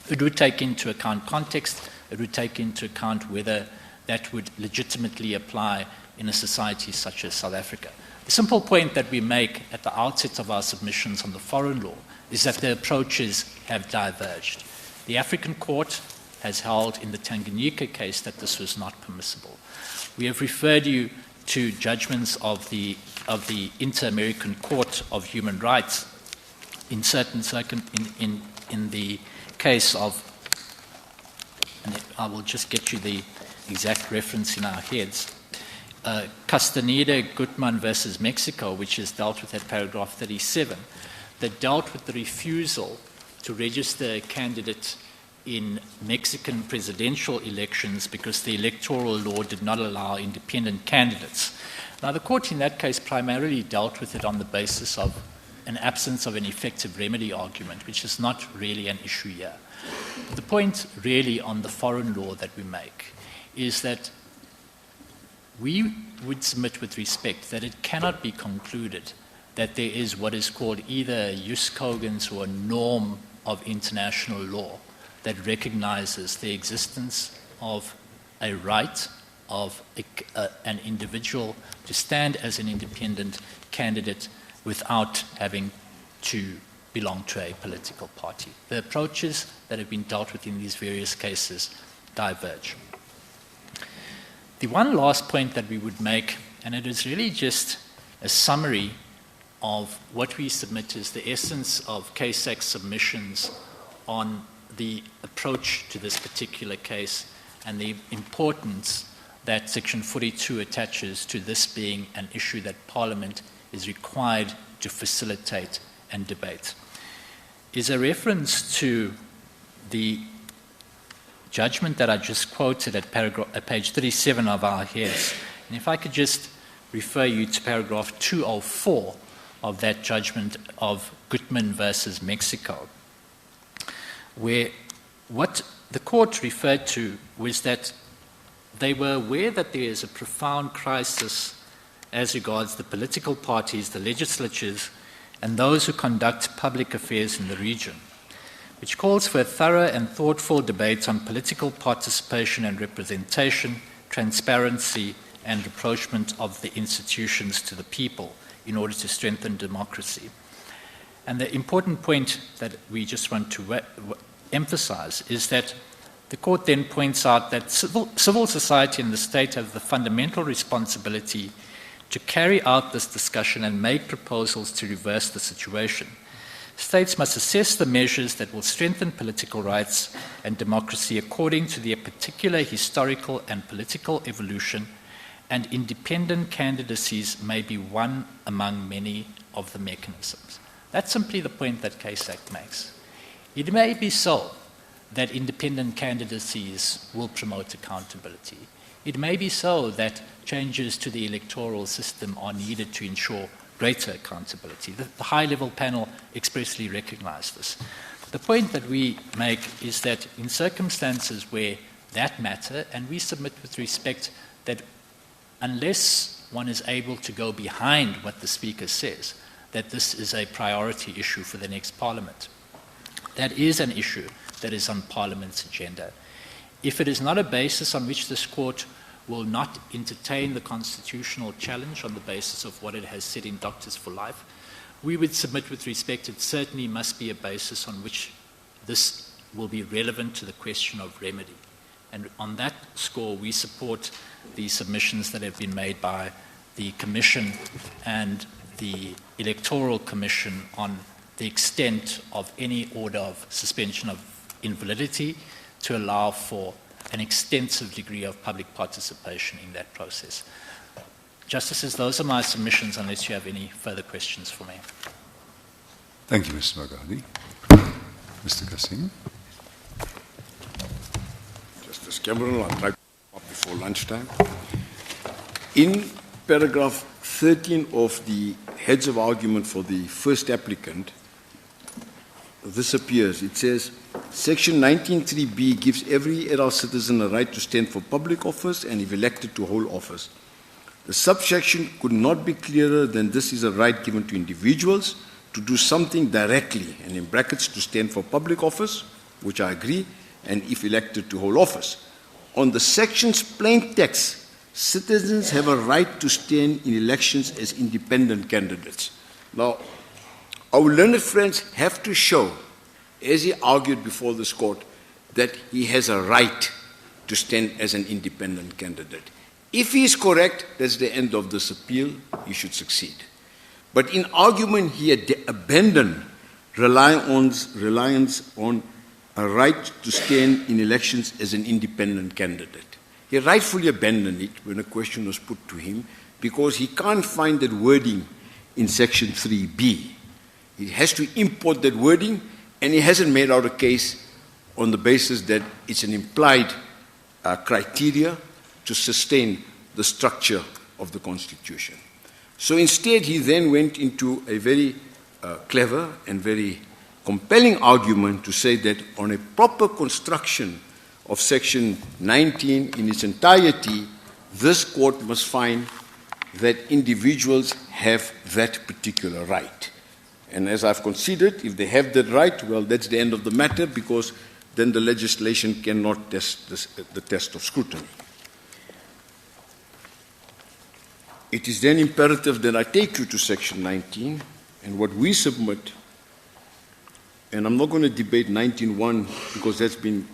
it would take into account context, it would take into account whether that would legitimately apply in a society such as South Africa. The simple point that we make at the outset of our submissions on the foreign law is that the approaches have diverged. The African court has held in the Tanganyika case that this was not permissible. We have referred you to judgments of the Inter-American Court of Human Rights in certain in the case of, and I will just get you the exact reference in our heads, Castaneda Gutman versus Mexico, which is dealt with at paragraph 37, that dealt with the refusal to register a candidate in Mexican presidential elections because the electoral law did not allow independent candidates. Now, the court in that case primarily dealt with it on the basis of an absence of an effective remedy argument, which is not really an issue here. The point really on the foreign law that we make is that we would submit with respect that it cannot be concluded that there is what is called either a jus cogens or a norm of international law that recognizes the existence of a right of an individual to stand as an independent candidate without having to belong to a political party. The approaches that have been dealt with in these various cases diverge. The one last point that we would make, and it is really just a summary of what we submit as the essence of CASAC submissions on the approach to this particular case and the importance that Section 42 attaches to this being an issue that Parliament is required to facilitate and debate, is a reference to the judgment that I just quoted at page 37 of our heads. And if I could just refer you to paragraph 204 of that judgment of Gutman versus Mexico, where what the court referred to was that they were aware that there is a profound crisis as regards the political parties, the legislatures, and those who conduct public affairs in the region, which calls for a thorough and thoughtful debate on political participation and representation, transparency, and rapprochement of the institutions to the people in order to strengthen democracy. And the important point that we just want to emphasize is that the court then points out that civil society and the state have the fundamental responsibility to carry out this discussion and make proposals to reverse the situation. States must assess the measures that will strengthen political rights and democracy according to their particular historical and political evolution, and independent candidacies may be one among many of the mechanisms. That's simply the point that CASAC makes. It may be so that independent candidacies will promote accountability. It may be so that changes to the electoral system are needed to ensure greater accountability. The high-level panel expressly recognized this. The point that we make is that in circumstances where that matter, and we submit with respect that unless one is able to go behind what the Speaker says, that this is a priority issue for the next Parliament. That is an issue that is on Parliament's agenda. If it is not a basis on which this court will not entertain the constitutional challenge on the basis of what it has said in Doctors for Life, we would submit with respect it certainly must be a basis on which this will be relevant to the question of remedy. And on that score, we support the submissions that have been made by the Commission and the Electoral Commission on the extent of any order of suspension of invalidity to allow for an extensive degree of public participation in that process. Justices, those are my submissions, unless you have any further questions for me. Thank you, Mr. Magadi. Mr. Kassim. Justice Cameron, I'll try to up before lunchtime. In paragraph 13 of the heads of argument for the first applicant, this appears. It says, Section 19.3b gives every adult citizen a right to stand for public office and, if elected, to hold office. The subsection could not be clearer than this is a right given to individuals to do something directly, and in brackets, to stand for public office, which I agree, and if elected, to hold office. On the section's plain text, citizens have a right to stand in elections as independent candidates. Now, our learned friends have to show, as he argued before this court, that he has a right to stand as an independent candidate. If he is correct, that's the end of this appeal. He should succeed. But in argument, he had abandoned reliance on a right to stand in elections as an independent candidate. He rightfully abandoned it when a question was put to him because he can't find that wording in Section 3b. He has to import that wording, and he hasn't made out a case on the basis that it's an implied criteria to sustain the structure of the Constitution. So instead, he then went into a very clever and very compelling argument to say that on a proper construction of Section 19 in its entirety, this court must find that individuals have that particular right. And as I've considered, if they have that right, well, that's the end of the matter, because then the legislation cannot test the test of scrutiny. It is then imperative that I take you to Section 19, and what we submit, and I'm not going to debate 19.1 because that's been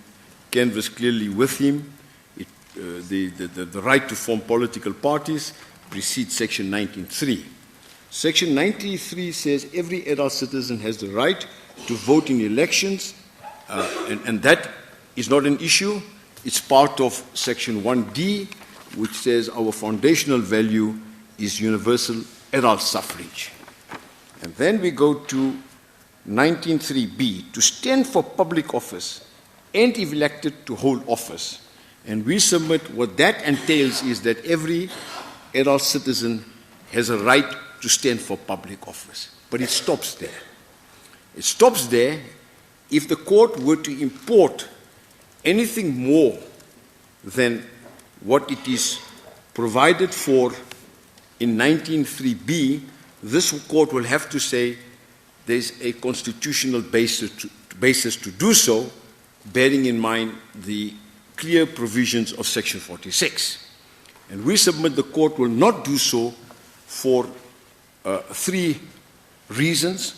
canvassed clearly with him. The right to form political parties precedes Section 19.3. Section 93 says every adult citizen has the right to vote in elections, and that is not an issue. It's part of Section 1D, which says our foundational value is universal adult suffrage. And then we go to 19.3b, to stand for public office and, if elected, to hold office. And we submit what that entails is that every adult citizen has a right to stand for public office. But it stops there. It stops there if the court were to import anything more than what it is provided for in 19.3b. This court will have to say there's a constitutional basis to do so, bearing in mind the clear provisions of Section 46. And we submit the court will not do so for three reasons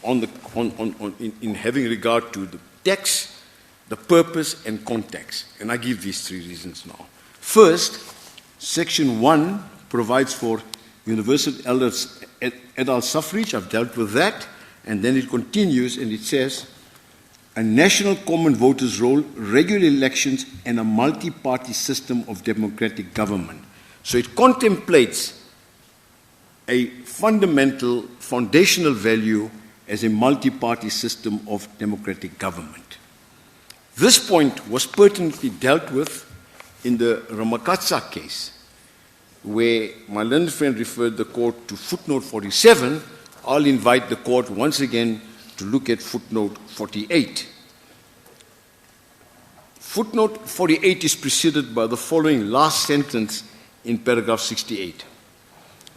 in having regard to the text, the purpose, and context. And I give these three reasons now. First, Section 1 provides for universal adult suffrage. I've dealt with that. And then it continues and it says, a national common voters' roll, regular elections, and a multi-party system of democratic government. So it contemplates a fundamental, foundational value as a multi-party system of democratic government. This point was pertinently dealt with in the Ramakatsa case, where my learned friend referred the court to footnote 47. I'll invite the court once again to look at footnote 48. Footnote 48 is preceded by the following last sentence in paragraph 68.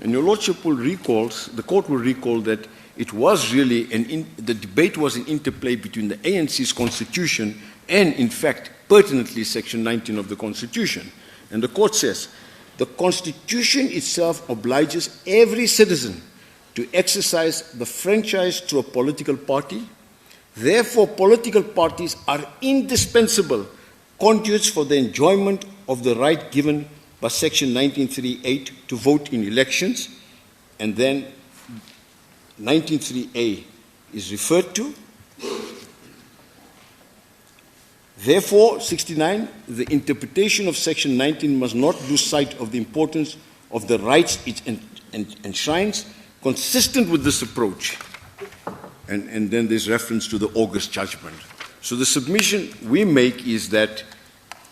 And your lordship will recall, the court will recall that it was really, the debate was an interplay between the ANC's constitution and, in fact, pertinently, Section 19 of the Constitution. And the court says, the Constitution itself obliges every citizen to exercise the franchise through a political party. Therefore, political parties are indispensable conduits for the enjoyment of the right given by Section 1938 to vote in elections. And then 19.3a is referred to. Therefore, 69, the interpretation of Section 19 must not lose sight of the importance of the rights it enshrines, consistent with this approach. And then there's reference to the August judgment. So the submission we make is that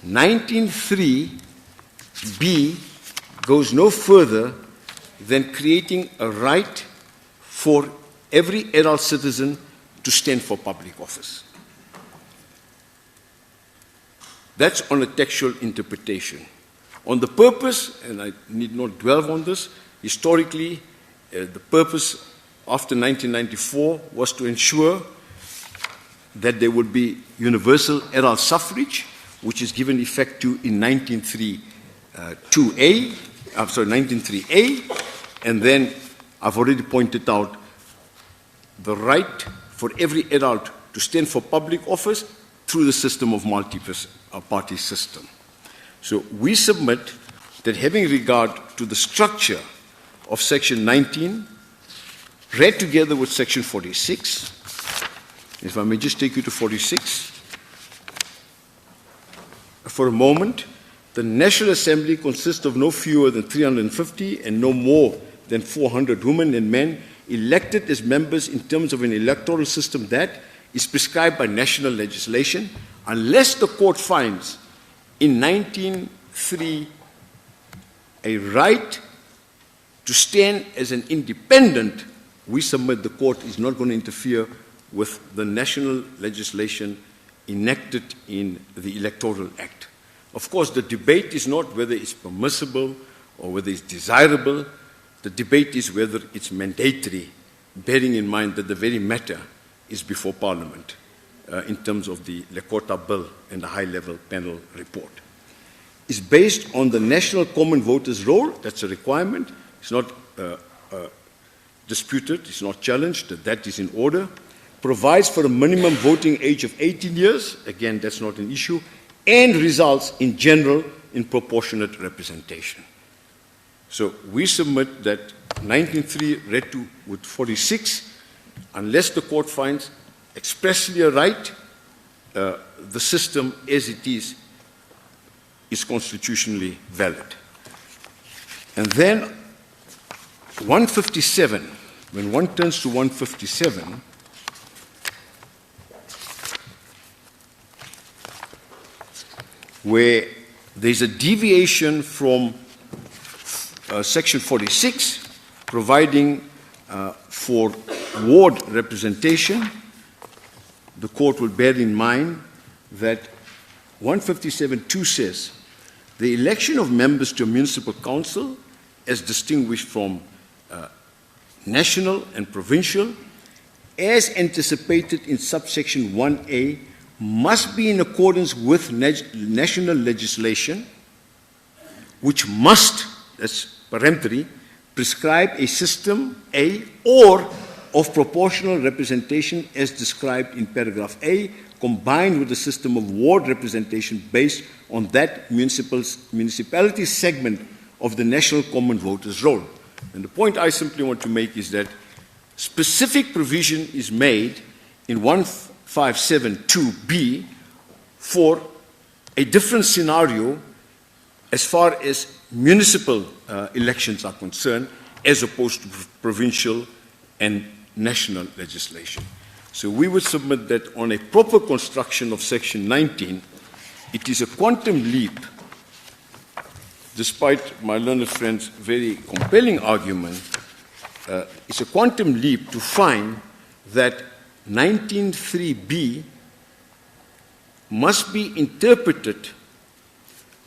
19.3b goes no further than creating a right for every adult citizen to stand for public office. That's on a textual interpretation. On the purpose, and I need not dwell on this, historically, the purpose after 1994 was to ensure that there would be universal adult suffrage, which is given effect to in 19.3a, and then I've already pointed out the right for every adult to stand for public office through the system of multi-party system. So we submit that having regard to the structure of Section 19, read together with Section 46, if I may just take you to 46, for a moment, the National Assembly consists of no fewer than 350 and no more than 400 women and men elected as members in terms of an electoral system that is prescribed by national legislation, unless the court finds in 19.3 a right to stand as an independent. We submit the court is not going to interfere with the national legislation enacted in the Electoral Act. Of course, the debate is not whether it's permissible or whether it's desirable. The debate is whether it's mandatory, bearing in mind that the very matter is before Parliament in terms of the Lekota Bill and the high-level panel report. It's based on the National Common Voters' Roll. That's a requirement. It's not disputed. It's not challenged. That is in order. Provides for a minimum voting age of 18 years. Again, that's not an issue. And results in general in proportionate representation. So we submit that 19.3 read to with 46, unless the court finds expressly a right, the system as it is constitutionally valid. And then 157, when one turns to 157, where there's a deviation from Section 46, providing for ward representation, the court will bear in mind that 157.2 says, the election of members to a municipal council, as distinguished from national and provincial, as anticipated in subsection 1A, must be in accordance with national legislation which must, that's peremptory, prescribe a system A or of proportional representation as described in paragraph A, combined with a system of ward representation based on that municipality segment of the national common voters roll. And the point I simply want to make is that specific provision is made in 1572B for a different scenario as far as municipal elections are concerned, as opposed to provincial and national legislation. So we would submit that on a proper construction of Section 19, it is a quantum leap, despite my learned friend's very compelling argument, it's a quantum leap to find that 19.3b must be interpreted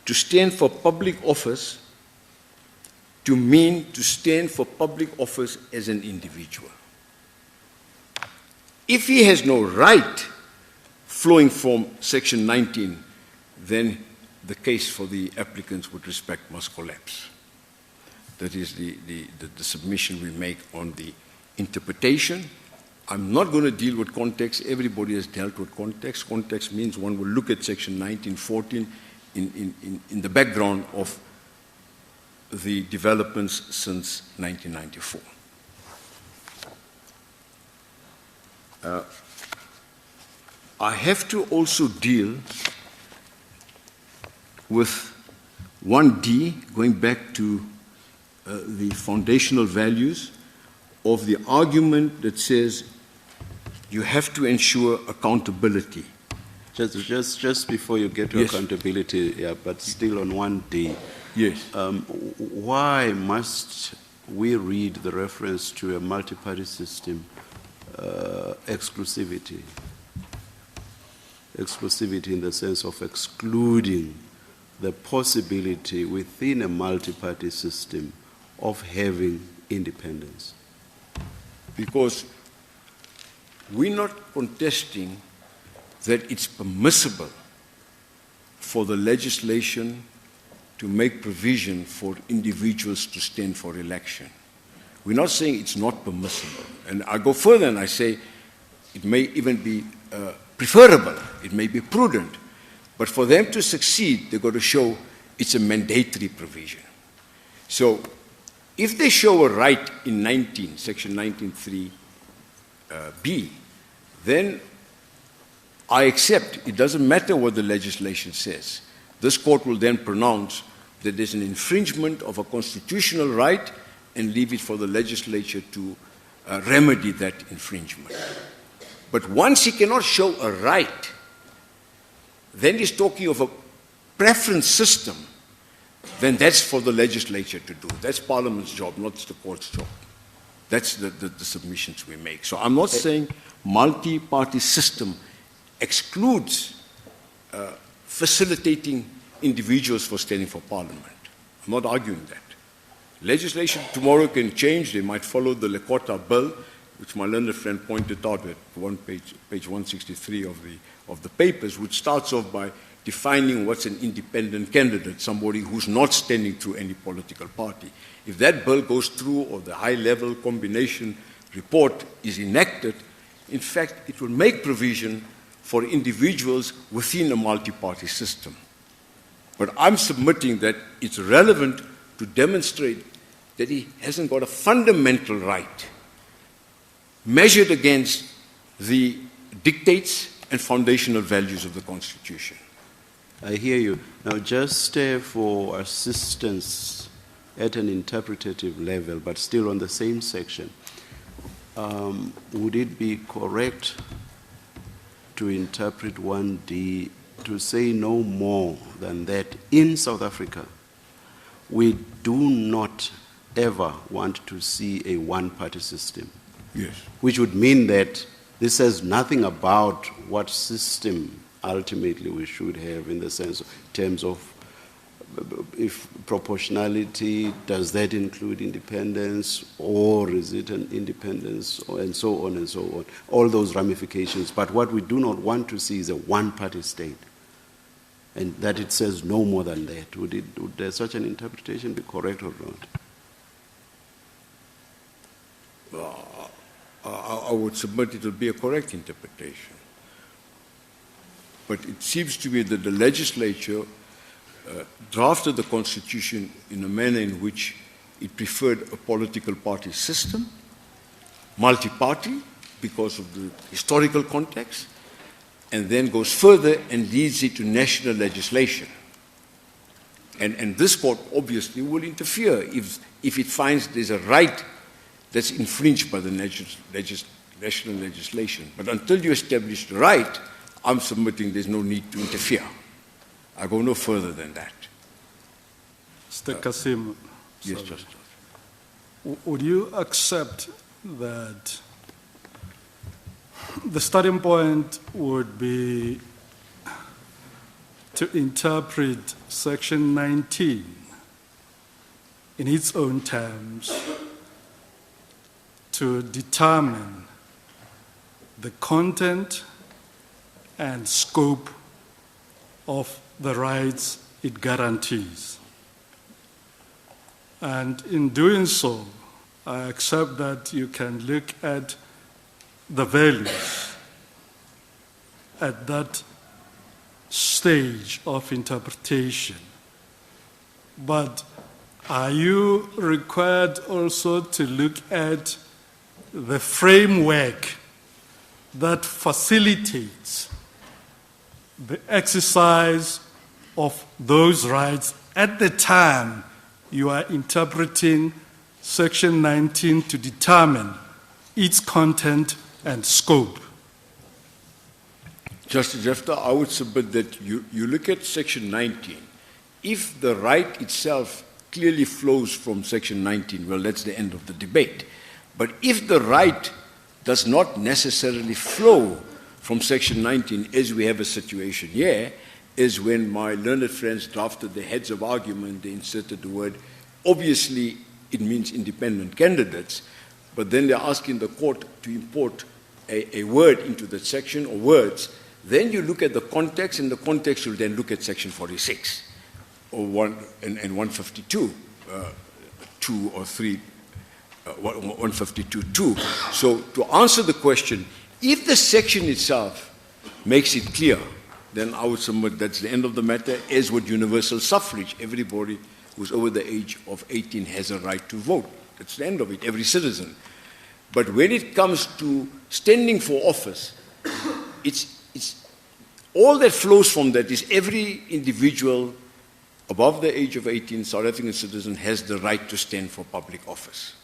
to stand for public office to mean to stand for public office as an individual. If he has no right flowing from Section 19, then the case for the applicants with respect must collapse. That is the submission we make on the interpretation. I'm not going to deal with context. Everybody has dealt with context. Context means one will look at Section 1914 in the background of the developments since 1994. I have to also deal with 1D, going back to the foundational values of the argument that says you have to ensure accountability. Just before you get to accountability, yeah, but still on 1D. Yes. Why must we read the reference to a multi-party system exclusivity? Exclusivity in the sense of excluding the possibility within a multi-party system of having independence. Because we're not contesting that it's permissible for the legislation to make provision for individuals to stand for election. We're not saying it's not permissible. And I go further and I say it may even be preferable, it may be prudent, but for them to succeed, they've got to show it's a mandatory provision. So if they show a right in Section 19.3b, then I accept, it doesn't matter what the legislation says. This court will then pronounce that there's an infringement of a constitutional right and leave it for the legislature to remedy that infringement. But once he cannot show a right, then he's talking of a preference system, then that's for the legislature to do. That's Parliament's job, not the court's job. That's the submissions we make. So I'm not saying multi-party system excludes facilitating individuals for standing for Parliament. I'm not arguing that. Legislation tomorrow can change. They might follow the Lekota bill, which my learned friend pointed out at page 163 of the papers, which starts off by defining what's an independent candidate, somebody who's not standing through any political party. If that bill goes through or the high-level combination report is enacted, in fact, it will make provision for individuals within a multi-party system. But I'm submitting that it's relevant to demonstrate that he hasn't got a fundamental right measured against the dictates and foundational values of the Constitution. I hear you. Now, just for assistance at an interpretative level, but still on the same section, would it be correct to interpret 1D to say no more than that in South Africa, we do not ever want to see a one-party system? Yes. Which would mean that this says nothing about what system ultimately we should have in the sense of terms of if proportionality, does that include independence, or is it an independence, and so on and so on, all those ramifications. But what we do not want to see is a one-party state. and that it says no more than that. Would such an interpretation be correct or not? I would submit it will be a correct interpretation. But it seems to me that the legislature drafted the Constitution in a manner in which it preferred a political party system, multi-party, because of the historical context, and then goes further and leads it to national legislation. And this court obviously will interfere if it finds there's a right that's infringed by the national legislation. But until you establish the right, I'm submitting there's no need to interfere. I go no further than that. Mr. Kasim, yes, sorry. Justice. Would you accept that the starting point would be to interpret Section 19 in its own terms to determine the content and scope of the rights it guarantees? And in doing so, I accept that you can look at the values at that stage of interpretation. But are you required also to look at the framework that facilitates the exercise of those rights at the time you are interpreting Section 19 to determine its content and scope? Justice Jeffter, I would submit that you look at Section 19. If the right itself clearly flows from Section 19, well, that's the end of the debate. But if the right does not necessarily flow from Section 19, as we have a situation here, is when my learned friends drafted the heads of argument, they inserted the word, obviously it means independent candidates, but then they're asking the court to import a word into that section or words. Then you look at the context, and the context will then look at Section 46 or 152, 2 or 3, 152.2. So to answer the question, if the section itself makes it clear, then I would submit that's the end of the matter, as would universal suffrage. Everybody who's over the age of 18 has a right to vote. That's the end of it, every citizen. But when it comes to standing for office, it's all that flows from that is every individual above the age of 18, South African citizen, has the right to stand for public office.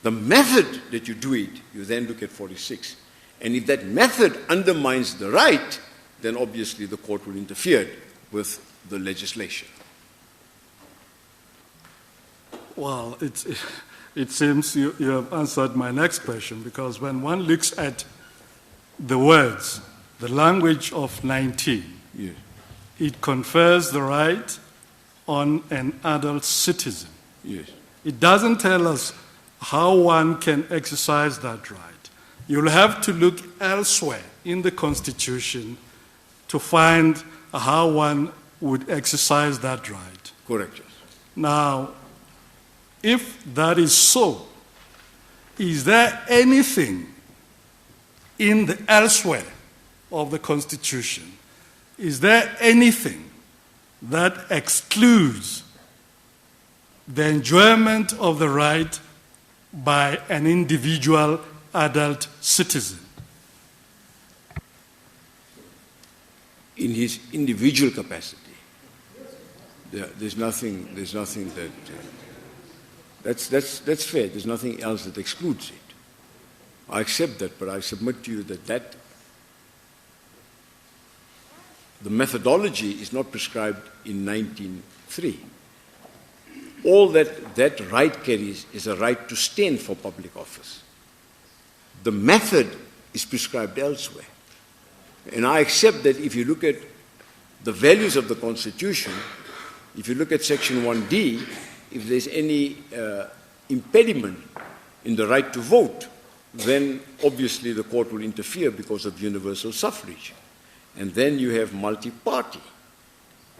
The method that you do it, you then look at 46. And if that method undermines the right, then obviously the court will interfere with the legislation. Well, it seems you have answered my next question, because when one looks at the words, the language of 19, yes, it confers the right on an adult citizen. Yes. It doesn't tell us how one can exercise that right. You'll have to look elsewhere in the Constitution to find how one would exercise that right. Correct. Yes. Now, if that is so, is there anything in the elsewhere of the Constitution, is there anything that excludes the enjoyment of the right by an individual adult citizen? In his individual capacity, there's nothing that that's fair. There's nothing else that excludes it. I accept that, but I submit to you that the methodology is not prescribed in 19.3. All that right carries is a right to stand for public office. The method is prescribed elsewhere. And I accept that if you look at the values of the Constitution, if you look at Section 1D, if there's any impediment in the right to vote, then obviously the court will interfere because of universal suffrage. And then you have multi-party.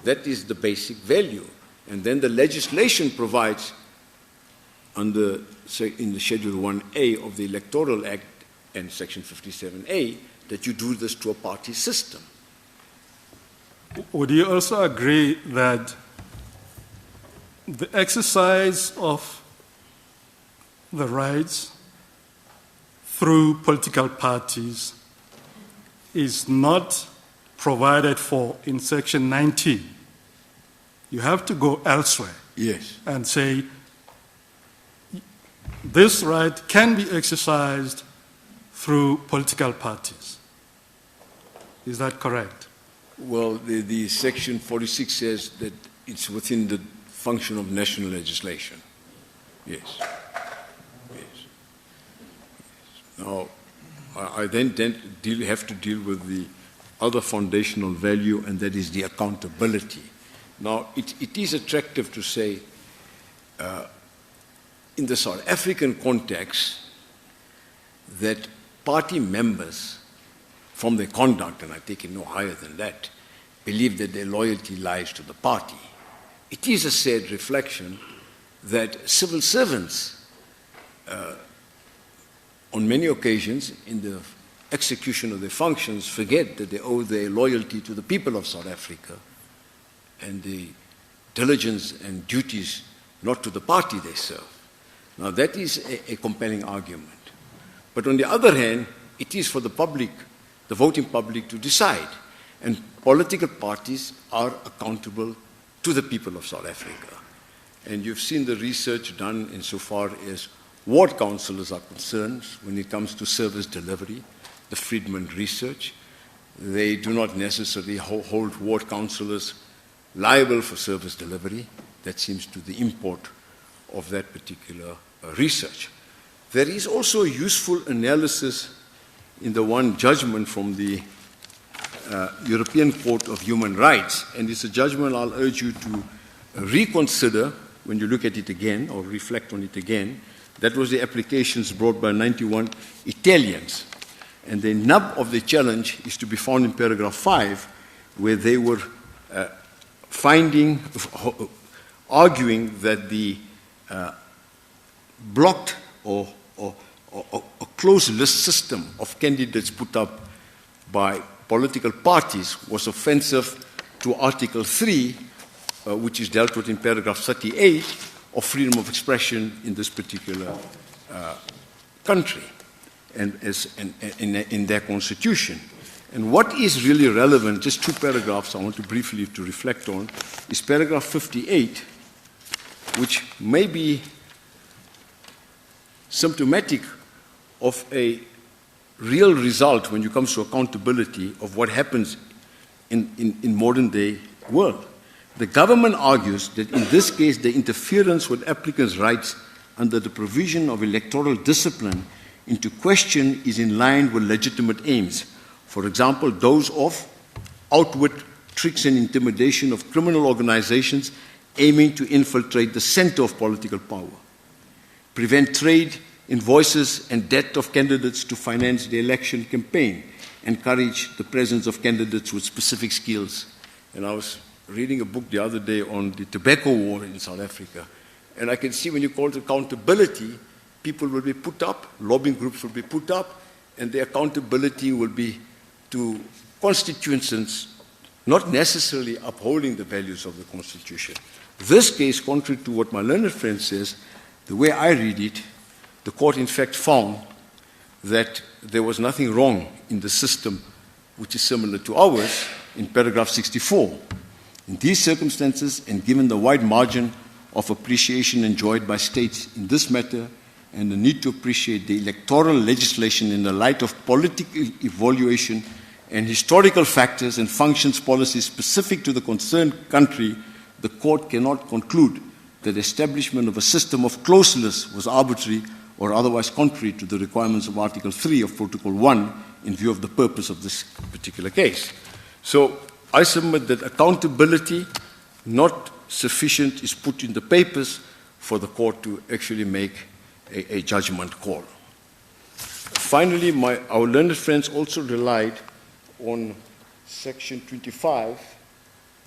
That is the basic value. And then the legislation provides under, say, in the Schedule 1A of the Electoral Act and Section 57A that you do this to a party system. Would you also agree that the exercise of the rights through political parties is not provided for in Section 19? You have to go elsewhere. Yes. And say, this right can be exercised through political parties. Is that correct? Well, the Section 46 says that it's within the function of national legislation. Yes. Yes. Now, I then have to deal with the other foundational value, and that is the accountability. Now, it is attractive to say, in the South African context, that party members, from their conduct, and I take it no higher than that, believe that their loyalty lies to the party. It is a sad reflection that civil servants, on many occasions, in the execution of their functions, forget that they owe their loyalty to the people of South Africa and the diligence and duties not to the party they serve. Now, that is a compelling argument. But on the other hand, it is for the public, the voting public, to decide. And political parties are accountable to the people of South Africa. And you've seen the research done insofar as ward councillors are concerned when it comes to service delivery, the Friedman research. They do not necessarily hold ward councillors liable for service delivery. That seems to the import of that particular research. There is also a useful analysis in the one judgment from the European Court of Human Rights, and it's a judgment I'll urge you to reconsider when you look at it again or reflect on it again. That was the applications brought by 91 Italians. And the nub of the challenge is to be found in paragraph 5, where they were arguing that the blocked or a closed list system of candidates put up by political parties was offensive to Article 3, which is dealt with in paragraph 38 of freedom of expression in this particular country and in their constitution. And what is really relevant, just 2 paragraphs I want to briefly to reflect on, is paragraph 58, which may be symptomatic of a real result when it comes to accountability of what happens in modern day world. The government argues that in this case the interference with applicants' rights under the provision of electoral discipline into question is in line with legitimate aims. For example, those of outward tricks and intimidation of criminal organizations aiming to infiltrate the center of political power, prevent trade, invoices, and debt of candidates to finance the election campaign, encourage the presence of candidates with specific skills. And I was reading a book the other day on the tobacco war in South Africa, and I can see when you call it accountability, people will be put up, lobbying groups will be put up, and the accountability will be to constituents not necessarily upholding the values of the Constitution. This case, contrary to what my learned friend says, the way I read it, the court in fact found that there was nothing wrong in the system which is similar to ours in paragraph 64. In these circumstances, and given the wide margin of appreciation enjoyed by states in this matter, and the need to appreciate the electoral legislation in the light of political evaluation and historical factors and functions policies specific to the concerned country, the court cannot conclude that the establishment of a system of closed lists was arbitrary or otherwise contrary to the requirements of Article 3 of Protocol 1 in view of the purpose of this particular case. So I submit that accountability not sufficient is put in the papers for the court to actually make a judgment call. Finally, our learned friends also relied on Section 25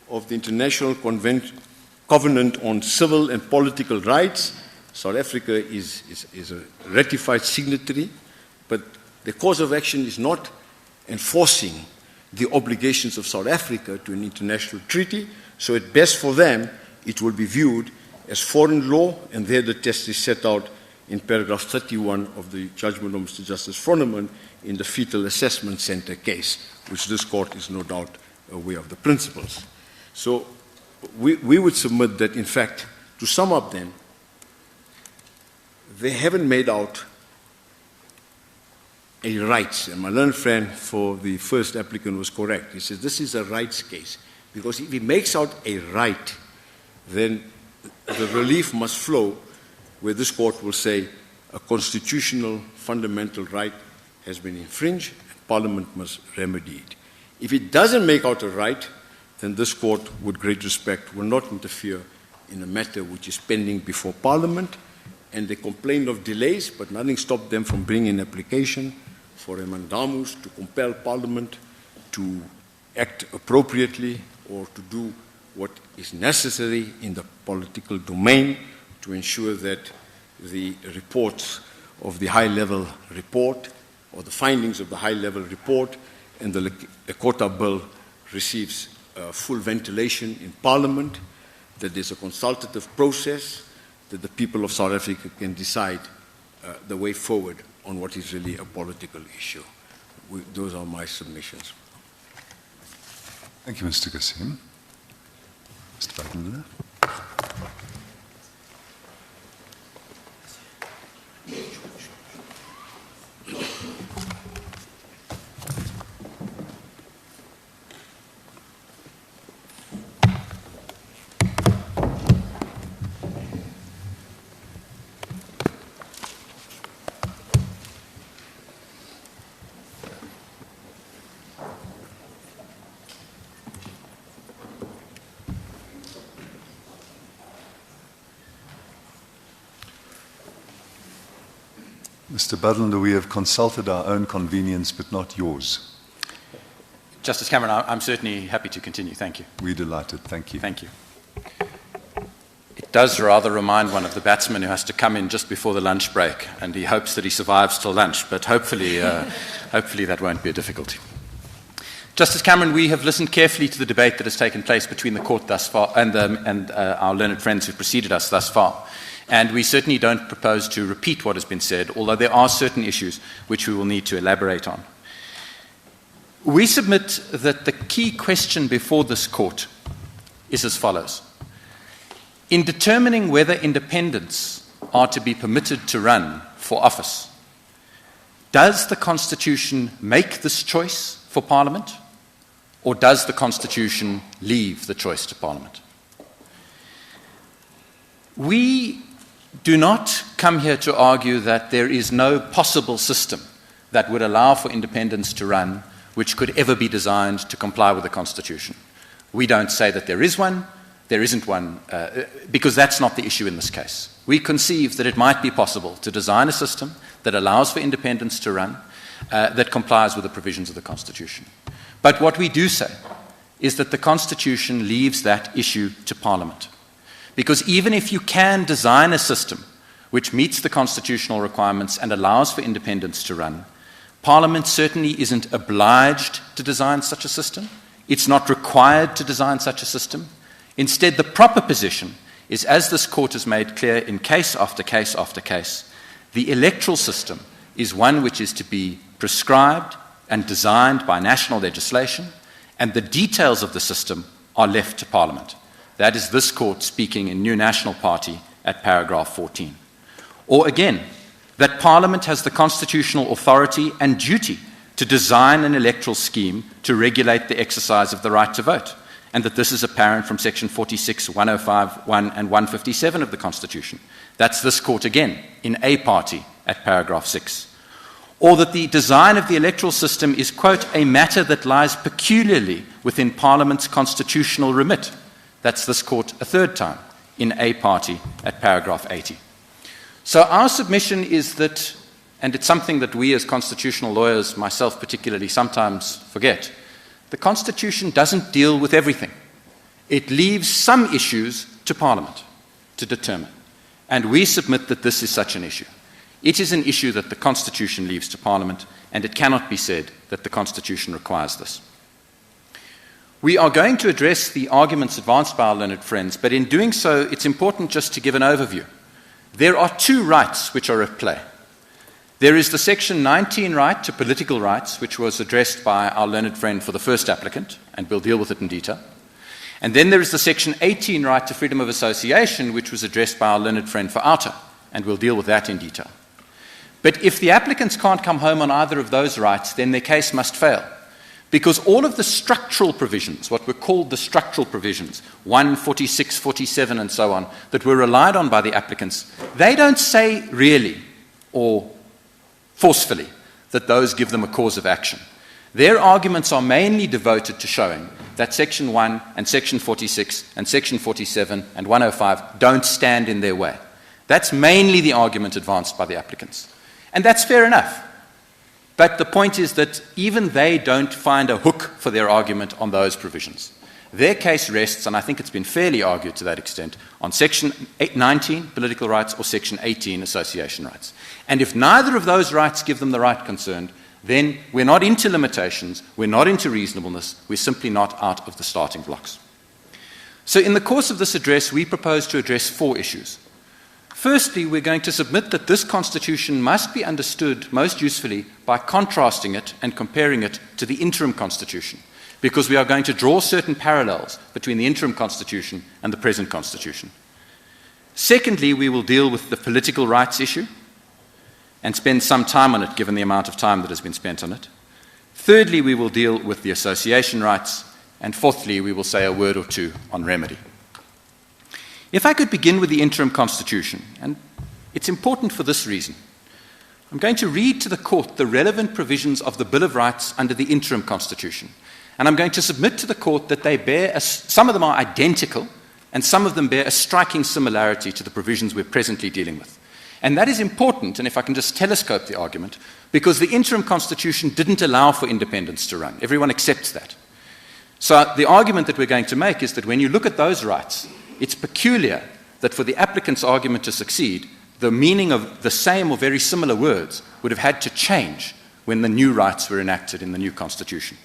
of the International Covenant on Civil and Political Rights. South Africa is a ratified signatory, but the cause of action is not enforcing the obligations of South Africa to an international treaty, so at best for them, it will be viewed as foreign law, and there the test is set out in paragraph 31 of the judgment of Mr. Justice Froneman in the Fetal Assessment Center case, which this court is no doubt aware of the principles. So we would submit that, in fact, to sum up then, they haven't made out a rights, and my learned friend for the first applicant was correct. He says this is a rights case, because if he makes out a right, then the relief must flow where this court will say a constitutional fundamental right has been infringed, and Parliament must remedy it. If it doesn't make out a right, then this court, with great respect, will not interfere in a matter which is pending before Parliament, and they complained of delays, but nothing stopped them from bringing an application for a mandamus to compel Parliament to act appropriately or to do what is necessary in the political domain to ensure that the reports of the high-level report or the findings of the high-level report and the Quota Bill receives full ventilation in Parliament, that there's a consultative process, that the people of South Africa can decide the way forward on what is really a political issue. Those are my submissions. Thank you, Mr. Kassim. Mr. Butler. Mr. Butler, we have consulted our own convenience, but not yours. Justice Cameron, I'm certainly happy to continue. Thank you. We're delighted. Thank you. Thank you. It does rather remind one of the batsman who has to come in just before the lunch break, and he hopes that he survives till lunch, but hopefully that won't be a difficulty. Justice Cameron, we have listened carefully to the debate that has taken place between the court thus far and our learned friends who preceded us thus far. And we certainly don't propose to repeat what has been said, although there are certain issues which we will need to elaborate on. We submit that the key question before this court is as follows. In determining whether independents are to be permitted to run for office, does the Constitution make this choice for Parliament, or does the Constitution leave the choice to Parliament? We do not come here to argue that there is no possible system that would allow for independents to run which could ever be designed to comply with the Constitution. We don't say that there is one, there isn't one, because that's not the issue in this case. We conceive that it might be possible to design a system that allows for independents to run, that complies with the provisions of the Constitution. But what we do say is that the Constitution leaves that issue to Parliament. Because even if you can design a system which meets the constitutional requirements and allows for independents to run, Parliament certainly isn't obliged to design such a system. It's not required to design such a system. Instead, the proper position is, as this court has made clear in case after case after case, the electoral system is one which is to be prescribed and designed by national legislation, and the details of the system are left to Parliament. That is this court speaking in New National Party at paragraph 14. Or again, that Parliament has the constitutional authority and duty to design an electoral scheme to regulate the exercise of the right to vote, and that this is apparent from section 46, 105, 1 and 157 of the Constitution. That's this court again in A Party at paragraph 6. Or that the design of the electoral system is, quote, a matter that lies peculiarly within Parliament's constitutional remit. That's this court a third time in A Party at paragraph 80. So our submission is that, and it's something that we as constitutional lawyers, myself particularly, sometimes forget, the Constitution doesn't deal with everything. It leaves some issues to Parliament to determine. And we submit that this is such an issue. It is an issue that the Constitution leaves to Parliament, and it cannot be said that the Constitution requires this. We are going to address the arguments advanced by our learned friends, but in doing so, it's important just to give an overview. There are two rights which are at play. There is the Section 19 right to political rights, which was addressed by our learned friend for the first applicant, and we'll deal with it in detail. And then there is the Section 18 right to freedom of association, which was addressed by our learned friend for outer, and we'll deal with that in detail. But if the applicants can't come home on either of those rights, then their case must fail. Because all of the structural provisions, what were called the structural provisions, 1, 46, 47, and so on, that were relied on by the applicants, they don't say really or forcefully that those give them a cause of action. Their arguments are mainly devoted to showing that Section 1 and Section 46 and Section 47 and 105 don't stand in their way. That's mainly the argument advanced by the applicants. And that's fair enough. But the point is that even they don't find a hook for their argument on those provisions. Their case rests, and I think it's been fairly argued to that extent, on Section 19, political rights, or Section 18, association rights. And if neither of those rights give them the right concerned, then we're not into limitations, we're not into reasonableness, we're simply not out of the starting blocks. So in the course of this address, we propose to address 4 issues. Firstly, we're going to submit that this Constitution must be understood most usefully by contrasting it and comparing it to the interim Constitution, because we are going to draw certain parallels between the interim Constitution and the present Constitution. Secondly, we will deal with the political rights issue and spend some time on it, given the amount of time that has been spent on it. Thirdly, we will deal with the association rights. And fourthly, we will say a word or two on remedy. If I could begin with the interim Constitution, and it's important for this reason. I'm going to read to the Court the relevant provisions of the Bill of Rights under the interim Constitution. And I'm going to submit to the Court that they bear, some of them are identical, and some of them bear a striking similarity to the provisions we're presently dealing with. And that is important, and if I can just telescope the argument, because the interim Constitution didn't allow for independence to run. Everyone accepts that. So the argument that we're going to make is that when you look at those rights, it's peculiar that for the applicant's argument to succeed, the meaning of the same or very similar words would have had to change when the new rights were enacted in the new Constitution.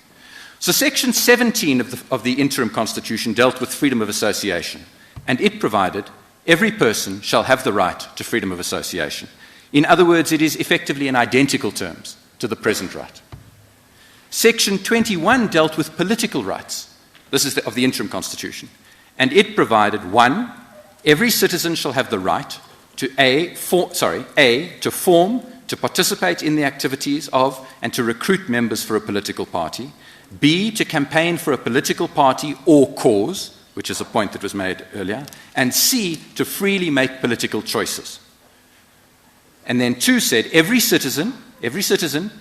So Section 17 of the interim Constitution dealt with freedom of association, and it provided every person shall have the right to freedom of association. In other words, it is effectively in identical terms to the present right. Section 21 dealt with political rights. This is of the interim Constitution. And it provided, 1, every citizen shall have the right to to form, to participate in the activities of, and to recruit members for a political party. B, to campaign for a political party or cause, which is a point that was made earlier, and C, to freely make political choices. And then 2 said, every citizen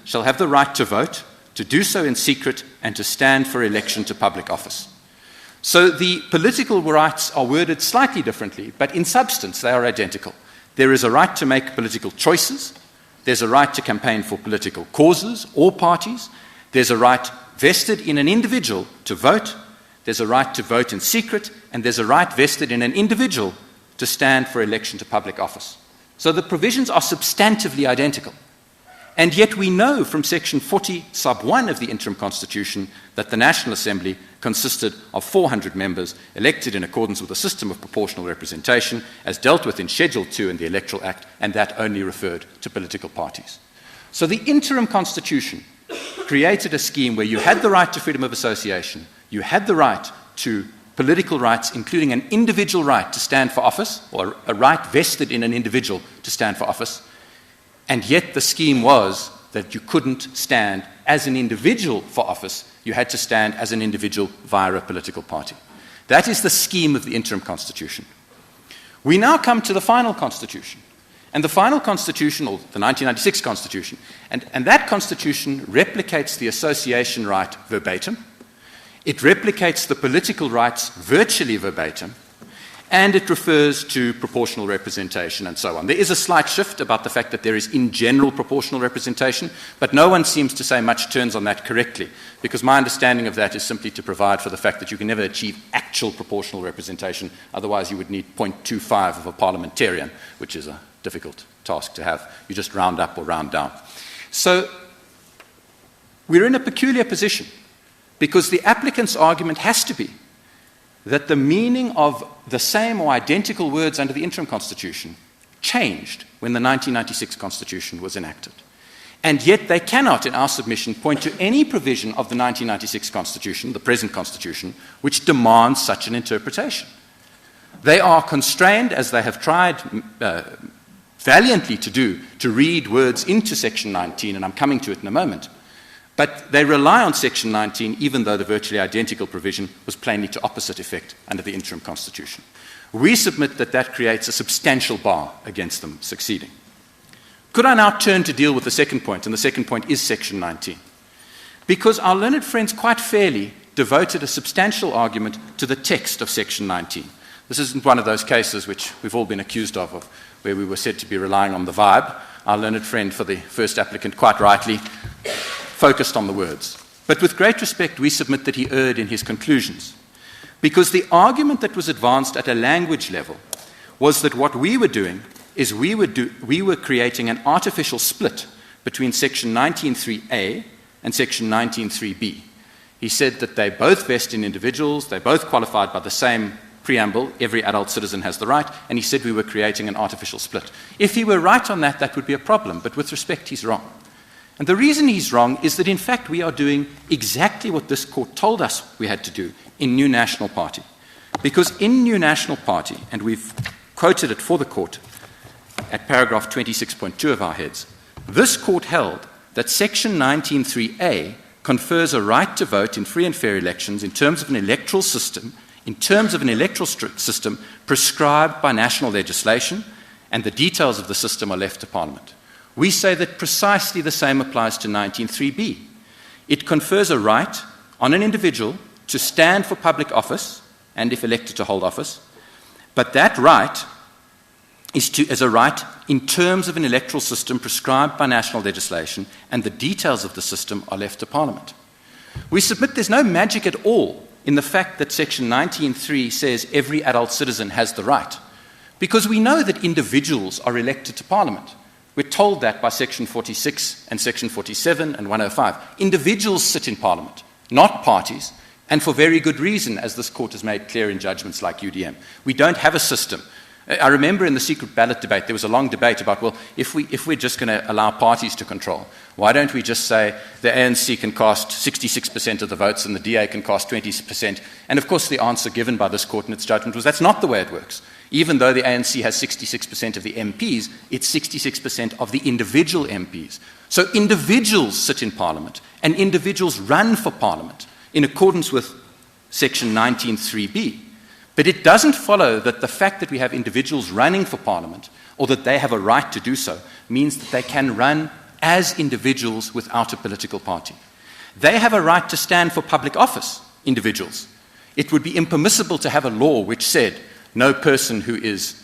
shall have the right to vote, to do so in secret, and to stand for election to public office. So the political rights are worded slightly differently, but in substance they are identical. There is a right to make political choices, there's a right to campaign for political causes or parties, there's a right vested in an individual to vote, there's a right to vote in secret, and there's a right vested in an individual to stand for election to public office. So the provisions are substantively identical. And yet we know from Section 40, sub 1 of the interim Constitution that the National Assembly consisted of 400 members elected in accordance with a system of proportional representation as dealt with in Schedule 2 in the Electoral Act, and that only referred to political parties. So the interim Constitution created a scheme where you had the right to freedom of association, you had the right to political rights, including an individual right to stand for office, or a right vested in an individual to stand for office, and yet the scheme was that you couldn't stand as an individual for office, you had to stand as an individual via a political party. That is the scheme of the interim Constitution. We now come to the final Constitution. And the final Constitution, or the 1996 Constitution, and that Constitution replicates the association right verbatim. It replicates the political rights virtually verbatim. and it refers to proportional representation and so on. There is a slight shift about the fact that there is in general proportional representation, but no one seems to say much turns on that correctly, because my understanding of that is simply to provide for the fact that you can never achieve actual proportional representation, otherwise you would need 0.25 of a parliamentarian, which is a difficult task to have. You just round up or round down. So we're in a peculiar position, because the applicant's argument has to be that the meaning of the same or identical words under the interim constitution changed when the 1996 constitution was enacted. And yet they cannot, in our submission, point to any provision of the 1996 constitution, the present constitution, which demands such an interpretation. They are constrained, as they have tried valiantly to do, to read words into section 19, and I'm coming to it in a moment. But they rely on section 19, even though the virtually identical provision was plainly to opposite effect under the interim constitution. We submit that that creates a substantial bar against them succeeding. Could I now turn to deal with the second point, and the second point is section 19? Because our learned friends quite fairly devoted a substantial argument to the text of section 19. This isn't one of those cases which we've all been accused of where we were said to be relying on the vibe. Our learned friend for the first applicant quite rightly focused on the words. But with great respect, we submit that he erred in his conclusions. Because the argument that was advanced at a language level was that what we were doing is we were creating an artificial split between section 19.3a and section 19.3b. He said that they both vest in individuals, they both qualified by the same preamble, every adult citizen has the right, and he said we were creating an artificial split. If he were right on that, that would be a problem, but with respect, he's wrong. And the reason he's wrong is that, in fact, we are doing exactly what this court told us we had to do in New National Party. Because in New National Party, and we've quoted it for the court at paragraph 26.2 of our heads, this court held that section 19.3a confers a right to vote in free and fair elections in terms of an electoral system, prescribed by national legislation, and the details of the system are left to Parliament. We say that precisely the same applies to 19.3b. It confers a right on an individual to stand for public office, and if elected to hold office, but that right is a right in terms of an electoral system prescribed by national legislation, and the details of the system are left to Parliament. We submit there's no magic at all in the fact that section 19.3 says every adult citizen has the right, because we know that individuals are elected to Parliament. We're told that by section 46 and section 47 and 105. Individuals sit in Parliament, not parties, and for very good reason, as this court has made clear in judgments like UDM. We don't have a system. I remember in the secret ballot debate, there was a long debate about, well, if we're just going to allow parties to control, why don't we just say the ANC can cast 66% of the votes and the DA can cast 20%? And of course, the answer given by this court in its judgment was that's not the way it works. Even though the ANC has 66% of the MPs, it's 66% of the individual MPs. So individuals sit in Parliament, and individuals run for Parliament in accordance with section 19.3b. But it doesn't follow that the fact that we have individuals running for Parliament, or that they have a right to do so, means that they can run as individuals without a political party. They have a right to stand for public office, individuals. It would be impermissible to have a law which said no person who is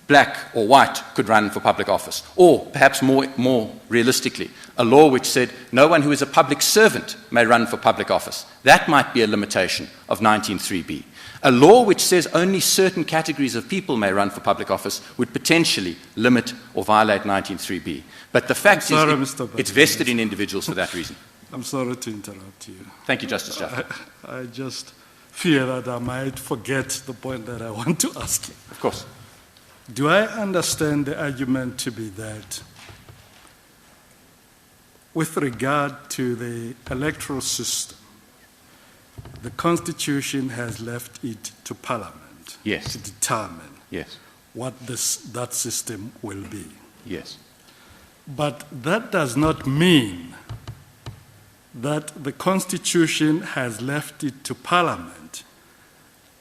black or white could run for public office. Or, perhaps more realistically, a law which said no one who is a public servant may run for public office. That might be a limitation of 19.3b. A law which says only certain categories of people may run for public office would potentially limit or violate 19.3b. But the fact is it's vested in individuals for that reason. I'm sorry to interrupt you. Thank you, Justice Jaffe. I just fear that I might forget the point that I want to ask you. Of course. Do I understand the argument to be that with regard to the electoral system, the Constitution has left it to Parliament to determine what that system will be? Yes. But that does not mean that the Constitution has left it to Parliament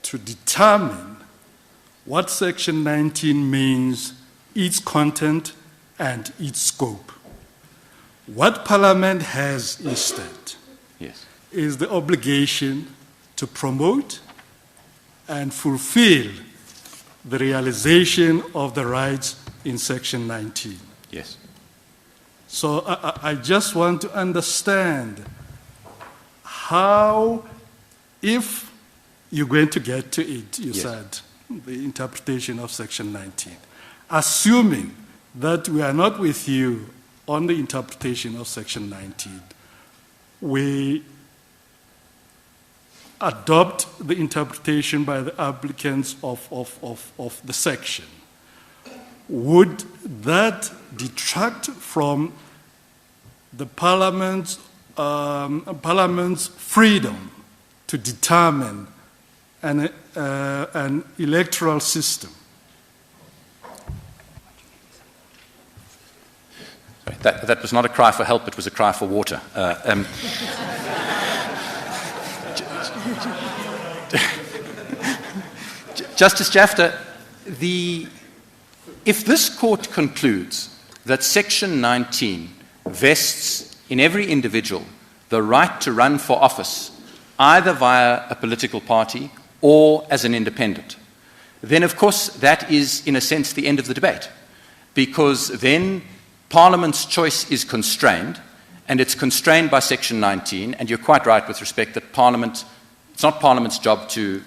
to determine what Section 19 means, its content and its scope. What Parliament has instead is the obligation to promote and fulfill the realization of the rights in Section 19. Yes. So I just want to understand how, if you're going to get to it, you said, the interpretation of Section 19, assuming that we are not with you on the interpretation of Section 19, we adopt the interpretation by the applicants of the section. Would that detract from the Parliament's freedom to determine an electoral system? Sorry, that was not a cry for help, it was a cry for water. Justice Jafta, if this court concludes that Section 19 vests in every individual the right to run for office, either via a political party or as an independent, then of course that is, in a sense, the end of the debate, because then Parliament's choice is constrained, and it's constrained by Section 19, and you're quite right with respect that it's not Parliament's job to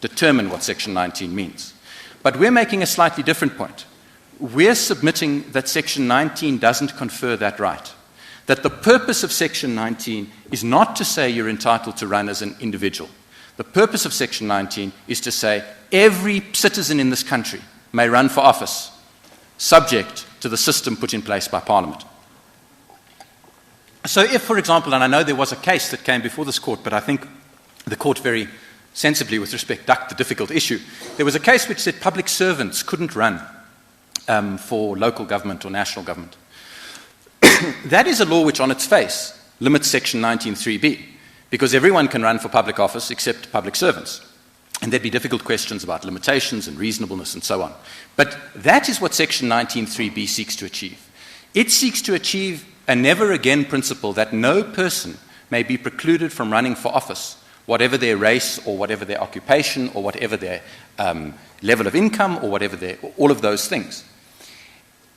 determine what Section 19 means. But we're making a slightly different point. We're submitting that Section 19 doesn't confer that right, that the purpose of Section 19 is not to say you're entitled to run as an individual. The purpose of Section 19 is to say every citizen in this country may run for office, subject to the system put in place by Parliament. So if, for example, and I know there was a case that came before this court, but I think the court very sensibly, with respect, ducked the difficult issue. There was a case which said public servants couldn't run for local government or national government. That is a law which, on its face, limits Section 19(3)(b, because everyone can run for public office except public servants. And there'd be difficult questions about limitations and reasonableness and so on. But that is what Section 19(3)(b seeks to achieve. It seeks to achieve a never again principle that no person may be precluded from running for office, whatever their race or whatever their occupation or whatever their level of income or whatever all of those things.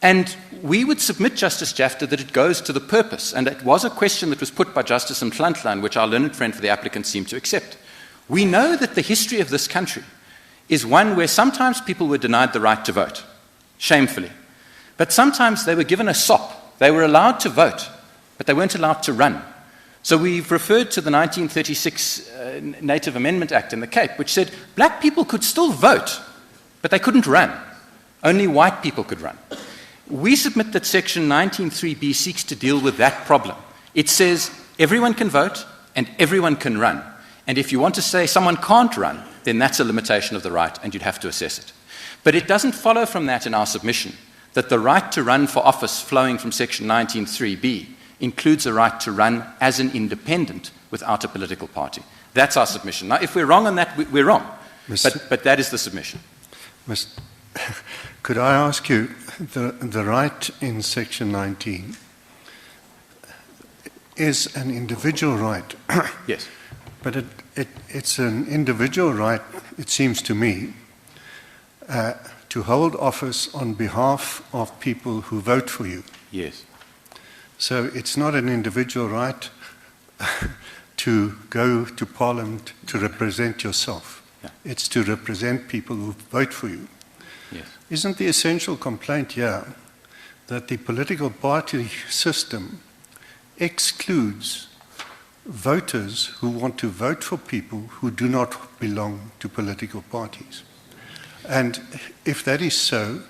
And we would submit, Justice Jafta, that it goes to the purpose. And it was a question that was put by Justice Mhlantla, which our learned friend for the applicant seemed to accept. We know that the history of this country is one where sometimes people were denied the right to vote, shamefully. But sometimes they were given a sop. They were allowed to vote, but they weren't allowed to run. So we've referred to the 1936 Native Amendment Act in the Cape, which said black people could still vote, but they couldn't run. Only white people could run. We submit that Section 19(3)(b seeks to deal with that problem. It says everyone can vote and everyone can run. And if you want to say someone can't run, then that's a limitation of the right and you'd have to assess it. But it doesn't follow from that in our submission that the right to run for office flowing from Section 19(3)(b includes a right to run as an independent without a political party. That's our submission. Now, if we're wrong on that, we're wrong. But that is the submission. Could I ask you, the right in Section 19 is an individual right. Yes. But it's an individual right, it seems to me, to hold office on behalf of people who vote for you. Yes. So it's not an individual right to go to Parliament to represent yourself. Yeah. It's to represent people who vote for you. Yes. Isn't the essential complaint here that the political party system excludes voters who want to vote for people who do not belong to political parties? And if that is so,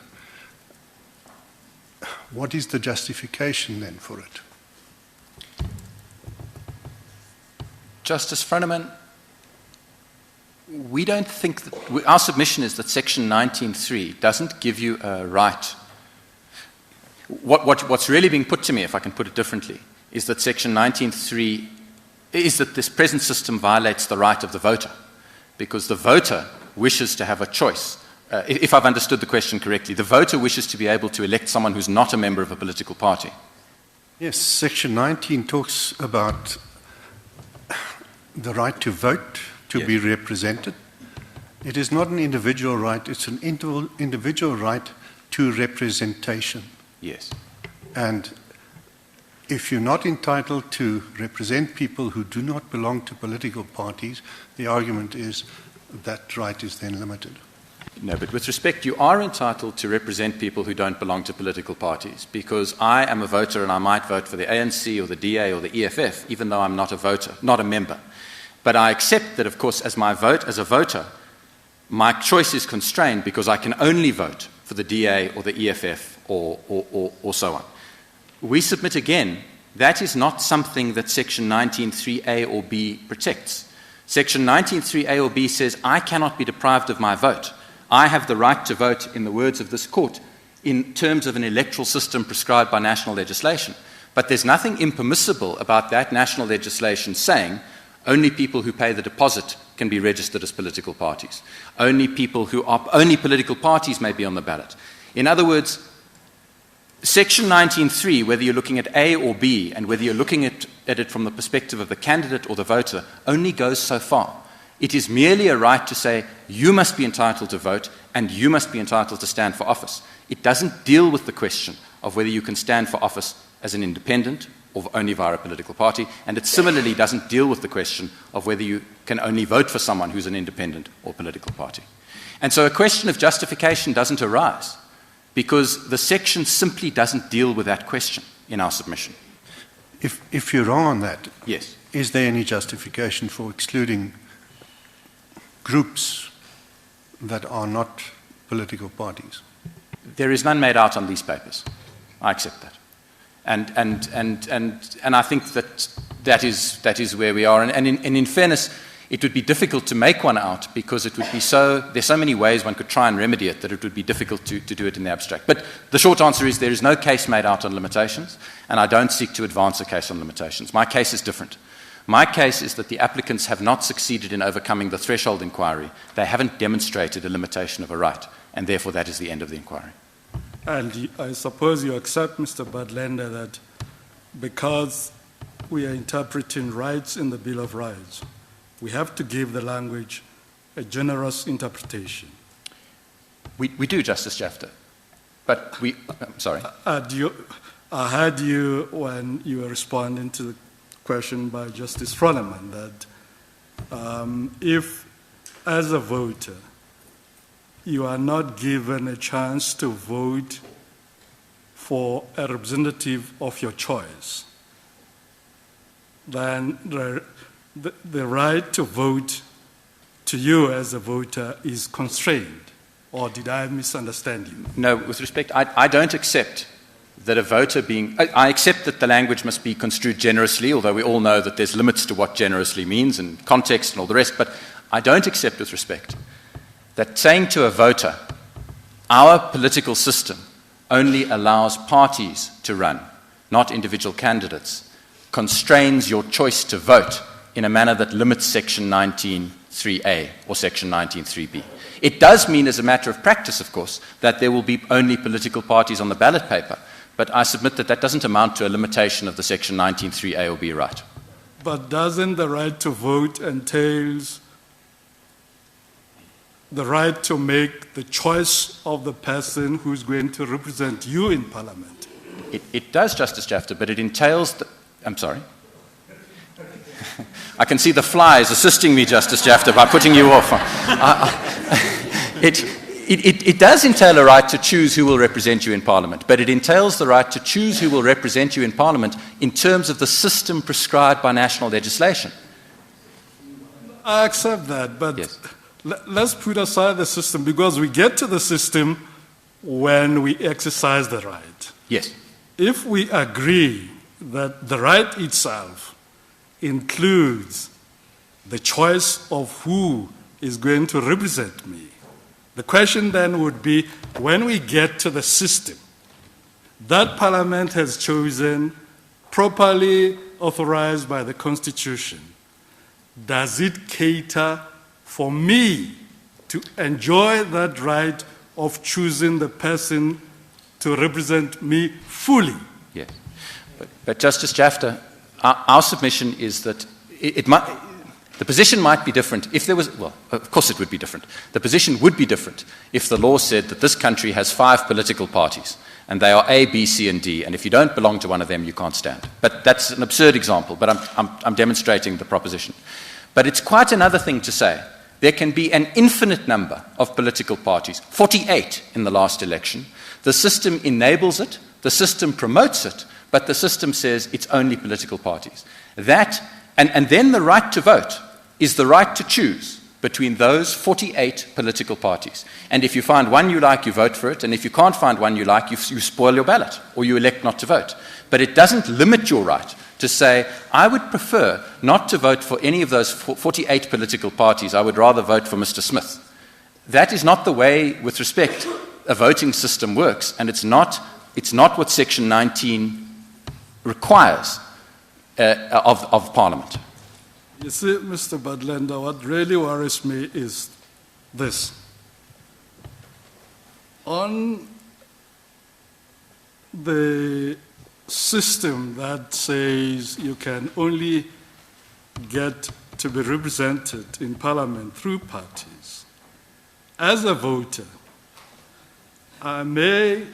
what is the justification then for it? Justice Froneman, we don't think that, our submission is that Section 19(3) doesn't give you a right. What's really being put to me, if I can put it differently, is that Section 19(3) is that this present system violates the right of the voter, because the voter wishes to have a choice. If I've understood the question correctly, the voter wishes to be able to elect someone who's not a member of a political party. Yes, Section 19 talks about the right to vote, to be represented, It is not an individual right, it's an individual right to representation. Yes. And if you're not entitled to represent people who do not belong to political parties, the argument is that right is then limited. No, but with respect, you are entitled to represent people who don't belong to political parties, because I am a voter and I might vote for the ANC or the DA or the EFF, even though I'm not a voter, not a member. But I accept that, of course, as a voter, my choice is constrained because I can only vote for the DA or the EFF or so on. We submit again, that is not something that Section 19.3a or b protects. Section 19.3a or b says I cannot be deprived of my vote. I have the right to vote, in the words of this court, in terms of an electoral system prescribed by national legislation. But there's nothing impermissible about that national legislation saying only people who pay the deposit can be registered as political parties. Only political parties may be on the ballot. In other words, Section 19.3, whether you're looking at A or B, and whether you're looking at it from the perspective of the candidate or the voter, only goes so far. It is merely a right to say, you must be entitled to vote, and you must be entitled to stand for office. It doesn't deal with the question of whether you can stand for office as an independent or only via a political party, and it similarly doesn't deal with the question of whether you can only vote for someone who's an independent or political party. And so a question of justification doesn't arise, because the section simply doesn't deal with that question in our submission. If you're wrong on that, yes, is there any justification for excluding groups that are not political parties? There is none made out on these papers. I accept that. And I think that is where we are. And in fairness, it would be difficult to make one out, because it would be there's so many ways one could try and remedy it that it would be difficult to do it in the abstract. But the short answer is there is no case made out on limitations, and I don't seek to advance a case on limitations. My case is different. My case is that the applicants have not succeeded in overcoming the threshold inquiry. They haven't demonstrated a limitation of a right, and therefore that is the end of the inquiry. And I suppose you accept, Mr. Badlender, that because we are interpreting rights in the Bill of Rights, we have to give the language a generous interpretation. We do, Justice Jafta. But I'm sorry. I heard you when you were responding to the question by Justice Froneman that if, as a voter, you are not given a chance to vote for a representative of your choice, then the right to vote to you as a voter is constrained. Or did I misunderstand you? No, with respect, I don't accept that a voter I accept that the language must be construed generously, although we all know that there's limits to what generously means and context and all the rest, but I don't accept with respect that saying to a voter, our political system only allows parties to run, not individual candidates, constrains your choice to vote in a manner that limits Section 19.3a or Section 19.3b. It does mean, as a matter of practice, of course, that there will be only political parties on the ballot paper, but I submit that that doesn't amount to a limitation of the Section 19.3a or b right. But doesn't the right to vote entails the right to make the choice of the person who's going to represent you in Parliament? It does, Justice Jafta, but it entails I'm sorry? I can see the flies assisting me, Justice Jafta, by putting you off. It does entail a right to choose who will represent you in Parliament, but it entails the right to choose who will represent you in Parliament in terms of the system prescribed by national legislation. I accept that, but yes. Let's put aside the system, because we get to the system when we exercise the right. Yes. If we agree that the right itself includes the choice of who is going to represent me, the question then would be, when we get to the system that Parliament has chosen, properly authorized by the Constitution, does it cater for me to enjoy that right of choosing the person to represent me fully? Yes. But Justice Jafta, our submission is that the The position might be different if there was, well, of course it would be different. The position would be different if the law said that this country has 5 political parties, and they are A, B, C, and D, and if you don't belong to one of them, you can't stand. But that's an absurd example, but I'm demonstrating the proposition. But it's quite another thing to say there can be an infinite number of political parties, 48 in the last election. The system enables it, the system promotes it, but the system says it's only political parties. That, and then the right to vote is the right to choose between those 48 political parties. And if you find one you like, you vote for it, and if you can't find one you like, you spoil your ballot, or you elect not to vote. But it doesn't limit your right to say, I would prefer not to vote for any of those 48 political parties, I would rather vote for Mr. Smith. That is not the way, with respect, a voting system works, and it's not what Section 19 requires of Parliament. You see, Mr. Badlender, what really worries me is this. On the system that says you can only get to be represented in Parliament through parties, as a voter, I may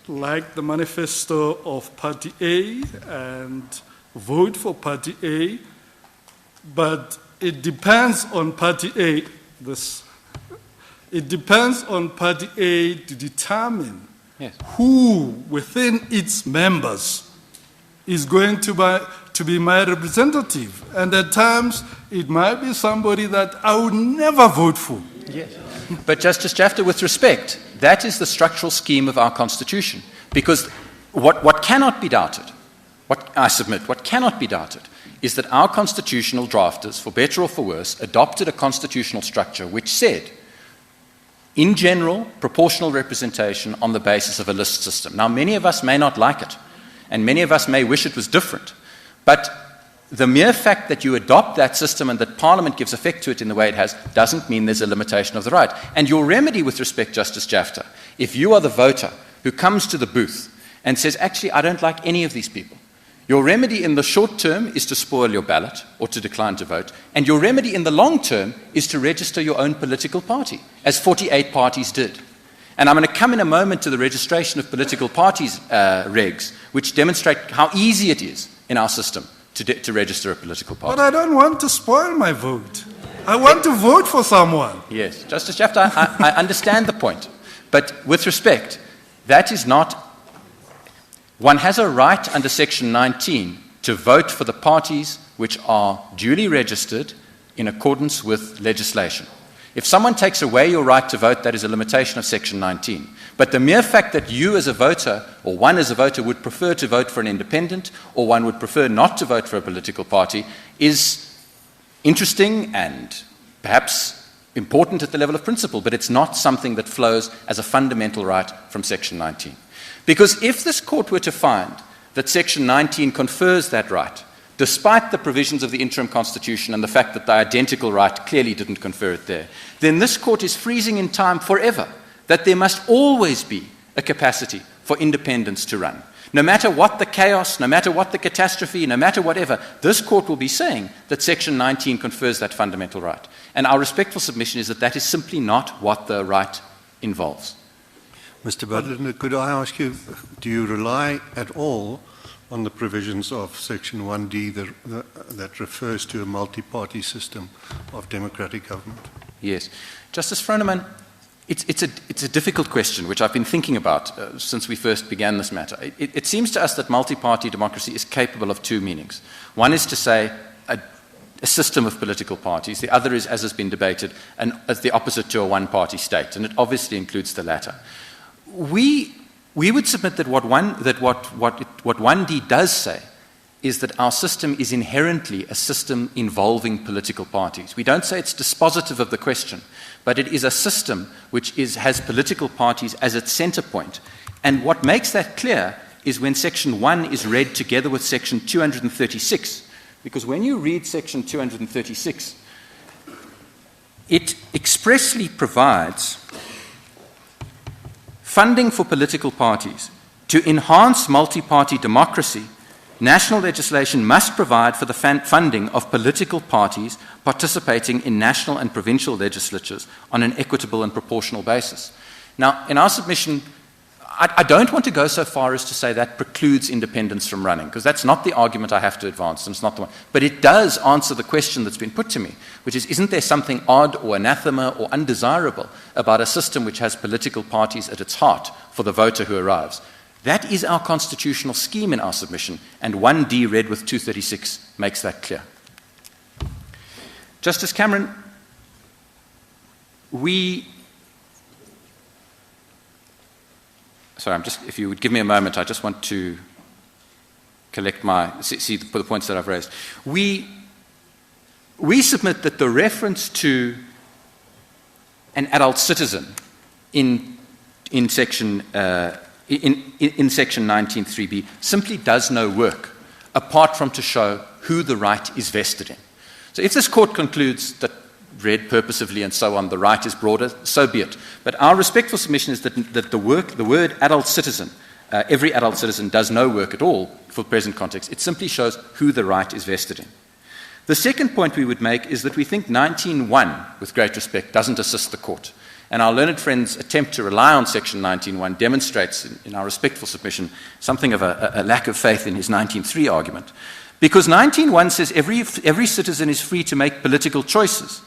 like the manifesto of Party A and vote for Party A, but it depends on Party A. It depends on Party A to determine who within its members is going to be my representative. And at times, it might be somebody that I would never vote for. Yes. But Justice Jafta, with respect, that is the structural scheme of our Constitution. Because what cannot be doubted, what cannot be doubted, is that our constitutional drafters, for better or for worse, adopted a constitutional structure which said, in general, proportional representation on the basis of a list system. Now, many of us may not like it, and many of us may wish it was different, but the mere fact that you adopt that system and that Parliament gives effect to it in the way it has doesn't mean there's a limitation of the right. And your remedy with respect, Justice Jafta, if you are the voter who comes to the booth and says, actually, I don't like any of these people, your remedy in the short term is to spoil your ballot or to decline to vote, and your remedy in the long term is to register your own political party, as 48 parties did. And I'm going to come in a moment to the registration of political parties regs, which demonstrate how easy it is in our system to register a political party. But I don't want to spoil my vote. I want to vote for someone. Yes, Justice Jafta, I understand the point. But with respect, that is not... One has a right under Section 19 to vote for the parties which are duly registered in accordance with legislation. If someone takes away your right to vote, that is a limitation of Section 19. But the mere fact that you as a voter, or one as a voter, would prefer to vote for an independent, or one would prefer not to vote for a political party, is interesting and perhaps important at the level of principle, but it's not something that flows as a fundamental right from Section 19. Because if this court were to find that Section 19 confers that right, despite the provisions of the interim constitution and the fact that the identical right clearly didn't confer it there, then this court is freezing in time forever that there must always be a capacity for independents to run. No matter what the chaos, no matter what the catastrophe, no matter whatever, this court will be saying that Section 19 confers that fundamental right. And our respectful submission is that that is simply not what the right involves. Mr. Butler, could I ask you, do you rely at all on the provisions of Section 1D that refers to a multi-party system of democratic government? Yes. Justice Froneman, it's a difficult question, which I've been thinking about since we first began this matter. It seems to us that multi-party democracy is capable of two meanings. One is to say a system of political parties. The other is, as has been debated, as the opposite to a one-party state, and it obviously includes the latter. We would submit that what 1D does say is that our system is inherently a system involving political parties. We don't say it's dispositive of the question, but it is a system which has political parties as its center point. And what makes that clear is when Section 1 is read together with Section 236, because when you read Section 236, it expressly provides funding for political parties to enhance multi-party democracy national legislation must provide for the funding of political parties participating in national and provincial legislatures on an equitable and proportional basis. Now, in our submission, I don't want to go so far as to say that precludes independents from running, because that's not the argument I have to advance, and it's not the one. But it does answer the question that's been put to me, which is, isn't there something odd or anathema or undesirable about a system which has political parties at its heart for the voter who arrives? That is our constitutional scheme in our submission, and 1D read with 236 makes that clear. Justice Cameron, Sorry, if you would give me a moment, I just want to collect see the points that I've raised. We submit that the reference to an adult citizen in section 19.3b simply does no work apart from to show who the right is vested in. So if this court concludes that, read purposively and so on, the right is broader, so be it. But our respectful submission is that the word adult citizen, every adult citizen does no work at all for present context. It simply shows who the right is vested in. The second point we would make is that we think 19.1, with great respect, doesn't assist the court. And our learned friend's attempt to rely on section 19.1 demonstrates, in our respectful submission, something of a lack of faith in his 19.3 argument. Because 19.1 says every citizen is free to make political choices.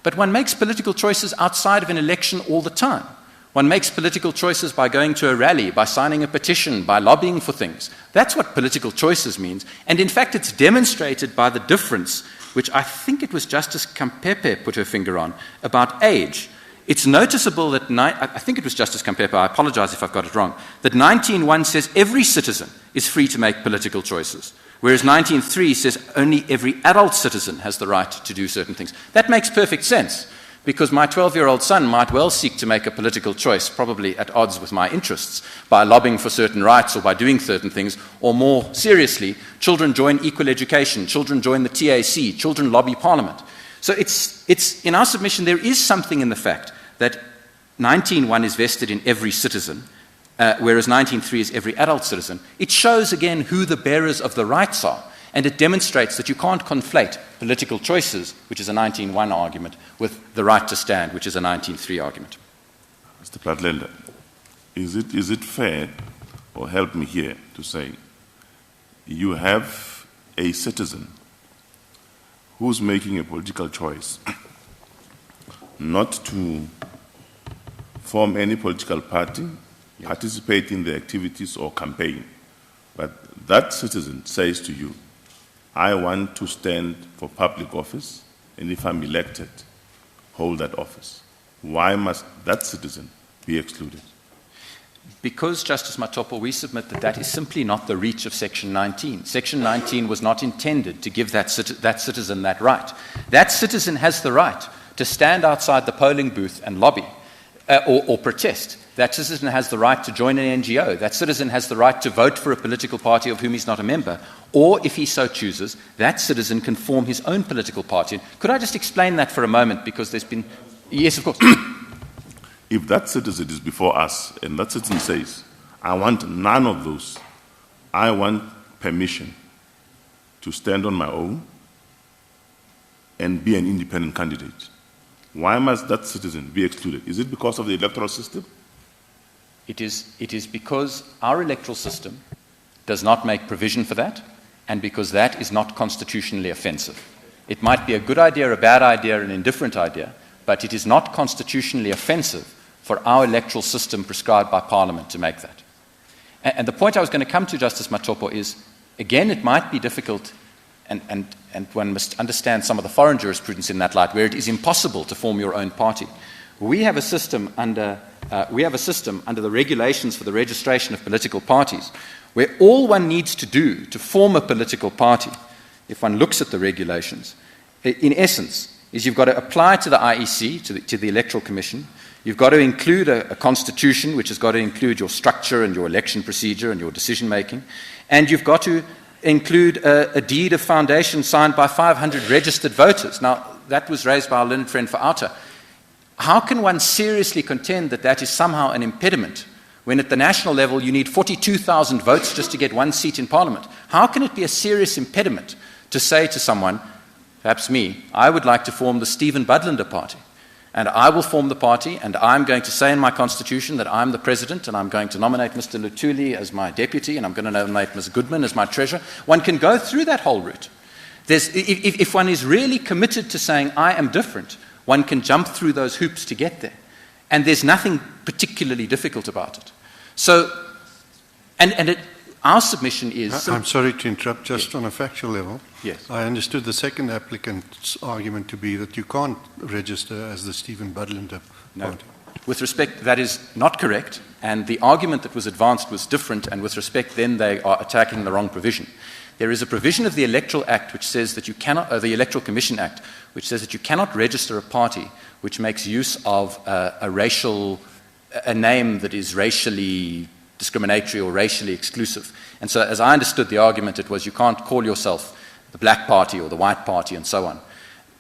But one makes political choices outside of an election all the time. One makes political choices by going to a rally, by signing a petition, by lobbying for things. That's what political choices means. And in fact, it's demonstrated by the difference, which I think it was Justice Kampepe put her finger on, about age. It's noticeable that, I think it was Justice Kampepe, I apologize if I've got it wrong, that 19.1 says every citizen is free to make political choices, whereas 19.3 says only every adult citizen has the right to do certain things. That makes perfect sense, because my 12-year-old son might well seek to make a political choice, probably at odds with my interests, by lobbying for certain rights or by doing certain things, or more seriously, children join equal education, children join the TAC, children lobby Parliament. So it's in our submission, there is something in the fact that 19.1 is vested in every citizen, whereas 19.3 is every adult citizen. It shows again who the bearers of the rights are, and it demonstrates that you can't conflate political choices, which is a 19.1 argument, with the right to stand, which is a 19.3 argument. Mr. Platlender, is it fair, or help me here to say, you have a citizen who's making a political choice not to form any political party, participate in the activities or campaign, but that citizen says to you, I want to stand for public office, and if I'm elected, hold that office. Why must that citizen be excluded? Because, Justice Matopo, we submit that that is simply not the reach of Section 19. Section 19 was not intended to give that citizen that right. That citizen has the right to stand outside the polling booth and lobby or protest. That citizen has the right to join an NGO. That citizen has the right to vote for a political party of whom he's not a member. Or, if he so chooses, that citizen can form his own political party. Could I just explain that for a moment? Because there's been... Yes, of course. If that citizen is before us and that citizen says, I want none of those, I want permission to stand on my own and be an independent candidate, why must that citizen be excluded? Is it because of the electoral system? It is because our electoral system does not make provision for that, and because that is not constitutionally offensive. It might be a good idea, a bad idea, an indifferent idea, but it is not constitutionally offensive for our electoral system prescribed by Parliament to make that. And the point I was going to come to, Justice Matopo, is, again, it might be difficult, and one must understand some of the foreign jurisprudence in that light, where it is impossible to form your own party. We have a system under the regulations for the registration of political parties, where all one needs to do to form a political party, if one looks at the regulations, in essence, is you've got to apply to the IEC, to the Electoral Commission. You've got to include a constitution, which has got to include your structure and your election procedure and your decision-making. And you've got to include a deed of foundation signed by 500 registered voters. Now, that was raised by our learned friend for Outer. How can one seriously contend that that is somehow an impediment when at the national level you need 42,000 votes just to get one seat in Parliament? How can it be a serious impediment to say to someone, perhaps me, I would like to form the Stephen Budlander Party, and I will form the party, and I'm going to say in my constitution that I'm the president, and I'm going to nominate Mr. Lutuli as my deputy, and I'm going to nominate Ms. Goodman as my treasurer. One can go through that whole route. If one is really committed to saying, I am different, one can jump through those hoops to get there. And there's nothing particularly difficult about it. So, our submission is... I'm sorry to interrupt, just on a factual level. Yes. I understood the second applicant's argument to be that you can't register as the Stephen Budlander Party. With respect, that is not correct, and the argument that was advanced was different, and with respect, then they are attacking the wrong provision. There is a provision of the Electoral Act which says that you cannot, the Electoral Commission Act, which says that you cannot register a party which makes use of a name that is racially discriminatory or racially exclusive. And so, as I understood the argument, it was you can't call yourself the Black Party or the White Party and so on.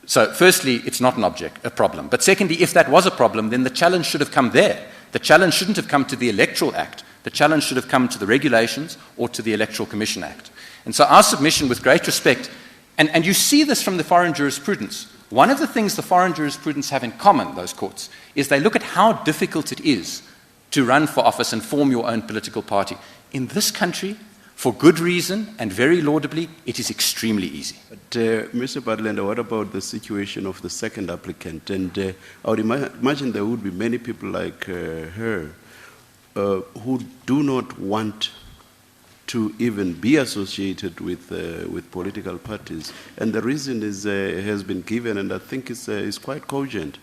So, firstly, it's not a problem. But secondly, if that was a problem, then the challenge should have come there. The challenge shouldn't have come to the Electoral Act. The challenge should have come to the regulations or to the Electoral Commission Act. And so our submission, with great respect, and you see this from the foreign jurisprudence, one of the things the foreign jurisprudence have in common, those courts, is they look at how difficult it is to run for office and form your own political party. In this country, for good reason and very laudably, it is extremely easy. But, Mr. Budlander, what about the situation of the second applicant? And I would imagine there would be many people like her who do not want to even be associated with political parties. And the reason has been given, and I think is quite cogent.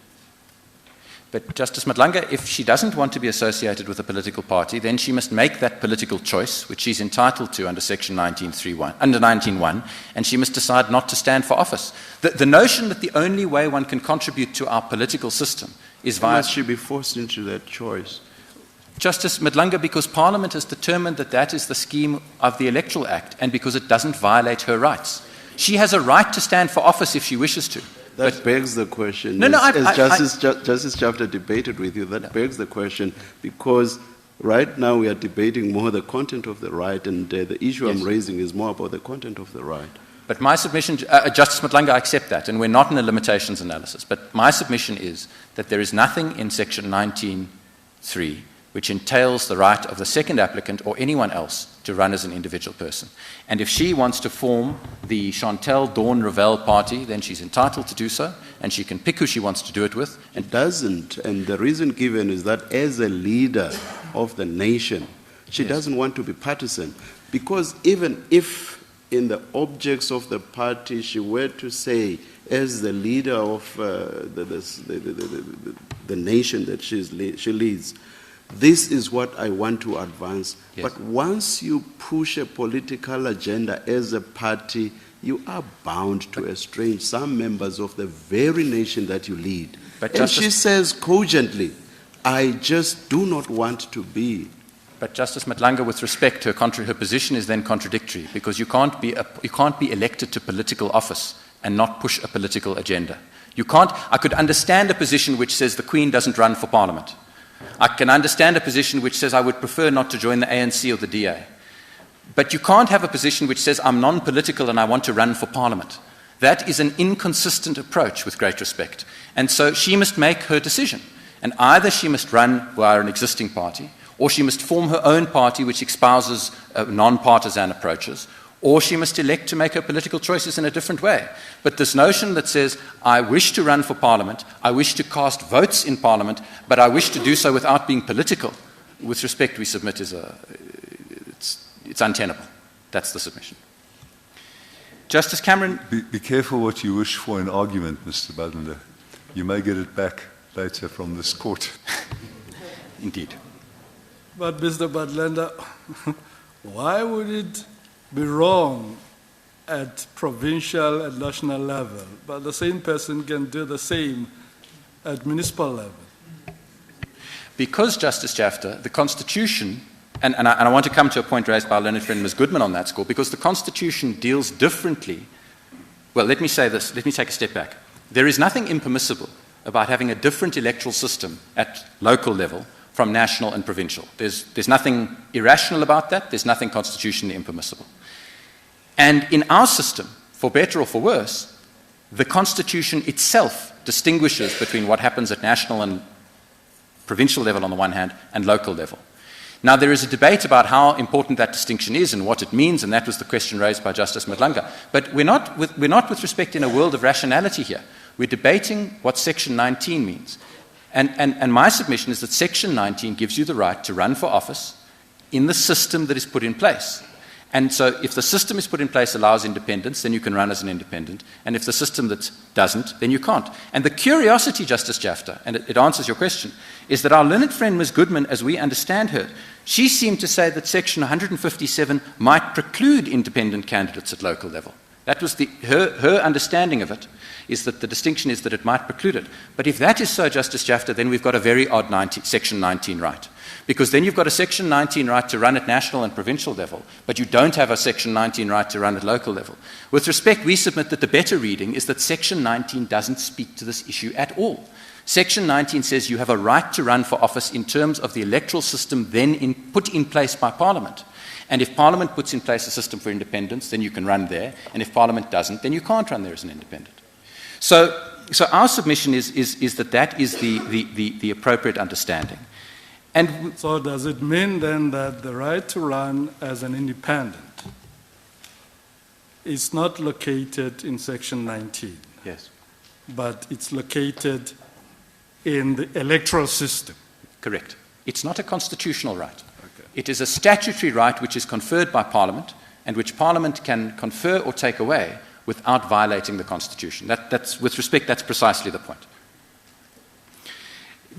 But Justice Madlanga, if she doesn't want to be associated with a political party, then she must make that political choice, which she's entitled to under Section 19.1, and she must decide not to stand for office. The notion that the only way one can contribute to our political system is via... Must she be forced into that choice? Justice Madlanga, because Parliament has determined that that is the scheme of the Electoral Act, and because it doesn't violate her rights. She has a right to stand for office if she wishes to. That begs the question. As Justice Chafter debated with you, that begs the question, because right now we are debating more the content of the right, and the issue I'm raising is more about the content of the right. But my submission, Justice Madlanga, I accept that, and we're not in a limitations analysis, but my submission is that there is nothing in Section 19.3 which entails the right of the second applicant or anyone else to run as an individual person. And if she wants to form the Chantal Dawn Ravel party, then she's entitled to do so, and she can pick who she wants to do it with. And doesn't, and the reason given is that as a leader of the nation, she doesn't want to be partisan, because even if in the objects of the party she were to say, as the leader of the nation that she leads, this is what I want to advance. Yes. But once you push a political agenda as a party, you are bound to estrange some members of the very nation that you lead. But and she says cogently, I just do not want to be. But Justice Madlanga, with respect, her position is then contradictory, because you can't be elected to political office and not push a political agenda. I could understand a position which says the Queen doesn't run for Parliament. I can understand a position which says I would prefer not to join the ANC or the DA. But you can't have a position which says I'm non-political and I want to run for Parliament. That is an inconsistent approach, with great respect. And so she must make her decision. And either she must run via an existing party, or she must form her own party which espouses non-partisan approaches, or she must elect to make her political choices in a different way. But this notion that says, I wish to run for Parliament, I wish to cast votes in Parliament, but I wish to do so without being political, with respect, we submit it's untenable. That's the submission. Justice Cameron... Be careful what you wish for in argument, Mr. Budlander. You may get it back later from this court. Indeed. But Mr. Budlander, why would it be wrong at provincial and national level, but the same person can do the same at municipal level? Because, Justice Jafta, the Constitution, and I want to come to a point raised by our learned friend Ms. Goodman on that score, because the Constitution deals differently. Well, let me say this, let me take a step back. There is nothing impermissible about having a different electoral system at local level from national and provincial. There's nothing irrational about that, there's nothing constitutionally impermissible. And in our system, for better or for worse, the Constitution itself distinguishes between what happens at national and provincial level on the one hand and local level. Now, there is a debate about how important that distinction is and what it means, and that was the question raised by Justice Madlanga. But we're not with respect in a world of rationality here. We're debating what Section 19 means. And my submission is that Section 19 gives you the right to run for office in the system that is put in place. And so if the system is put in place allows independence, then you can run as an independent. And if the system that doesn't, then you can't. And the curiosity, Justice Jafta, and it answers your question, is that our learned friend, Ms. Goodman, as we understand her, she seemed to say that Section 157 might preclude independent candidates at local level. That was her understanding of it, is that the distinction is that it might preclude it. But if that is so, Justice Jafta, then we've got a very odd Section 19 right. Because then you've got a Section 19 right to run at national and provincial level, but you don't have a Section 19 right to run at local level. With respect, we submit that the better reading is that Section 19 doesn't speak to this issue at all. Section 19 says you have a right to run for office in terms of the electoral system then put in place by Parliament. And if Parliament puts in place a system for independence, then you can run there. And if Parliament doesn't, then you can't run there as an independent. So our submission is that is the appropriate understanding. And so does it mean then that the right to run as an independent is not located in Section 19? Yes. But it's located in the electoral system? Correct. It's not a constitutional right. Okay. It is a statutory right which is conferred by Parliament and which Parliament can confer or take away without violating the Constitution. With respect, that's precisely the point.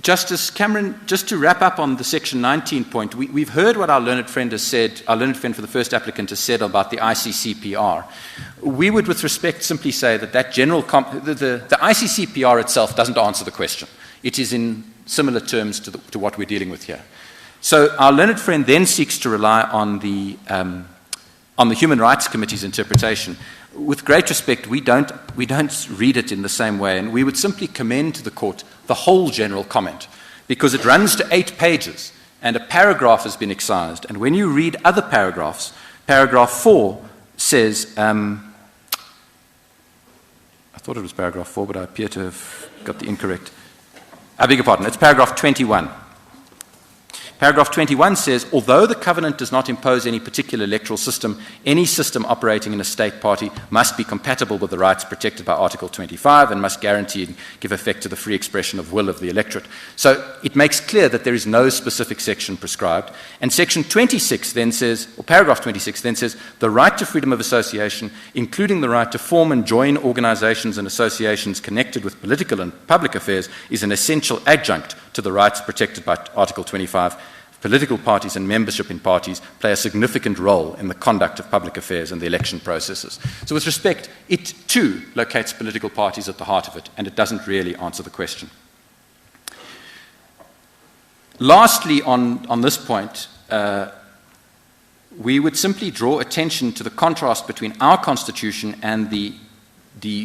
Justice Cameron, just to wrap up on the Section 19 point, we've heard what our learned friend has said, our learned friend for the first applicant has said about the ICCPR. We would, with respect, simply say that the ICCPR itself doesn't answer the question. It is in similar terms to what we're dealing with here. So our learned friend then seeks to rely on the Human Rights Committee's interpretation. With great respect, we don't read it in the same way, and we would simply commend to the court the whole general comment, because it runs to 8 pages, and a paragraph has been excised. And when you read other paragraphs, paragraph 4 says, I thought it was paragraph 4, but I appear to have got the incorrect. I beg your pardon, it's paragraph 21. Paragraph 21 says, although the covenant does not impose any particular electoral system, any system operating in a state party must be compatible with the rights protected by Article 25 and must guarantee and give effect to the free expression of will of the electorate. So it makes clear that there is no specific section prescribed. And Section 26 then says, or paragraph 26 then says, the right to freedom of association, including the right to form and join organizations and associations connected with political and public affairs, is an essential adjunct to the rights protected by Article 25. Political parties and membership in parties play a significant role in the conduct of public affairs and the election processes. So with respect, it too locates political parties at the heart of it, and it doesn't really answer the question. Lastly, on this point, we would simply draw attention to the contrast between our Constitution and the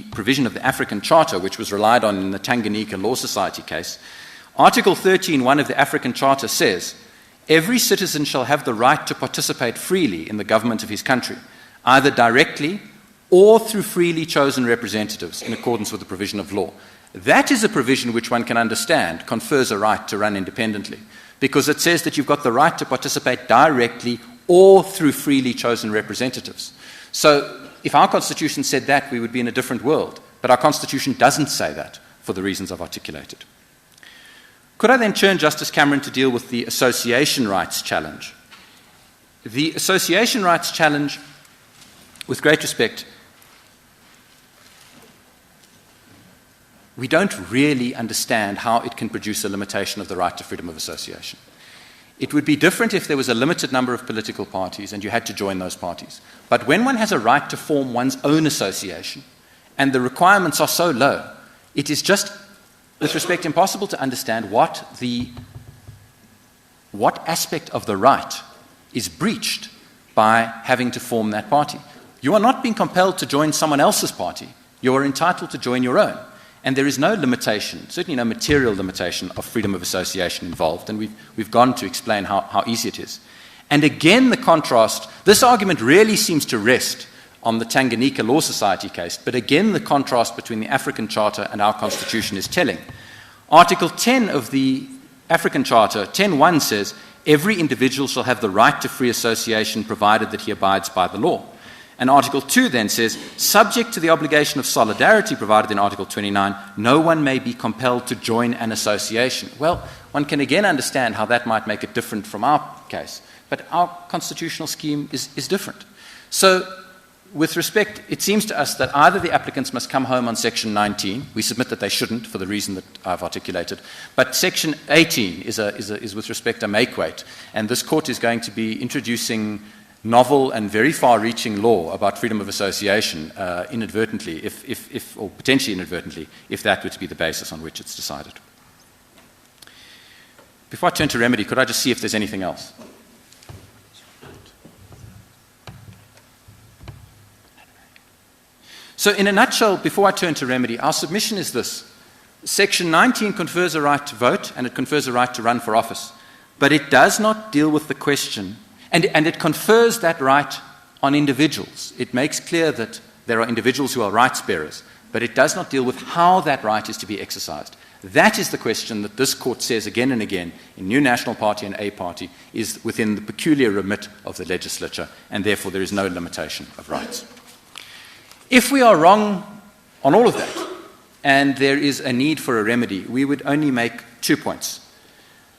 provision of the African Charter, which was relied on in the Tanganyika Law Society case. Article 13(1) of the African Charter says, every citizen shall have the right to participate freely in the government of his country, either directly or through freely chosen representatives in accordance with the provision of law. That is a provision which one can understand confers a right to run independently, because it says that you've got the right to participate directly or through freely chosen representatives. So if our Constitution said that, we would be in a different world. But our Constitution doesn't say that for the reasons I've articulated. Could I then turn, Justice Cameron, to deal with the association rights challenge? The association rights challenge, with great respect, we don't really understand how it can produce a limitation of the right to freedom of association. It would be different if there was a limited number of political parties and you had to join those parties. But when one has a right to form one's own association and the requirements are so low, it is just, with respect, impossible to understand what aspect of the right is breached by having to form that party. You are not being compelled to join someone else's party. You are entitled to join your own. And there is no limitation, certainly no material limitation of freedom of association involved. And we've gone to explain how easy it is. And again, the contrast, this argument really seems to rest on the Tanganyika Law Society case, but again the contrast between the African Charter and our Constitution is telling. Article 10 of the African Charter, 10.1 says, every individual shall have the right to free association provided that he abides by the law. And Article 2 then says, subject to the obligation of solidarity provided in Article 29, no one may be compelled to join an association. Well, one can again understand how that might make it different from our case, but our constitutional scheme is different. So, with respect, it seems to us that either the applicants must come home on Section 19, we submit that they shouldn't for the reason that I've articulated, but Section 18 is with respect a make-weight, and this court is going to be introducing novel and very far-reaching law about freedom of association inadvertently, or potentially inadvertently, if that were to be the basis on which it's decided. Before I turn to remedy, could I just see if there's anything else? So in a nutshell, before I turn to remedy, our submission is this. Section 19 confers a right to vote and it confers a right to run for office, but it does not deal with the question, and it confers that right on individuals. It makes clear that there are individuals who are rights bearers, but it does not deal with how that right is to be exercised. That is the question that this court says again and again in New National Party and A Party is within the peculiar remit of the legislature, and therefore there is no limitation of rights. If we are wrong on all of that, and there is a need for a remedy, we would only make 2 points.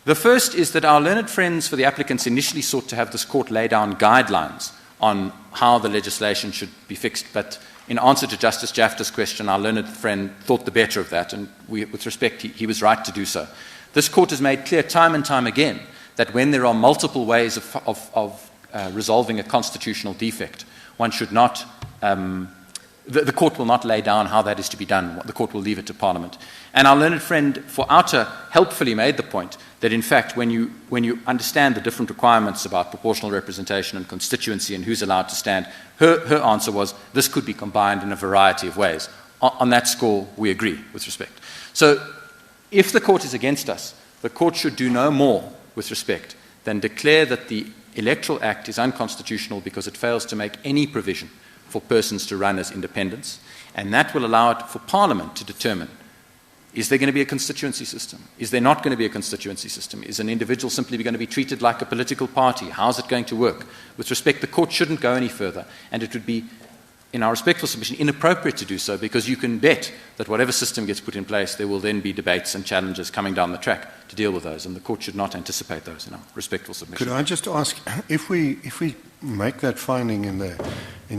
The first is that our learned friends for the applicants initially sought to have this court lay down guidelines on how the legislation should be fixed, but in answer to Justice Jafta's question, our learned friend thought the better of that, and with respect, he was right to do so. This court has made clear time and time again that when there are multiple ways of resolving a constitutional defect, one should not the court will not lay down how that is to be done. The court will leave it to Parliament. And our learned friend for Outer helpfully made the point that, in fact, when you understand the different requirements about proportional representation and constituency and who's allowed to stand, her answer was this could be combined in a variety of ways. On that score, we agree with respect. So if the court is against us, the court should do no more with respect than declare that the Electoral Act is unconstitutional because it fails to make any provision for persons to run as independents, and that will allow it for Parliament to determine, is there going to be a constituency system? Is there not going to be a constituency system? Is an individual simply going to be treated like a political party? How's it going to work? With respect, the court shouldn't go any further, and it would be, in our respectful submission, inappropriate to do so, because you can bet that whatever system gets put in place, there will then be debates and challenges coming down the track to deal with those, and the court should not anticipate those in our respectful submission. Could I just ask, if we make that finding in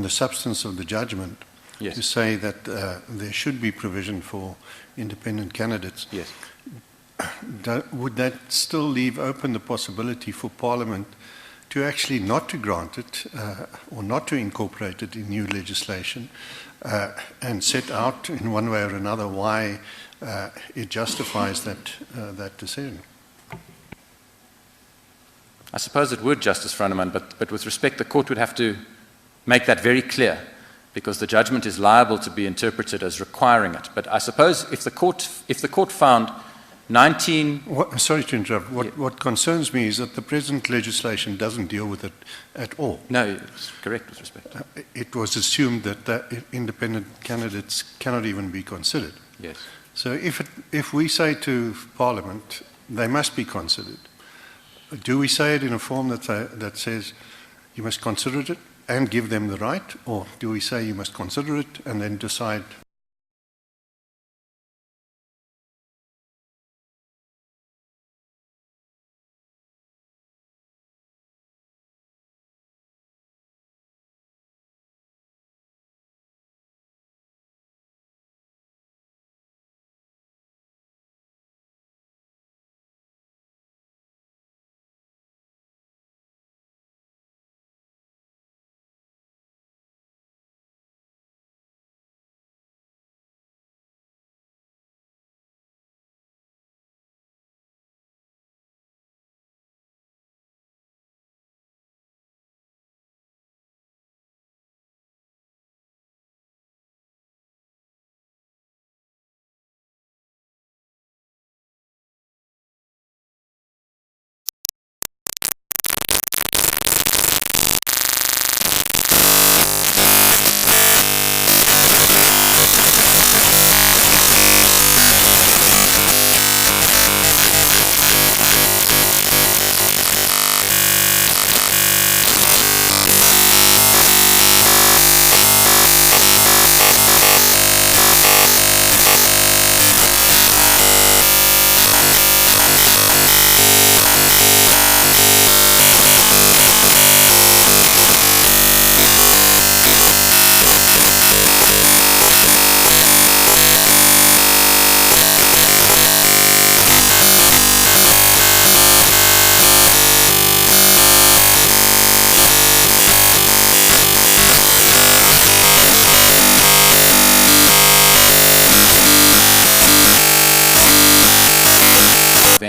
the substance of the judgment, yes, to say that there should be provision for independent candidates, yes, would that still leave open the possibility for Parliament to actually not to grant it or not to incorporate it in new legislation and set out in one way or another why it justifies that decision? I suppose it would, Justice Froneman, but with respect, the court would have to make that very clear, because the judgment is liable to be interpreted as requiring it. But I suppose if the court found 19... Sorry to interrupt. What concerns me is that the present legislation doesn't deal with it at all. No, it's correct with respect. It was assumed that independent candidates cannot even be considered. Yes. So if we say to Parliament, they must be considered, do we say it in a form that says you must consider it and give them the right, or do we say you must consider it and then decide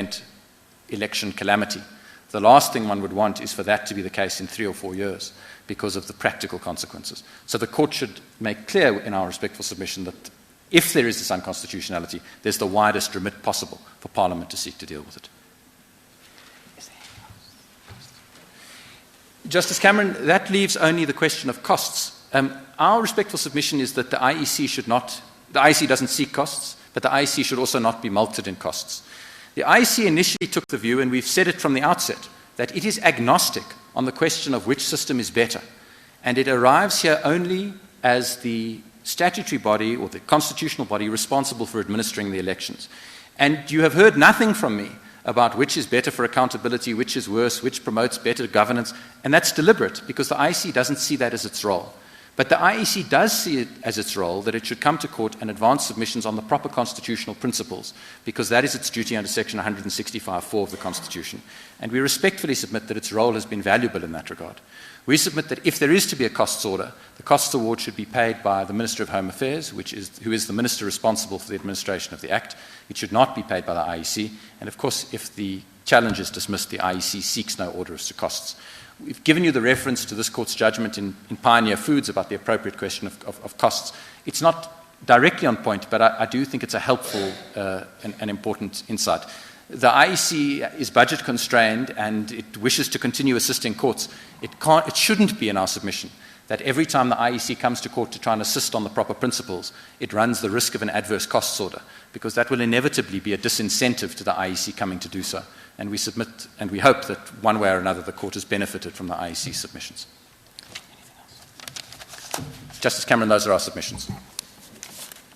prevent election calamity. The last thing one would want is for that to be the case in 3 or 4 years because of the practical consequences. So the court should make clear in our respectful submission that if there is this unconstitutionality, there's the widest remit possible for Parliament to seek to deal with it. Justice Cameron, that leaves only the question of costs. Our respectful submission is that the IEC doesn't seek costs, but the IEC should also not be mulcted in costs. The IEC initially took the view, and we've said it from the outset, that it is agnostic on the question of which system is better. And it arrives here only as the statutory body or the constitutional body responsible for administering the elections. And you have heard nothing from me about which is better for accountability, which is worse, which promotes better governance, and that's deliberate because the IEC doesn't see that as its role. But the IEC does see it as its role that it should come to court and advance submissions on the proper constitutional principles, because that is its duty under Section 165(4) of the Constitution. And we respectfully submit that its role has been valuable in that regard. We submit that if there is to be a costs order, the costs award should be paid by the Minister of Home Affairs, who is the minister responsible for the administration of the Act. It should not be paid by the IEC. And of course, if the challenge is dismissed, the IEC seeks no order as to costs. We've given you the reference to this court's judgment in Pioneer Foods about the appropriate question of costs. It's not directly on point, but I do think it's a helpful and important insight. The IEC is budget constrained and it wishes to continue assisting courts. It shouldn't be in our submission that every time the IEC comes to court to try and assist on the proper principles, it runs the risk of an adverse costs order, because that will inevitably be a disincentive to the IEC coming to do so. And we submit, and we hope that one way or another the court has benefited from the IEC submissions. Justice Cameron, those are our submissions.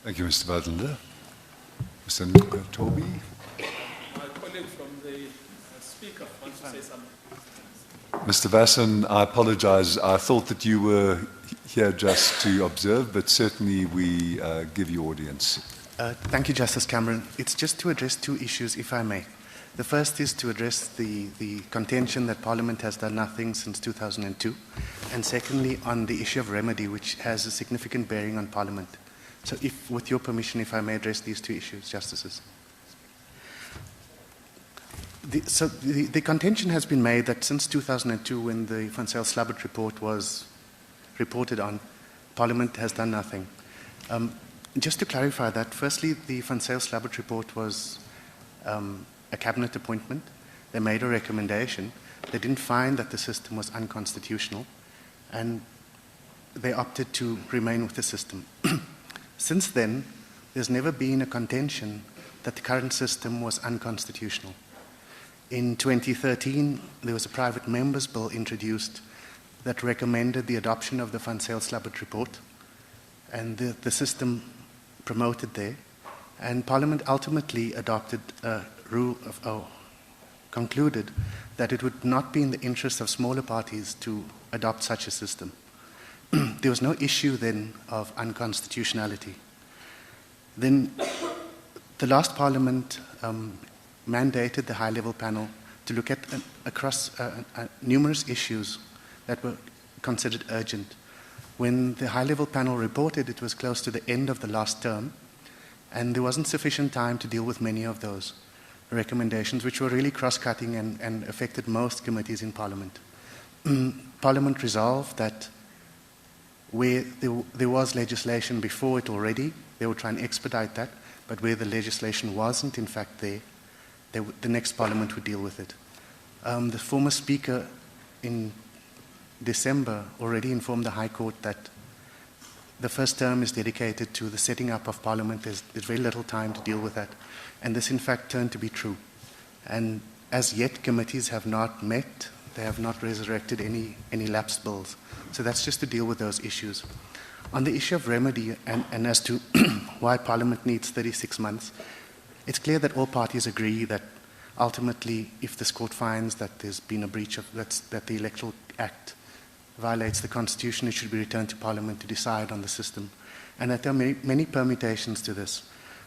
Thank you, Mr. Badlander. Mr. Toby. My colleague from the speaker wants to say something. Mr. Vasson, I apologize. I thought that you were here just to observe, but certainly we give you audience. Thank you, Justice Cameron. It's just to address two issues, if I may. The first is to address the contention that Parliament has done nothing since 2002, and secondly, on the issue of remedy, which has a significant bearing on Parliament. So if, with your permission, if I may address these two issues, Justices. The contention has been made that since 2002, when the Provincial report was reported on, Parliament has done nothing. Just to clarify that, firstly, the Provincial report was a cabinet appointment. They made a recommendation. They didn't find that the system was unconstitutional, and they opted to remain with the system. Since then, there's never been a contention that the current system was unconstitutional. In 2013, there was a private members' bill introduced that recommended the adoption of the Van Zyl-Slabbert report, and the system promoted there. And Parliament ultimately adopted a rule concluded that it would not be in the interest of smaller parties to adopt such a system. There was no issue then of unconstitutionality. Then the last Parliament mandated the high-level panel to look at across numerous issues that were considered urgent. When the high-level panel reported, it was close to the end of the last term, and there wasn't sufficient time to deal with many of those recommendations, which were really cross-cutting and affected most committees in Parliament. Parliament resolved that where there was legislation before it already, they would try and expedite that, but where the legislation wasn't in fact there, the next Parliament would deal with it. The former Speaker in December already informed the High Court that the first term is dedicated to the setting up of Parliament. There's very little time to deal with that. And this in fact turned to be true. And as yet, committees have not met. They have not resurrected any lapsed bills. So that's just to deal with those issues. On the issue of remedy and as to why Parliament needs 36 months, it's clear that all parties agree that ultimately, if this court finds that there's been a breach of, that the Electoral Act violates the Constitution, it should be returned to Parliament to decide on the system. And that there are many permutations to this.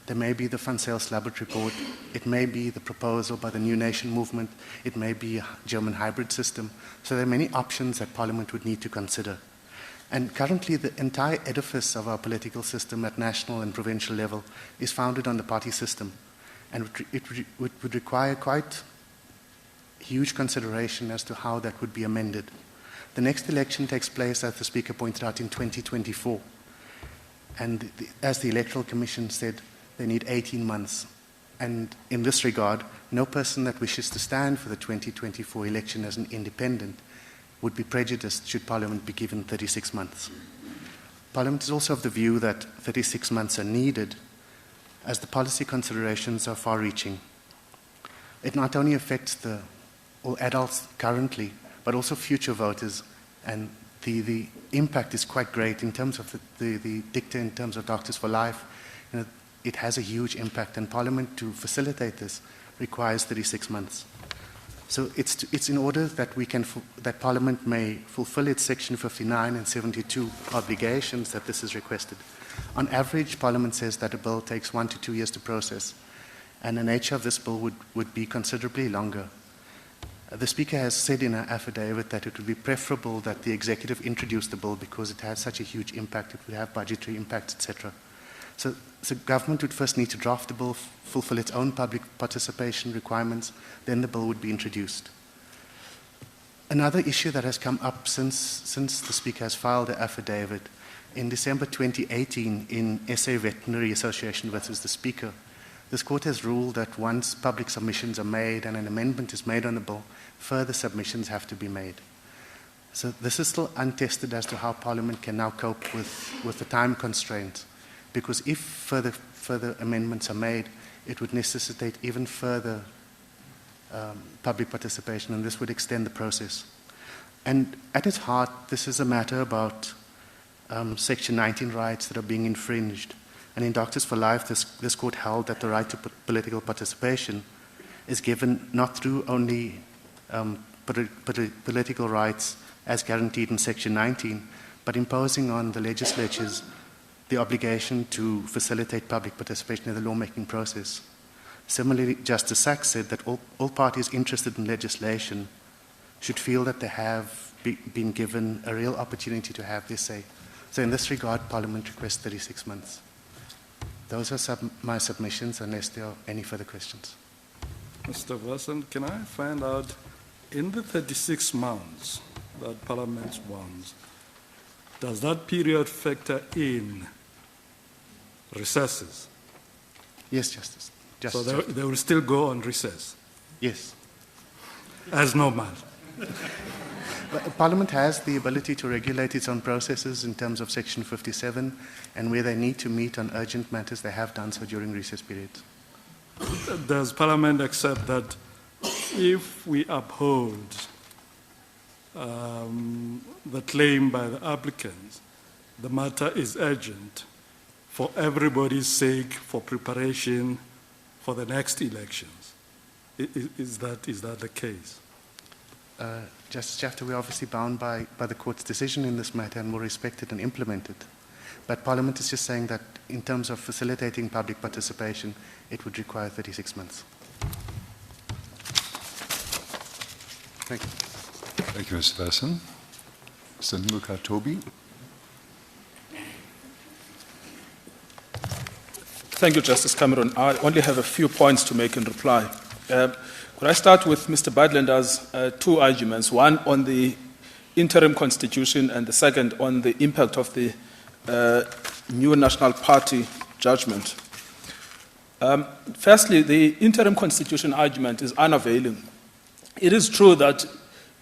There may be the Van Zyl-Slabbert report, it may be the proposal by the New Nation movement, it may be a German hybrid system. So there are many options that Parliament would need to consider. And currently the entire edifice of our political system at national and provincial level is founded on the party system. and it would require quite huge consideration as to how that would be amended. The next election takes place, as the Speaker pointed out, in 2024. And as the Electoral Commission said, they need 18 months. And in this regard, no person that wishes to stand for the 2024 election as an independent would be prejudiced should Parliament be given 36 months. Parliament is also of the view that 36 months are needed as the policy considerations are far-reaching. It not only affects all adults currently, but also future voters, and the impact is quite great in terms of the dicta in terms of Doctors for Life. You know, it has a huge impact, and Parliament, to facilitate this, requires 36 months. So it's in order that that Parliament may fulfill its Section 59 and 72 obligations that this is requested. On average, Parliament says that a bill takes 1 to 2 years to process, and the nature of this bill would be considerably longer. The Speaker has said in her affidavit that it would be preferable that the Executive introduce the bill because it has such a huge impact, it would have budgetary impacts, etc. So government would first need to draft the bill, fulfill its own public participation requirements, then the bill would be introduced. Another issue that has come up since the Speaker has filed the affidavit, in December 2018 in SA Veterinary Association versus the Speaker, this court has ruled that once public submissions are made and an amendment is made on the bill, further submissions have to be made. So this is still untested as to how Parliament can now cope with the time constraints, because if further amendments are made, it would necessitate even further public participation, and this would extend the process. And at its heart, this is a matter about Section 19 rights that are being infringed. And in Doctors for Life, this court held that the right to political participation is given not through only political rights as guaranteed in Section 19, but imposing on the legislatures the obligation to facilitate public participation in the lawmaking process. Similarly, Justice Sachs said that all parties interested in legislation should feel that they have been given a real opportunity to have their say. So in this regard, Parliament requests 36 months. Those are my submissions, unless there are any further questions. Mr. Wilson, can I find out, in the 36 months that Parliament wants, does that period factor in recesses? Yes, Justice. So they will still go on recess? Yes. As normal? But Parliament has the ability to regulate its own processes in terms of Section 57, and where they need to meet on urgent matters, they have done so during recess periods. Does Parliament accept that if we uphold the claim by the applicants, the matter is urgent for everybody's sake, for preparation for the next elections? Is that the case? Justice Jafta, we're obviously bound by the court's decision in this matter and will respect it and implement it. But Parliament is just saying that in terms of facilitating public participation, it would require 36 months. Thank you. Thank you, Mr. Vasson. Mr. Nlukatobi. Thank you, Justice Cameron. I only have a few points to make in reply. Could I start with Mr. Badlander's two arguments, one on the interim constitution and the second on the impact of the new National Party judgment. Firstly, the interim constitution argument is unavailing. It is true that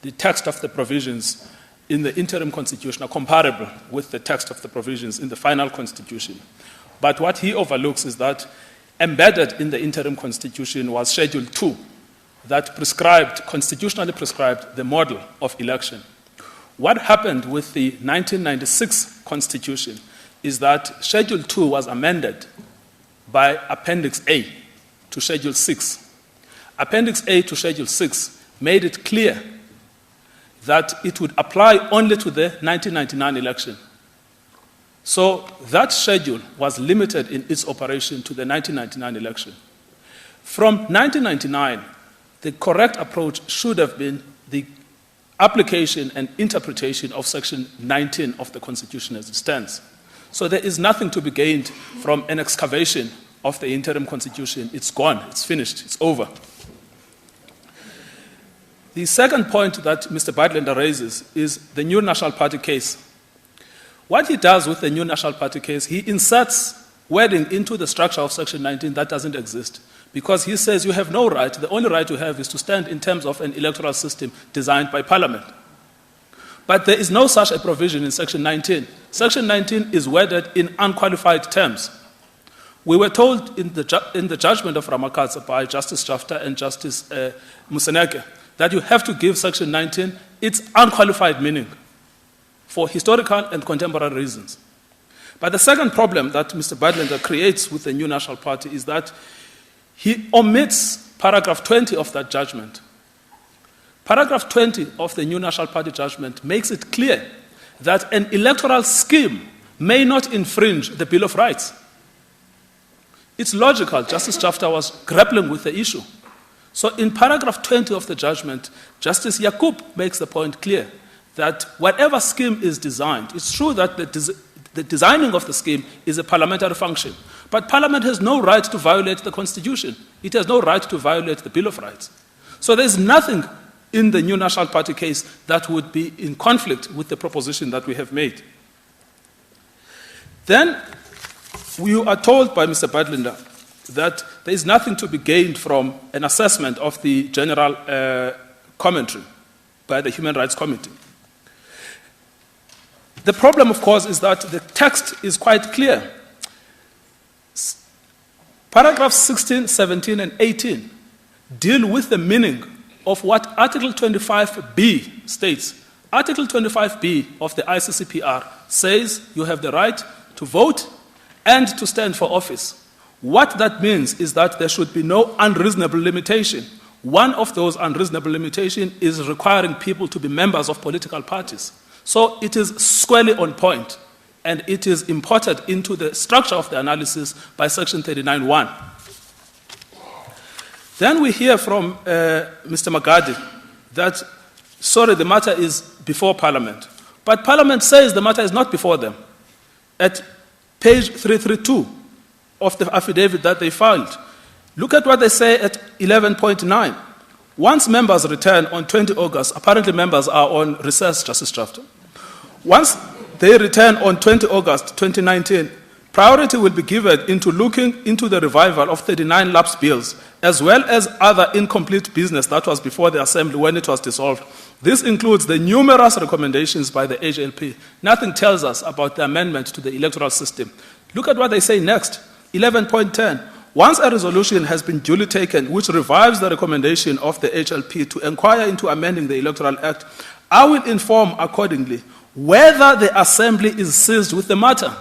the text of the provisions in the interim constitution are comparable with the text of the provisions in the final constitution. But what he overlooks is that embedded in the interim constitution was Schedule 2, that constitutionally prescribed the model of election. What happened with the 1996 Constitution is that Schedule 2 was amended by Appendix A to Schedule 6. Appendix A to Schedule 6 made it clear that it would apply only to the 1999 election. So that schedule was limited in its operation to the 1999 election. From 1999, the correct approach should have been the application and interpretation of Section 19 of the Constitution as it stands. So there is nothing to be gained from an excavation of the interim constitution. It's gone, it's finished, it's over. The second point that Mr. Badlander raises is the new National Party case. What he does with the new National Party case, he inserts wording into the structure of Section 19 that doesn't exist. Because he says you have no right, the only right you have is to stand in terms of an electoral system designed by Parliament. But there is no such a provision in Section 19. Section 19 is worded in unqualified terms. We were told in the judgment of Ramakatsa by Justice Jafta and Justice Museneke that you have to give Section 19 its unqualified meaning for historical and contemporary reasons. But the second problem that Mr. Badlander creates with the new National Party is that he omits paragraph 20 of that judgment. Paragraph 20 of the new National Party judgment makes it clear that an electoral scheme may not infringe the Bill of Rights. It's logical. Justice Jafta was grappling with the issue. So in paragraph 20 of the judgment, Justice Yakub makes the point clear that whatever scheme is designed, it's true that the designing of the scheme is a parliamentary function, but Parliament has no right to violate the Constitution. It has no right to violate the Bill of Rights. So there's nothing in the new National Party case that would be in conflict with the proposition that we have made. Then we are told by Mr. Badlander that there is nothing to be gained from an assessment of the general commentary by the Human Rights Committee. The problem, of course, is that the text is quite clear. Paragraphs 16, 17, and 18 deal with the meaning of what Article 25B states. Article 25B of the ICCPR says you have the right to vote and to stand for office. What that means is that there should be no unreasonable limitation. One of those unreasonable limitations is requiring people to be members of political parties. So it is squarely on point, and it is imported into the structure of the analysis by Section 39(1). Then we hear from Mr. Magadi that, sorry, the matter is before Parliament. But Parliament says the matter is not before them. At page 332 of the affidavit that they filed, look at what they say at 11.9. Once members return on 20 August, apparently members are on recess, Justice Jafta. Once they return on 20 August 2019, priority will be given into looking into the revival of 39 lapse bills, as well as other incomplete business that was before the Assembly when it was dissolved. This includes the numerous recommendations by the HLP. Nothing tells us about the amendment to the electoral system. Look at what they say next, 11.10. Once a resolution has been duly taken which revives the recommendation of the HLP to inquire into amending the Electoral Act, I will inform accordingly whether the Assembly is seized with the matter.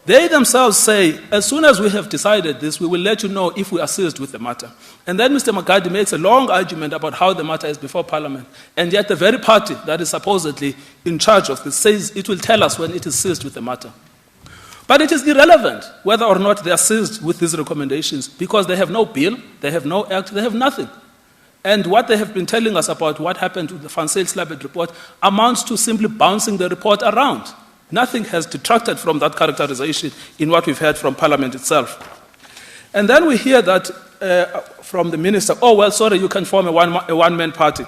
They themselves say, as soon as we have decided this, we will let you know if we are seized with the matter. And then Mr. Magadi makes a long argument about how the matter is before Parliament, and yet the very party that is supposedly in charge of this says it will tell us when it is seized with the matter. But it is irrelevant whether or not they are seized with these recommendations, because they have no bill, they have no act, they have nothing. And what they have been telling us about what happened with the Van-Zyl-Slabbert report amounts to simply bouncing the report around. Nothing has detracted from that characterization in what we've heard from Parliament itself. And then we hear that from the minister, oh, well, sorry, you can form a one-man party.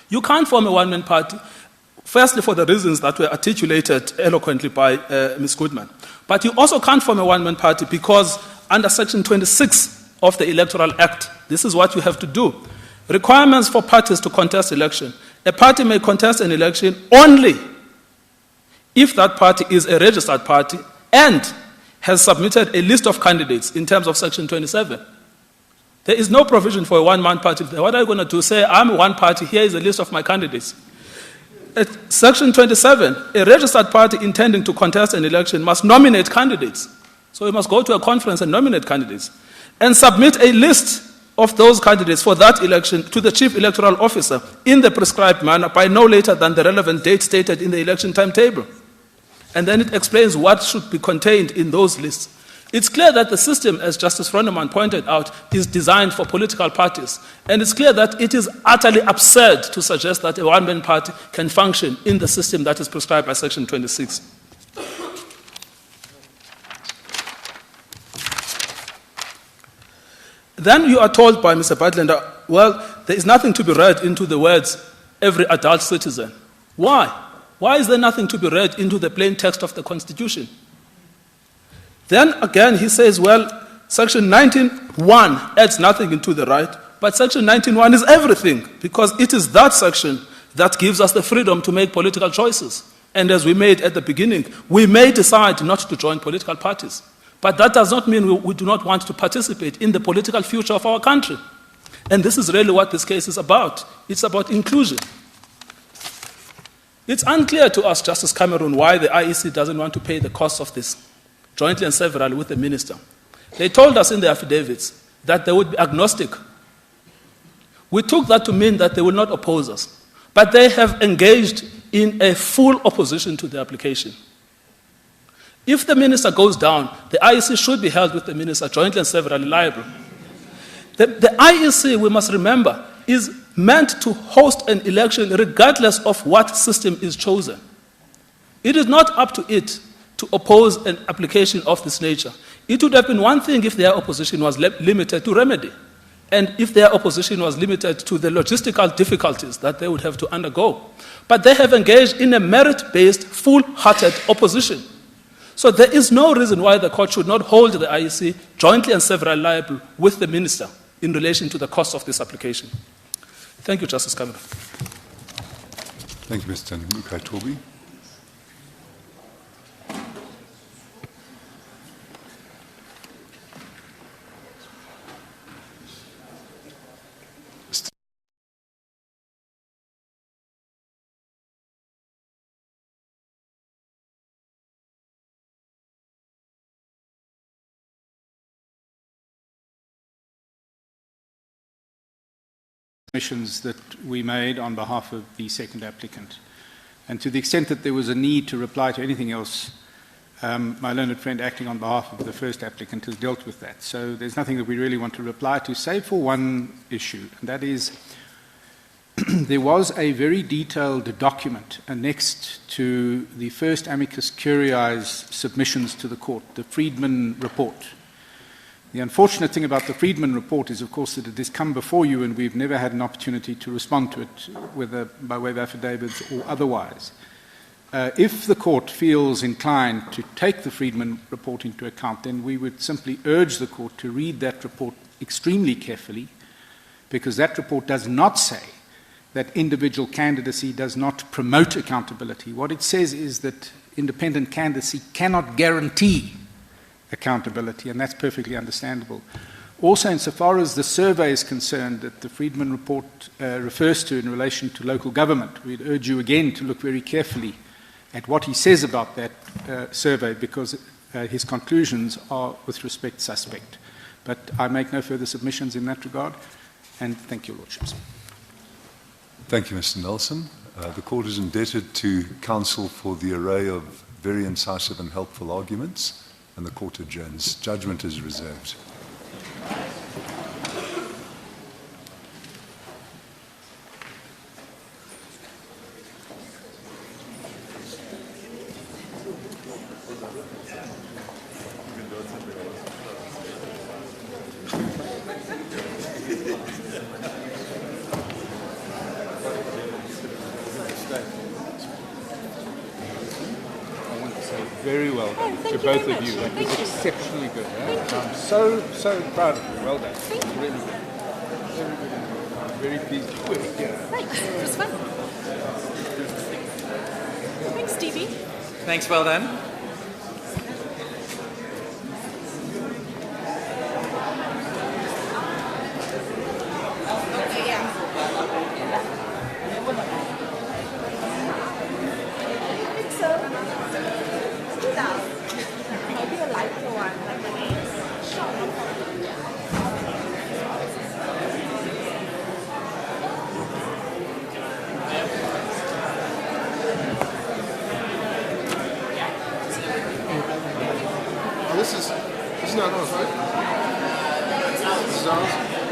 You can't form a one-man party, firstly for the reasons that were articulated eloquently by Ms. Goodman. But you also can't form a one-man party because under Section 26 of the Electoral Act, this is what you have to do. Requirements for parties to contest election. A party may contest an election only if that party is a registered party and has submitted a list of candidates in terms of Section 27. There is no provision for a one-man party. What are you going to do? Say, I'm one party, here is a list of my candidates. At Section 27, a registered party intending to contest an election must nominate candidates. So you must go to a conference and nominate candidates and submit a list of those candidates for that election to the Chief Electoral Officer in the prescribed manner by no later than the relevant date stated in the election timetable. And then it explains what should be contained in those lists. It's clear that the system, as Justice Fronneman pointed out, is designed for political parties. And it's clear that it is utterly absurd to suggest that a one-man party can function in the system that is prescribed by Section 26. then you are told by Mr. Butler, well, there is nothing to be read into the words, every adult citizen. Why? Why is there nothing to be read into the plain text of the Constitution? Then again, he says, well, Section 19.1 adds nothing into the right, but Section 19.1 is everything, because it is that section that gives us the freedom to make political choices. And as we made at the beginning, we may decide not to join political parties. But that does not mean we do not want to participate in the political future of our country. And this is really what this case is about. It's about inclusion. It's unclear to us, Justice Cameron, why the IEC doesn't want to pay the cost of this, jointly and severally with the minister. They told us in the affidavits that they would be agnostic. We took that to mean that they will not oppose us. But they have engaged in a full opposition to the application. If the minister goes down, the IEC should be held with the minister jointly and severally liable. The IEC, we must remember, is meant to host an election regardless of what system is chosen. It is not up to it to oppose an application of this nature. It would have been one thing if their opposition was limited to remedy, and if their opposition was limited to the logistical difficulties that they would have to undergo. But they have engaged in a merit-based, full-hearted opposition. So there is no reason why the court should not hold the IEC jointly and severally liable with the minister in relation to the cost of this application. Thank you, Justice Cameron. Thank you, Mr. Mukai-Toby. Submissions that we made on behalf of the second applicant. And to the extent that there was a need to reply to anything else, my learned friend acting on behalf of the first applicant has dealt with that. So there's nothing that we really want to reply to, save for one issue, and that is there was a very detailed document annexed to the first amicus curiae's submissions to the court, the Friedman report. The unfortunate thing about the Friedman report is, of course, that it has come before you and we've never had an opportunity to respond to it, whether by way of affidavits or otherwise. If the court feels inclined to take the Friedman report into account, then we would simply urge the court to read that report extremely carefully, because that report does not say that individual candidacy does not promote accountability. What it says is that independent candidacy cannot guarantee accountability, and that's perfectly understandable. Also, insofar as the survey is concerned that the Friedman report refers to in relation to local government, we'd urge you again to look very carefully at what he says about that survey, because his conclusions are, with respect, suspect. But I make no further submissions in that regard, and thank you, Lordships. Thank you, Mr. Nelson. The court is indebted to counsel for the array of very incisive and helpful arguments, and the court adjourns. Judgment is reserved. Very well done to both of you. That was exceptionally good. I'm so proud of you. Well done. Really good. Very good. I'm very pleased with it. Yeah. Thanks. It was fun. Thanks, Stevie. Thanks, well done. This is not ours, right? This is ours.